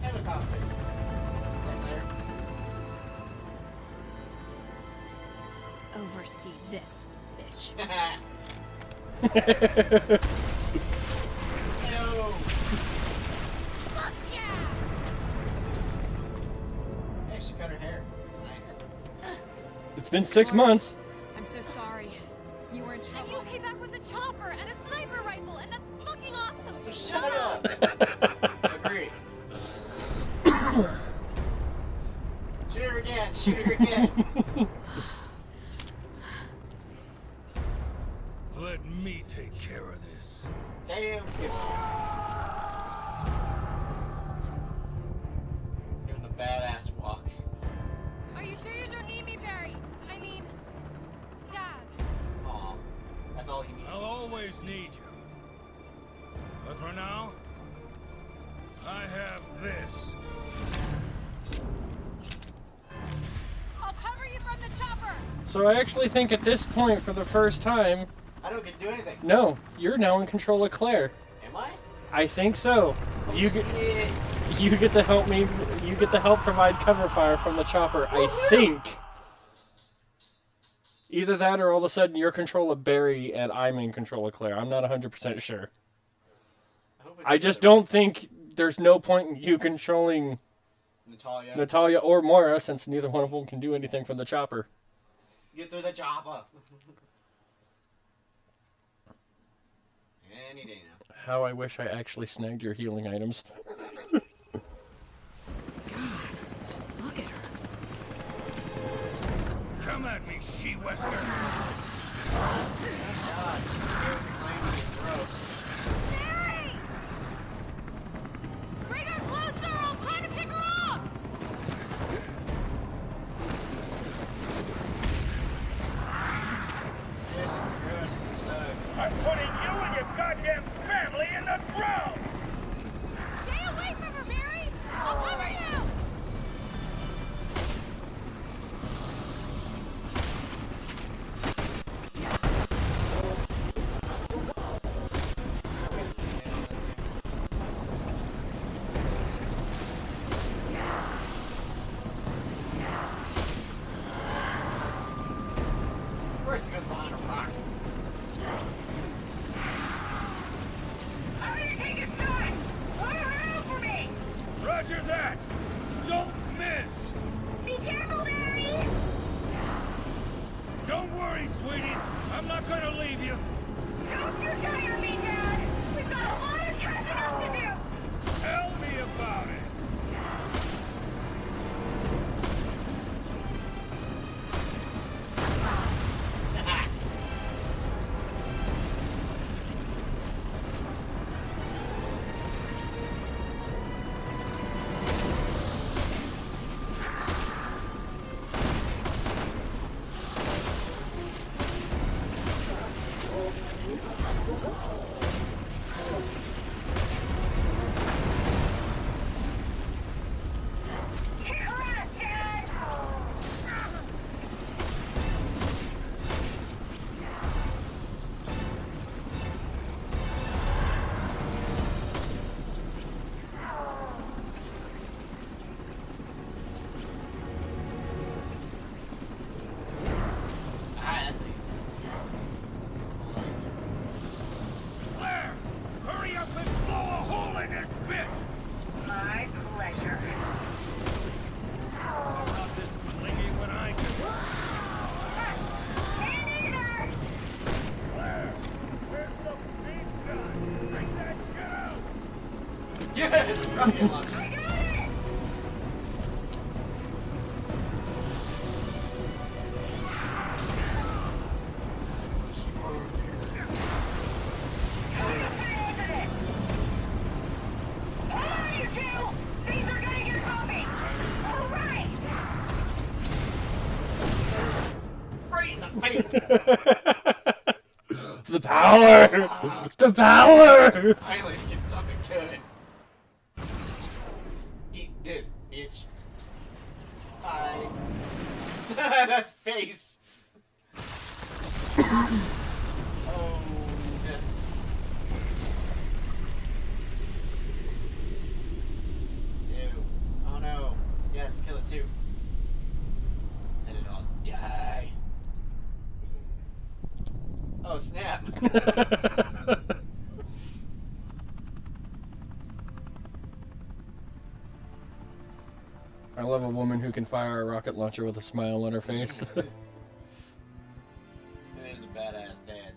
helicopter. Is that oversee this, bitch. there? Ew. Fuck yeah! Hey, she cut her hair. It's nice. It's been 6 months. I'm so sorry. You were in trouble. And you came back with a chopper and a sniper rifle, and that's fucking awesome! So shut up! Agree. Shoot her again! Shoot her again! Let me take care of this. Damn, Skip. Doing the badass walk. Are you sure you don't need me, Barry? I mean, Dad. Aw. That's all he needs. I'll always need you. But for now, I have this. I'll cover you from the chopper! So I actually think at this point, for the first time, I don't get to do anything. no, you're now in control of Claire. Am I? I think so. You get Shit. you get to help me. You get to help provide cover fire from the chopper. I think. Either that or all of a sudden you're in control of Barry and I'm in control of Claire. I'm not 100% sure. I just don't think there's no point in you controlling Natalia or Moira since neither one of them can do anything from the chopper. Get through the chopper. Any day now. How I wish I actually snagged your healing items. God, just look at her. Come at me, she-wesker! God, she's so slimy and gross. Bring her closer! I'll try to pick her up! Yeah, she's gross. She's a slug. I'm putting you and your goddamn family in the ground! Stay away from her, Barry! I'll cover you! Of course he goes behind a rock. I'm gonna take a shot! Fire her out for me! Roger that! Don't miss! Be careful, Barry! Don't worry, sweetie. I'm not gonna leave you. Don't you tire me, Dad! We've got a lot of catching up to do! Tell me about it. Kick her ass, Dad! Alright, that's easy. Claire, hurry up and blow a hole in this bitch! My pleasure. I'm not this clingy when I do. Stand in there! Claire, where's the big gun? Bring that shit out! Yes! Rocket launcher. I got it! How do you fit into this? Hold on, you two! Things are gonna get bumpy! All right! Right in the face! The power! The power! Finally, he gets something good. Eat this, bitch. Bye. That face. Oh, yes. Ew. Oh no. Yes, kill it too. Let it all die. Oh, snap. I love a woman who can fire a rocket launcher with a smile on her face. There's the badass dad.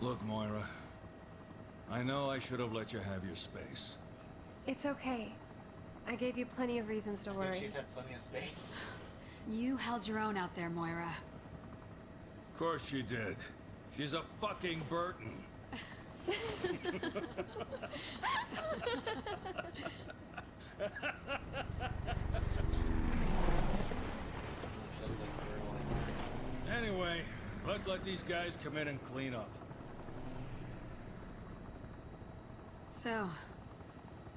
Look, Moira. I know I should have let you have your space. It's okay. I gave you plenty of reasons to I worry. think she's had plenty of space. You held your own out there, Moira. Of course she did. She's a fucking Burton. Just like girl. Anyway, let's let these guys come in and clean up. So,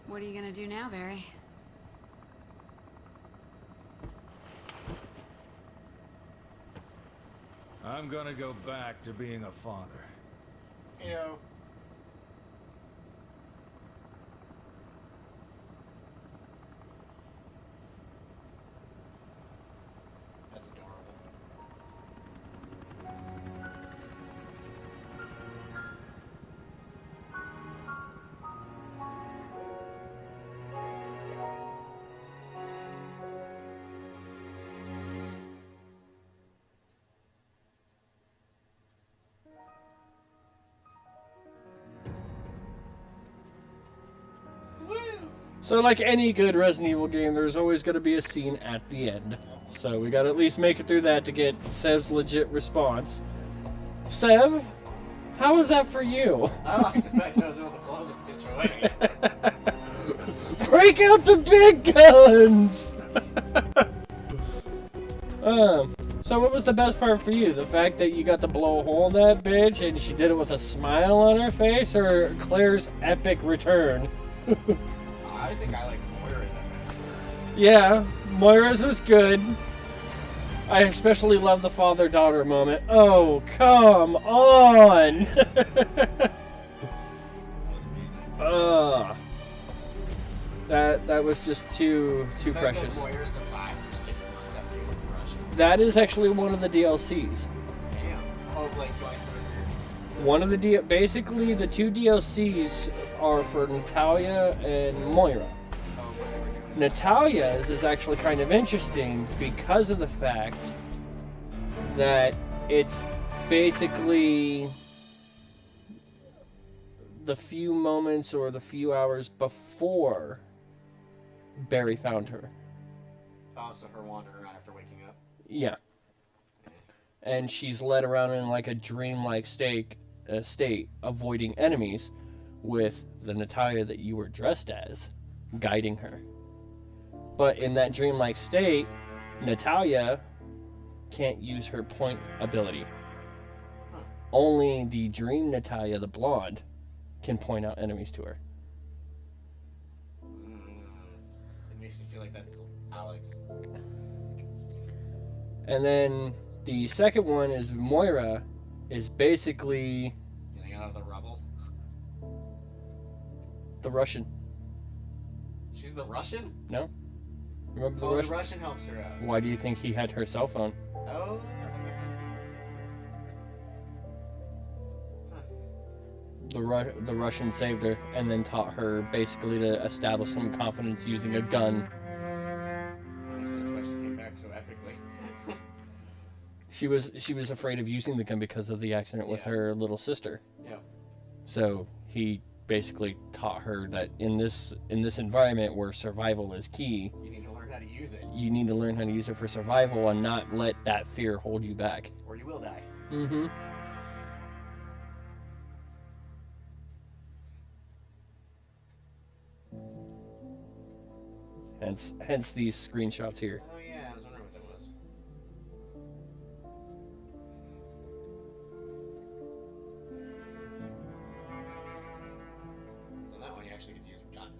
what are you gonna do now, Barry? I'm gonna go back to being a father. Ew. That's adorable. So like any good Resident Evil game, there's always going to be a scene at the end. So we got to at least make it through that to get Sev's legit response. Sev, how was that for you? I like the fact that I was able to blow the bitch away. Break out the big guns! So what was the best part for you? The fact that you got to blow a hole in that bitch and she did it with a smile on her face, or Claire's epic return? I think I like Moira's epic. Yeah, Moira's was good. I especially love the father-daughter moment. Oh, come on! That was just too precious. Moira survived for 6 months after you were crushed. That is actually one of the DLCs. Damn. Oh, like going through One of the basically the 2 DLCs are for Natalia and Moira. what they were doing. Natalia's is actually kind of interesting because of the fact that it's basically the few moments or the few hours before Barry found her. Oh, so her wandering around after waking up. Yeah. And she's led around in like a dreamlike state, avoiding enemies, with the Natalia that you were dressed as guiding her. But in that dreamlike state, Natalia can't use her point ability. Huh. Only the dream Natalia, the blonde, can point out enemies to her. It makes me feel like that's Alex. And then the second one is Moira, is basically Getting out of the rubble. the Russian. She's the Russian? No? Remember the Oh, Russian? the Russian helps her out. Why do you think he had her cell phone? Oh, I think makes sense. The Russian saved her and then taught her basically to establish some confidence using a gun. That makes sense why she came back so epically. She was afraid of using the gun because of the accident with her little sister. Yeah. So he basically taught her that in this environment where survival is key, You need to learn how to use it, you need to learn how to use it for survival and not let that fear hold you back. or you will die. Mm-hmm. Hence these screenshots here. Oh yeah, I was wondering what that was. So that one you actually get to use a gun.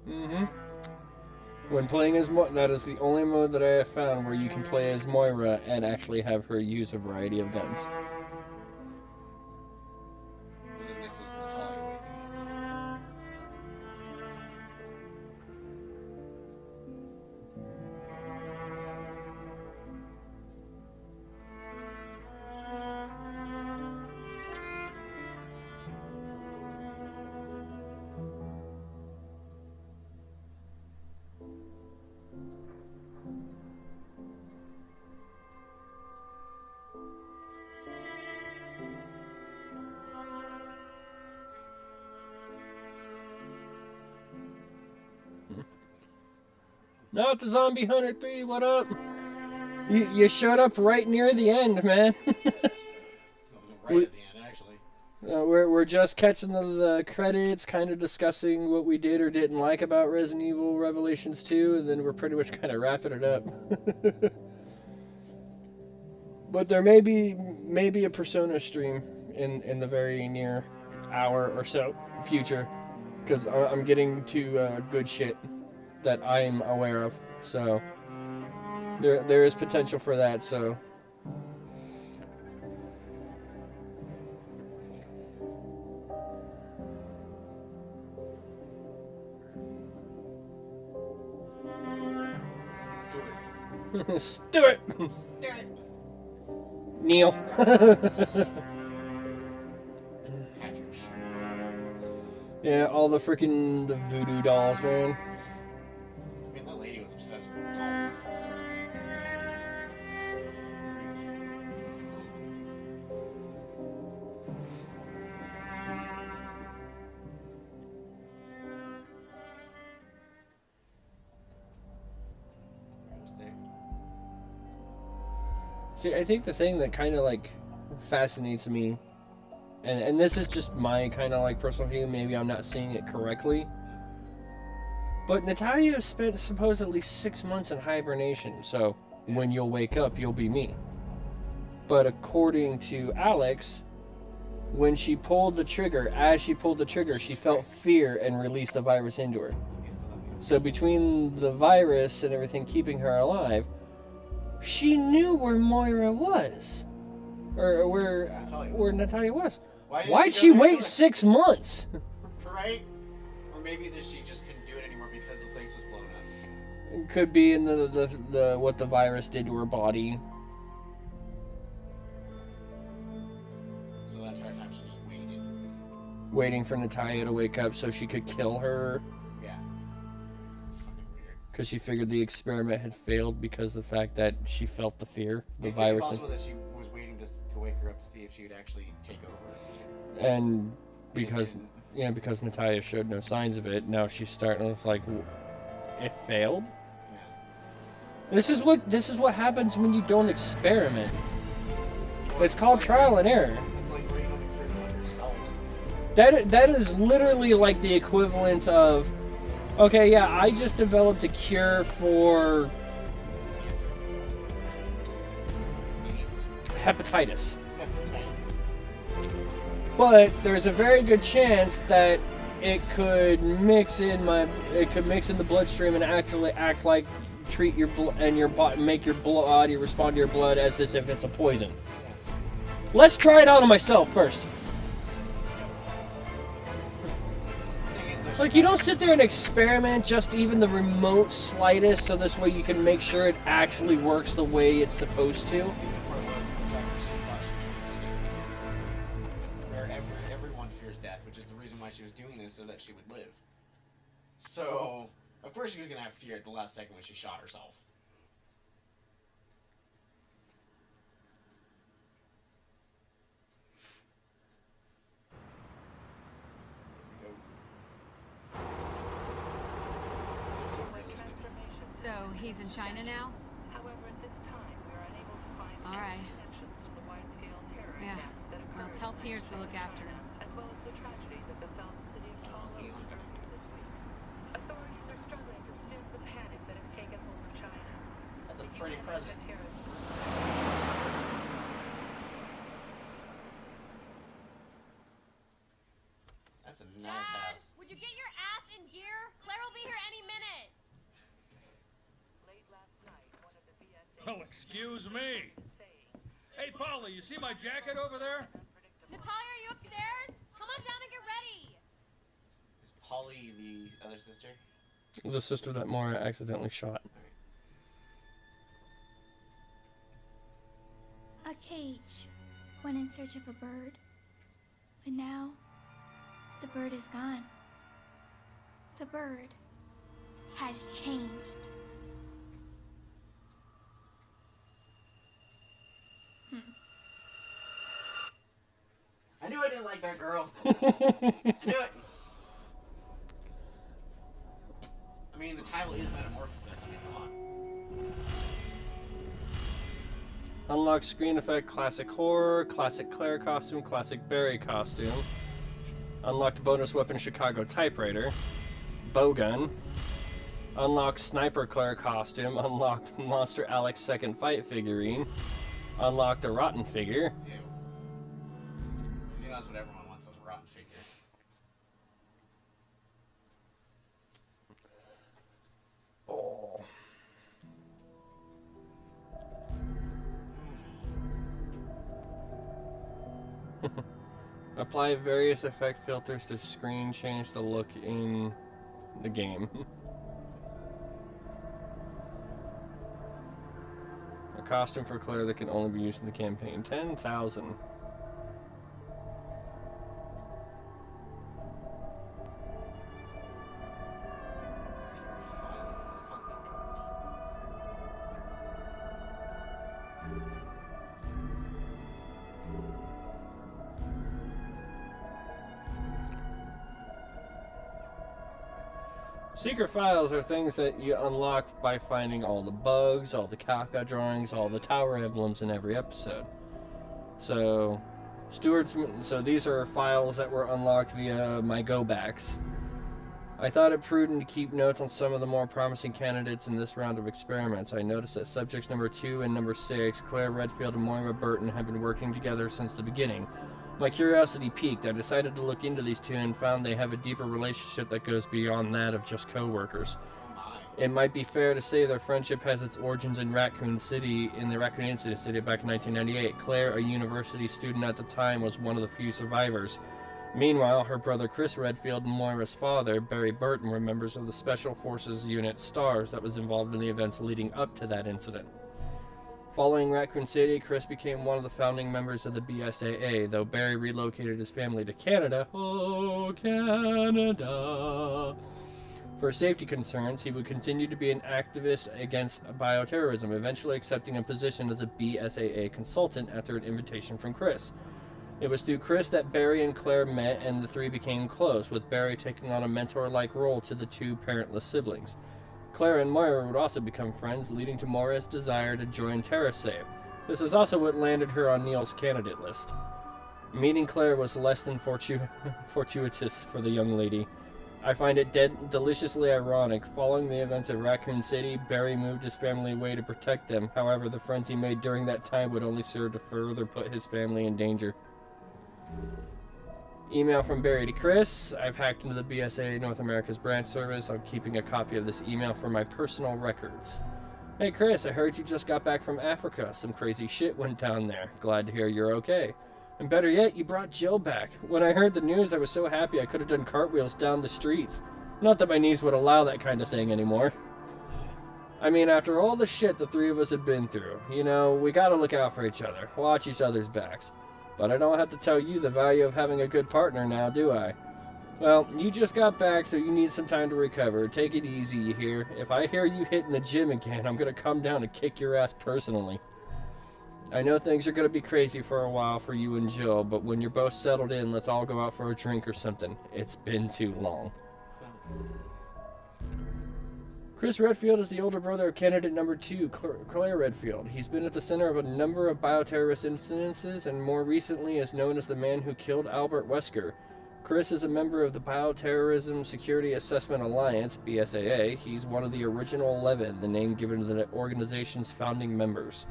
Mm-hmm. When playing as that is the only mode that I have found where you can play as Moira and actually have her use a variety of guns. And then this is Natalia waking up. Not the Zombie Hunter 3, what up? You showed up right near the end, man. So right at the end, actually. We're just catching the credits, kind of discussing what we did or didn't like about Resident Evil Revelations 2, and then we're pretty much kind of wrapping it up. But there may be a Persona stream in the very near hour or so future, because I'm getting to good shit that I'm aware of. So there is potential for that. So Do it! Neil. Patrick Schultz. Yeah, all the freaking the voodoo dolls, man. I mean, that lady was obsessed with dolls. See, I think the thing that kind of like fascinates me, and this is just my kind of like personal view, maybe I'm not seeing it correctly, but Natalia spent supposedly 6 months in hibernation, so when you'll wake up, you'll be me. But according to Alex, when she pulled the trigger, as she pulled the trigger, she felt fear and released the virus into her. So between the virus and everything keeping her alive, she knew where Moira was. Or where Natalia was. Why'd she wait 6 months? Right? Or maybe that she just couldn't do it anymore because the place was blown up. It could be in the what the virus did to her body. So that entire time she just waited. Waiting for Natalia to wake up so she could kill her. Yeah. It's fucking weird. Because she figured the experiment had failed because of the fact that she felt the fear, the it virus. It could be possible that she was waiting to wake her up to see if she would actually take over. And because because Natalia showed no signs of it, now she's starting to like, it failed. Yeah. This is what happens when you don't experiment. It's called trial and error. It's like where you don't experiment on yourself. That is literally like the equivalent of, okay, yeah, I just developed a cure for hepatitis. But there's a very good chance that it could mix in the bloodstream and actually act like treat your blood and make your body respond to your blood as if it's a poison. Let's try it out on myself first. Like, you don't sit there and experiment just even the remote slightest, so this way you can make sure it actually works the way it's supposed to. Everyone fears death, which is the reason why she was doing this, so that she would live. So, of course she was going to have fear at the last second when she shot herself. So, he's in China now? However, at this time, we are unable to find All right. any connections to the wide-scale terror Yeah. attacks that Well, occurred tell in Pierce to look after him. as well as the tragedy that befell the city of Tall Oaks earlier this week. Authorities are struggling to stem the panic that has taken hold of China. That's a pretty present. That's a nice house. Would you get your ass in gear? Claire will be here any minute. Late last night, one of the BSA Well, excuse me. Hey, Polly, you see my jacket over there? Natalia, are you upstairs? Come on down and get ready. Is Polly the other sister? The sister that Moira accidentally shot. A cage went in search of a bird, but now the bird is gone. The bird has changed. I knew I didn't like that girl. I knew it. I mean, the title is Metamorphosis. I mean, come on. Unlock screen effect, classic horror, classic Claire costume, classic Barry costume. Unlocked bonus weapon, Chicago typewriter. Bowgun. Unlocked sniper Claire costume. Unlocked monster Alex second fight figurine. Unlocked a rotten figure. Ew. See, that's what everyone wants, is a rotten figure. Oh. Apply various effect filters to screen change the look in the game. costume for Claire that can only be used in the campaign. 10,000. Secret files concept art. Secret files are things that you unlock by finding all the bugs, all the Kafka drawings, all the tower emblems in every episode. So, so these are files that were unlocked via my go-backs. I thought it prudent to keep notes on some of the more promising candidates in this round of experiments. I noticed that subjects number 2 and number 6, Claire Redfield and Moira Burton, have been working together since the beginning. My curiosity piqued. I decided to look into these two and found they have a deeper relationship that goes beyond that of just co-workers. Oh my. It might be fair to say their friendship has its origins in Raccoon City, in the Raccoon Incident City back in 1998. Claire, a university student at the time, was one of the few survivors. Meanwhile, her brother Chris Redfield and Moira's father, Barry Burton, were members of the Special Forces Unit STARS that was involved in the events leading up to that incident. Following Raccoon City, Chris became one of the founding members of the BSAA, though Barry relocated his family to Canada. Oh, Canada! For safety concerns, he would continue to be an activist against bioterrorism, eventually accepting a position as a BSAA consultant after an invitation from Chris. It was through Chris that Barry and Claire met, and the three became close, with Barry taking on a mentor-like role to the two parentless siblings. Claire and Moira would also become friends, leading to Moira's desire to join TerraSave. This is also what landed her on Neil's candidate list. Meeting Claire was less than fortuitous for the young lady. I find it deliciously ironic. Following the events of Raccoon City, Barry moved his family away to protect them. However, the friends he made during that time would only serve to further put his family in danger. Email from Barry to Chris. I've hacked into the BSA North America's branch service. I'm keeping a copy of this email for my personal records. Hey Chris, I heard you just got back from Africa. Some crazy shit went down there. Glad to hear you're okay. And better yet, you brought Jill back. When I heard the news, I was so happy I could have done cartwheels down the streets. Not that my knees would allow that kind of thing anymore. I mean, after all the shit the three of us have been through, you know, we gotta look out for each other, watch each other's backs. But I don't have to tell you the value of having a good partner now, do I? Well, you just got back, so you need some time to recover. Take it easy, you hear? If I hear you hitting the gym again, I'm gonna come down and kick your ass personally. I know things are gonna be crazy for a while for you and Jill, but when you're both settled in, let's all go out for a drink or something. It's been too long. Chris Redfield is the older brother of candidate number 2, Claire Redfield. He's been at the center of a number of bioterrorist incidences and more recently is known as the man who killed Albert Wesker. Chris is a member of the Bioterrorism Security Assessment Alliance, BSAA. He's one of the original 11, the name given to the organization's founding members.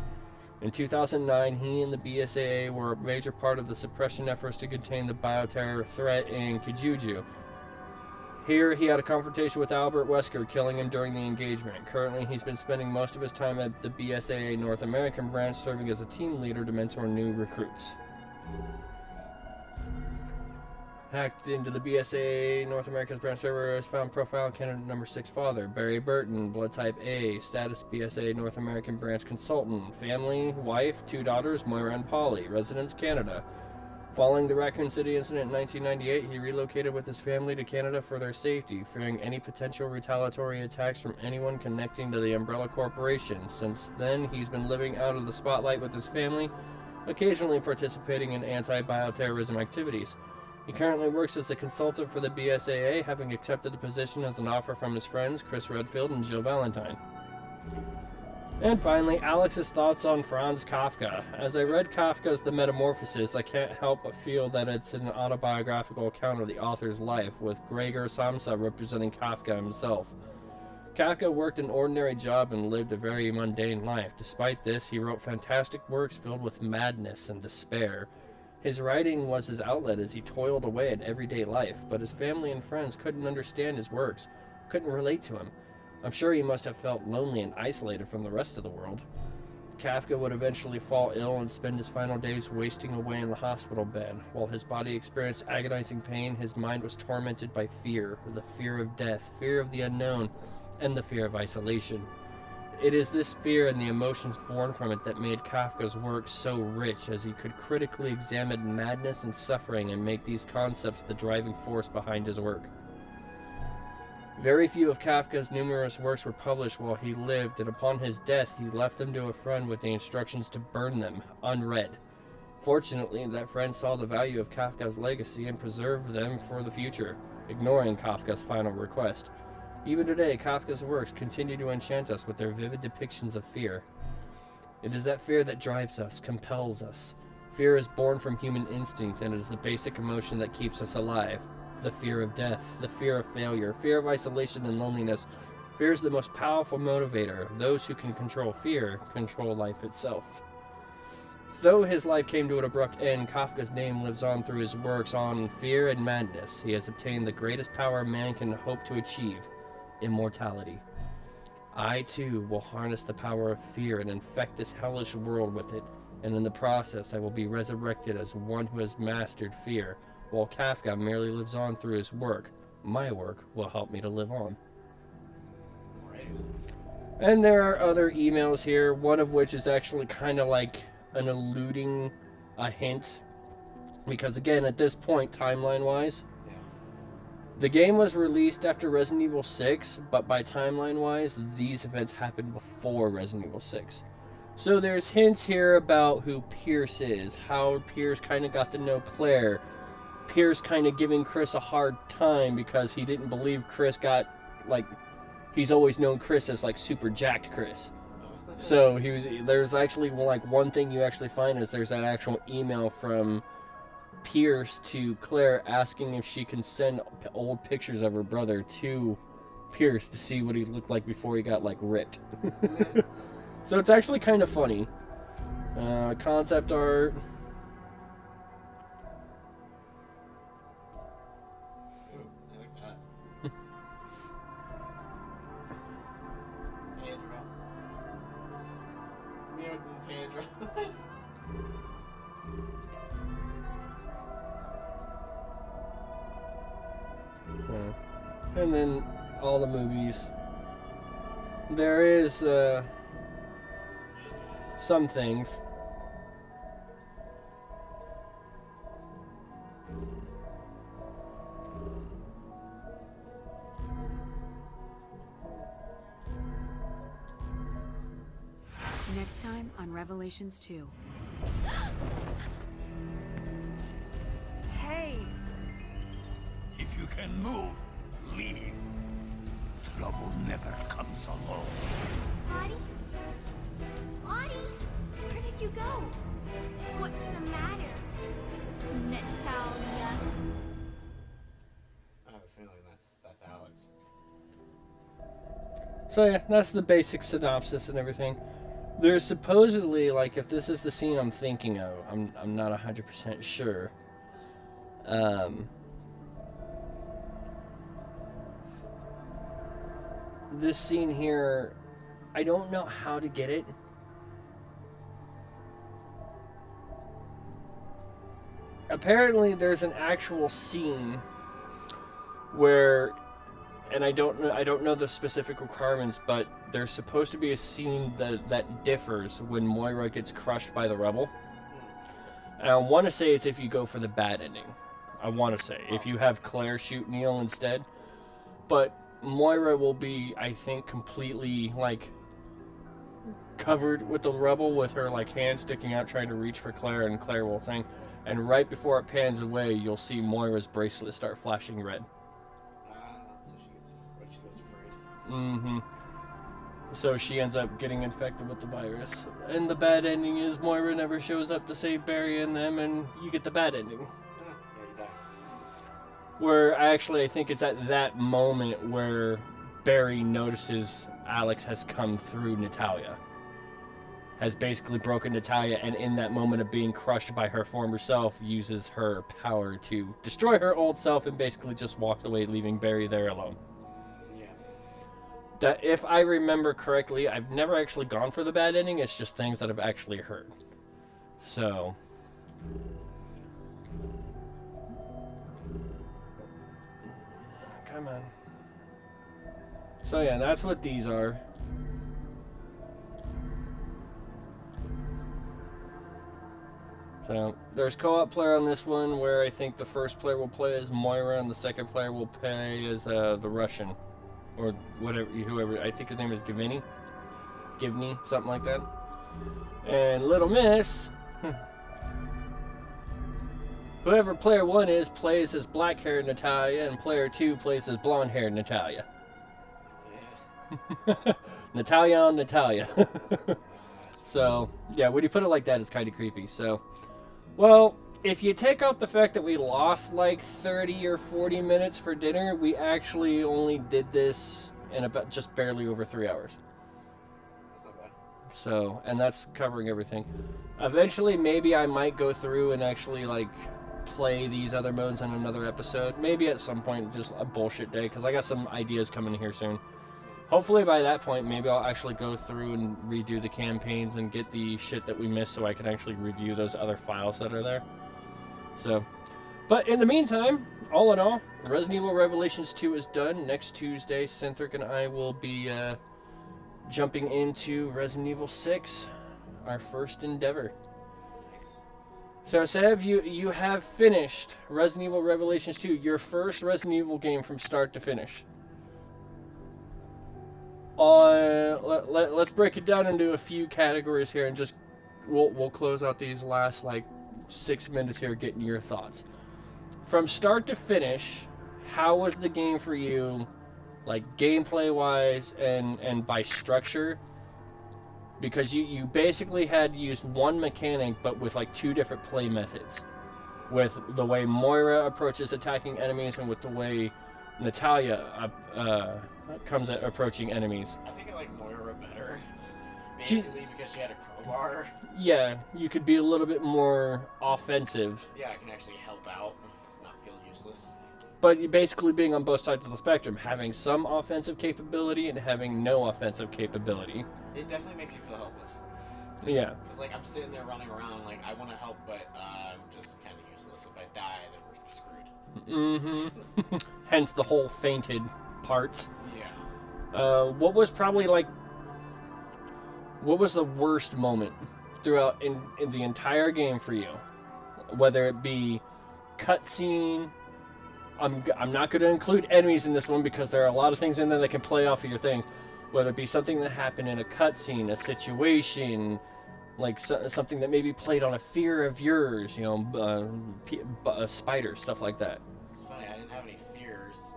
In 2009, he and the BSAA were a major part of the suppression efforts to contain the bioterror threat in Kijuju. Here, he had a confrontation with Albert Wesker, killing him during the engagement. Currently, he's been spending most of his time at the BSAA North American branch, serving as a team leader to mentor new recruits. Hacked into the BSAA North American branch server has found profile candidate number 6 father, Barry Burton, blood type A, status BSAA North American branch consultant, family, wife, 2 daughters, Moira and Polly, residence Canada. Following the Raccoon City incident in 1998, he relocated with his family to Canada for their safety, fearing any potential retaliatory attacks from anyone connecting to the Umbrella Corporation. Since then, he's been living out of the spotlight with his family, occasionally participating in anti-bioterrorism activities. He currently works as a consultant for the BSAA, having accepted the position as an offer from his friends Chris Redfield and Jill Valentine. And finally, Alex's thoughts on Franz Kafka. As I read Kafka's The Metamorphosis, I can't help but feel that it's an autobiographical account of the author's life, with Gregor Samsa representing Kafka himself. Kafka worked an ordinary job and lived a very mundane life. Despite this, he wrote fantastic works filled with madness and despair. His writing was his outlet as he toiled away at everyday life, but his family and friends couldn't understand his works, couldn't relate to him. I'm sure he must have felt lonely and isolated from the rest of the world. Kafka would eventually fall ill and spend his final days wasting away in the hospital bed. While his body experienced agonizing pain, his mind was tormented by fear, the fear of death, fear of the unknown, and the fear of isolation. It is this fear and the emotions born from it that made Kafka's work so rich, as he could critically examine madness and suffering and make these concepts the driving force behind his work. Very few of Kafka's numerous works were published while he lived, and upon his death he left them to a friend with the instructions to burn them, unread. Fortunately, that friend saw the value of Kafka's legacy and preserved them for the future, ignoring Kafka's final request. Even today, Kafka's works continue to enchant us with their vivid depictions of fear. It is that fear that drives us, compels us. Fear is born from human instinct and is the basic emotion that keeps us alive. The fear of death, the fear of failure, fear of isolation and loneliness. Fear is the most powerful motivator. Those who can control fear control life itself. Though his life came to an abrupt end, Kafka's name lives on through his works on fear and madness. He has obtained the greatest power man can hope to achieve, immortality. I, too, will harness the power of fear and infect this hellish world with it, and in the process I will be resurrected as one who has mastered fear. While Kafka merely lives on through his work, my work will help me to live on. And there are other emails here, one of which is actually kind of like an alluding a hint. Because again, at this point, timeline-wise, the game was released after Resident Evil 6, but by timeline-wise, these events happened before Resident Evil 6. So there's hints here about who Pierce is, how Pierce kind of got to know Claire, Pierce kind of giving Chris a hard time because he didn't believe Chris got, like, he's always known Chris as, like, super jacked Chris. So there's actually, like, one thing you actually find is there's that actual email from Pierce to Claire asking if she can send old pictures of her brother to Pierce to see what he looked like before he got, like, ripped. So it's actually kind of funny. Concept art. And then all the movies. There is some things. Next time on Revelations 2. Hey. If you can move, leave. Trouble never comes alone. Audie? Audie? Where did you go? What's the matter? Natalia. I have a feeling that's Alex. So yeah, that's the basic synopsis and everything. There's supposedly, like, if this is the scene I'm thinking of, I'm not 100% sure. This scene here, I don't know how to get it. Apparently there's an actual scene where, and I don't know the specific requirements, but there's supposed to be a scene that differs when Moira gets crushed by the rebel. And I want to say it's if you go for the bad ending. I want to say if you have Claire shoot Neil instead, but Moira will be, I think, completely, like, covered with the rebel with her, like, hand sticking out trying to reach for Claire, and Claire will think, and right before it pans away, you'll see Moira's bracelet start flashing red. So she goes afraid. So she ends up getting infected with the virus. And the bad ending is Moira never shows up to save Barry and them, and you get the bad ending. Yeah, you die. Where I think it's at that moment where Barry notices Alex has come through Natalia. Has basically broken Natalia, and in that moment of being crushed by her former self, uses her power to destroy her old self and basically just walks away, leaving Barry there alone. Yeah. That, if I remember correctly, I've never actually gone for the bad ending, it's just things that I've actually heard. So... come on. So yeah, that's what these are. So there's co-op player on this one, where I think the first player will play as Moira and the second player will play as the Russian, or whatever, whoever. I think his name is Givney, something like that. And Little Miss, whoever player 1 is, plays as black-haired Natalia, and player 2 plays as blonde-haired Natalia. Yeah. Natalia on Natalia. So, yeah, when you put it like that, it's kind of creepy. So, well, if you take out the fact that we lost like 30 or 40 minutes for dinner, we actually only did this in about just barely over 3 hours. That's not bad. So, and that's covering everything. Eventually, maybe I might go through and actually, like, play these other modes in another episode. Maybe at some point, just a bullshit day, because I got some ideas coming here soon. Hopefully by that point, maybe I'll actually go through and redo the campaigns and get the shit that we missed so I can actually review those other files that are there. So, but in the meantime, all in all, Resident Evil Revelations 2 is done. Next Tuesday, Centric and I will be jumping into Resident Evil 6, our first endeavor. So, Sev, you have finished Resident Evil Revelations 2, your first Resident Evil game from start to finish. Let's break it down into a few categories here, and just we'll close out these last like 6 minutes here getting your thoughts. From start to finish, how was the game for you, like gameplay wise and by structure? Because you basically had used one mechanic but with like 2 different play methods, with the way Moira approaches attacking enemies and with the way Natalia comes at approaching enemies. I think I like Moira better, basically because she had a crowbar. Yeah, you could be a little bit more offensive. Yeah, I can actually help out, not feel useless. But you're basically being on both sides of the spectrum, having some offensive capability and having no offensive capability. It definitely makes you feel helpless. Yeah. Because, like, I'm sitting there running around, like, I want to help, but I'm just kind of useless. If I die, then we're screwed. Mm-hmm. Hence the whole fainted parts. Yeah. What was probably, like, what was the worst moment throughout in the entire game for you? Whether it be cutscene, I'm not going to include enemies in this one because there are a lot of things in there that can play off of your things. Whether it be something that happened in a cutscene, a situation, like something that maybe played on a fear of yours, you know, spiders, stuff like that. It's funny, I didn't have any fears.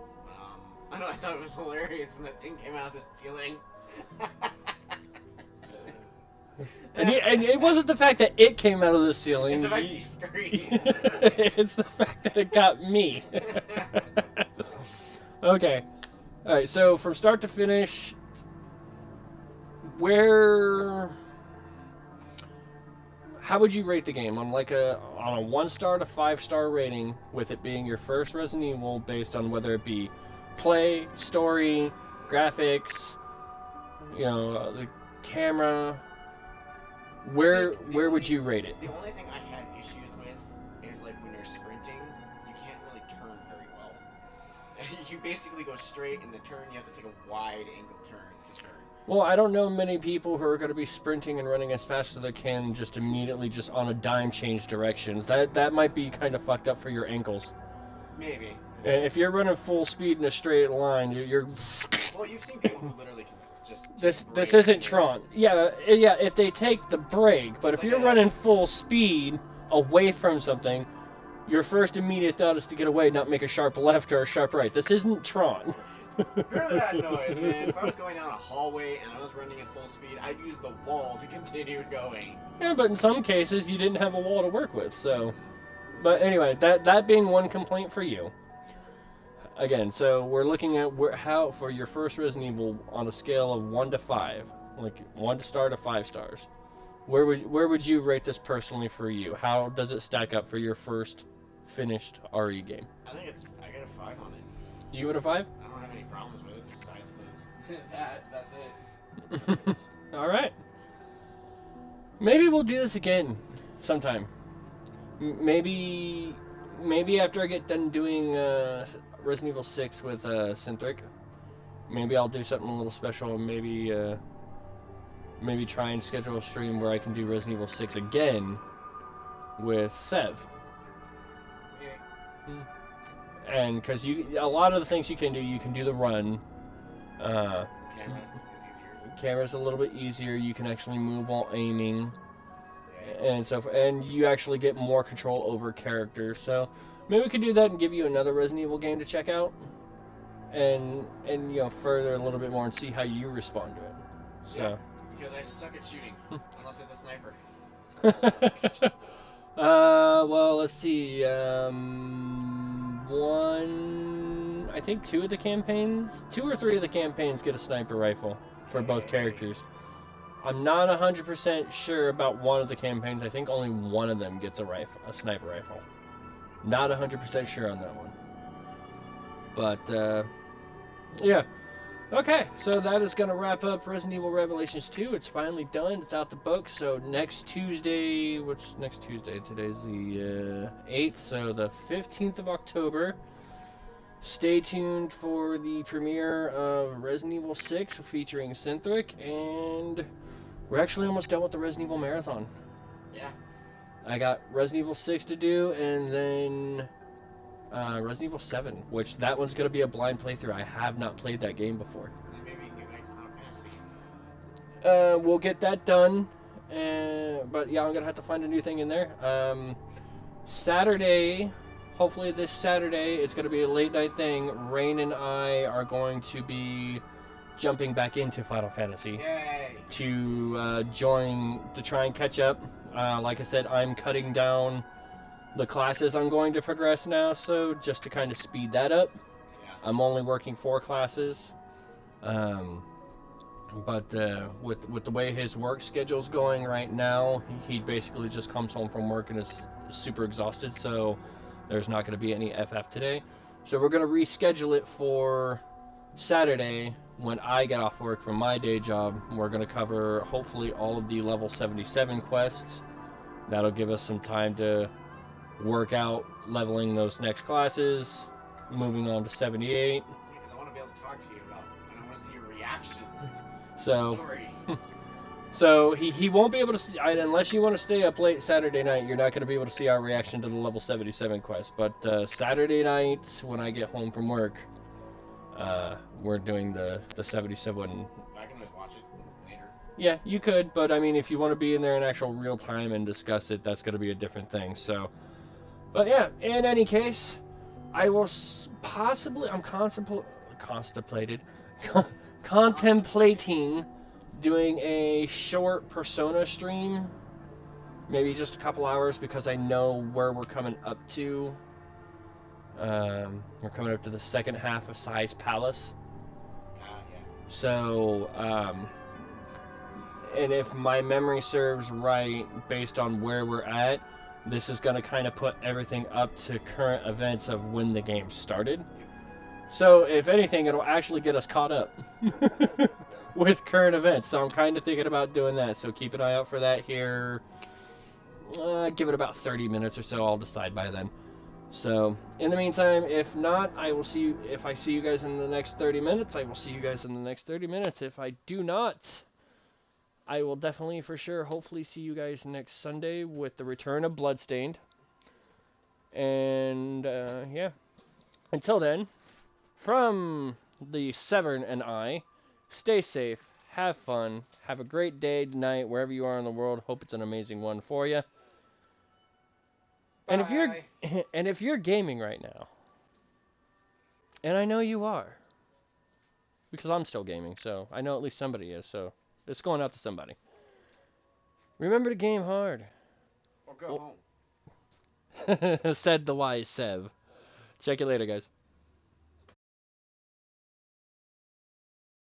I know, I thought it was hilarious when that thing came out of the ceiling. And it wasn't the fact that it came out of the ceiling. It's the fact he screamed. It's the fact that it got me. Okay. Alright, so from start to finish, how would you rate the game on a 1-star to 5-star rating, with it being your first Resident Evil, based on whether it be play, story, graphics, you know, the camera? Where would you rate it? The only thing I had issues with is, like, when you're sprinting, you can't really turn very well. You basically go straight, and the turn, you have to take a wide angle turn to turn. Well, I don't know many people who are going to be sprinting and running as fast as they can just immediately just on a dime change directions. That might be kind of fucked up for your ankles. Maybe. And if you're running full speed in a straight line, you're... Well, you've seen people who literally can just... This isn't Tron. Yeah, if they take the break, but if you're running full speed away from something, your first immediate thought is to get away, not make a sharp left or a sharp right. This isn't Tron. Remember that noise, man? If I was going down a hallway and I was running at full speed, I'd use the wall to continue going. Yeah, but in some cases, you didn't have a wall to work with, so... But anyway, that being one complaint for you. Again, so we're looking at how, for your first Resident Evil, on a scale of 1 to 5, like 1 star to 5 stars, where would you rate this personally for you? How does it stack up for your first finished RE game? I get a 5 on it. You give it a 5? I don't have any problems with it besides that's it. Alright. Maybe we'll do this again sometime. Maybe after I get done doing Resident Evil 6 with Centric, maybe I'll do something a little special. Maybe try and schedule a stream where I can do Resident Evil 6 again with Sev. Okay. And because a lot of the things you can do the run. Camera is easier. Camera's a little bit easier. You can actually move while aiming, Yeah. and you actually get more control over characters. So maybe we could do that and give you another Resident Evil game to check out, and further a little bit more and see how you respond to it. So. Yeah, because I suck at shooting, unless it's a sniper. Well, let's see. I think two or three of the campaigns get a sniper rifle for both characters. I'm not 100% sure about one of the campaigns. I think only one of them gets a sniper rifle. Not 100% sure on that one. But, yeah. Okay, so that is going to wrap up Resident Evil Revelations 2. It's finally done. It's out the book. So next Tuesday, next Tuesday? Today's the 8th, so the 15th of October. Stay tuned for the premiere of Resident Evil 6 featuring Synthric, and we're actually almost done with the Resident Evil Marathon. Yeah. I got Resident Evil 6 to do, and then Resident Evil 7, which that one's going to be a blind playthrough. I have not played that game before. And maybe you can get the next Final Fantasy. We'll get that done, but yeah, I'm going to have to find a new thing in there. Saturday, hopefully this Saturday, it's going to be a late night thing. Rain and I are going to be jumping back into Final Fantasy. Yay! To try and catch up. Like I said, I'm cutting down the classes I'm going to progress now, so just to kind of speed that up. Yeah. I'm only working 4 classes. But with the way his work schedule's going right now, he basically just comes home from work and is super exhausted, so there's not going to be any FF today. So we're going to reschedule it for Saturday when I get off work from my day job. We're going to cover hopefully all of the level 77 quests. That'll give us some time to work out leveling those next classes, moving on to 78. Yeah, because I want to be able to talk to you about, and I want to see your reactions. So, Story. so he won't be able to see, unless you want to stay up late Saturday night, you're not going to be able to see our reaction to the level 77 quest. But Saturday night, when I get home from work, we're doing the 77. I can just watch it later. Yeah, you could, but I mean, if you want to be in there in actual real time and discuss it, that's going to be a different thing. So, but yeah, in any case, I will possibly, I'm contemplating doing a short Persona stream, maybe just a couple hours, because I know where we're coming up to. We're coming up to the second half of Sai's Palace. Yeah. So, and if my memory serves right, based on where we're at, this is going to kind of put everything up to current events of when the game started. So, if anything, it'll actually get us caught up with current events. So I'm kind of thinking about doing that. So keep an eye out for that here. Give it about 30 minutes or so. I'll decide by then. So, in the meantime, if not, I will see you. If I see you guys in the next 30 minutes, I will see you guys in the next 30 minutes. If I do not, I will definitely, for sure, hopefully see you guys next Sunday with the return of Bloodstained. And, yeah. Until then, from the Severn and I, stay safe, have fun, have a great day, night, wherever you are in the world. Hope it's an amazing one for you. And if you're gaming right now, and I know you are, because I'm still gaming, so I know at least somebody is, so it's going out to somebody. Remember to game hard. Or go home. Said the wise Sev. Check you later, guys.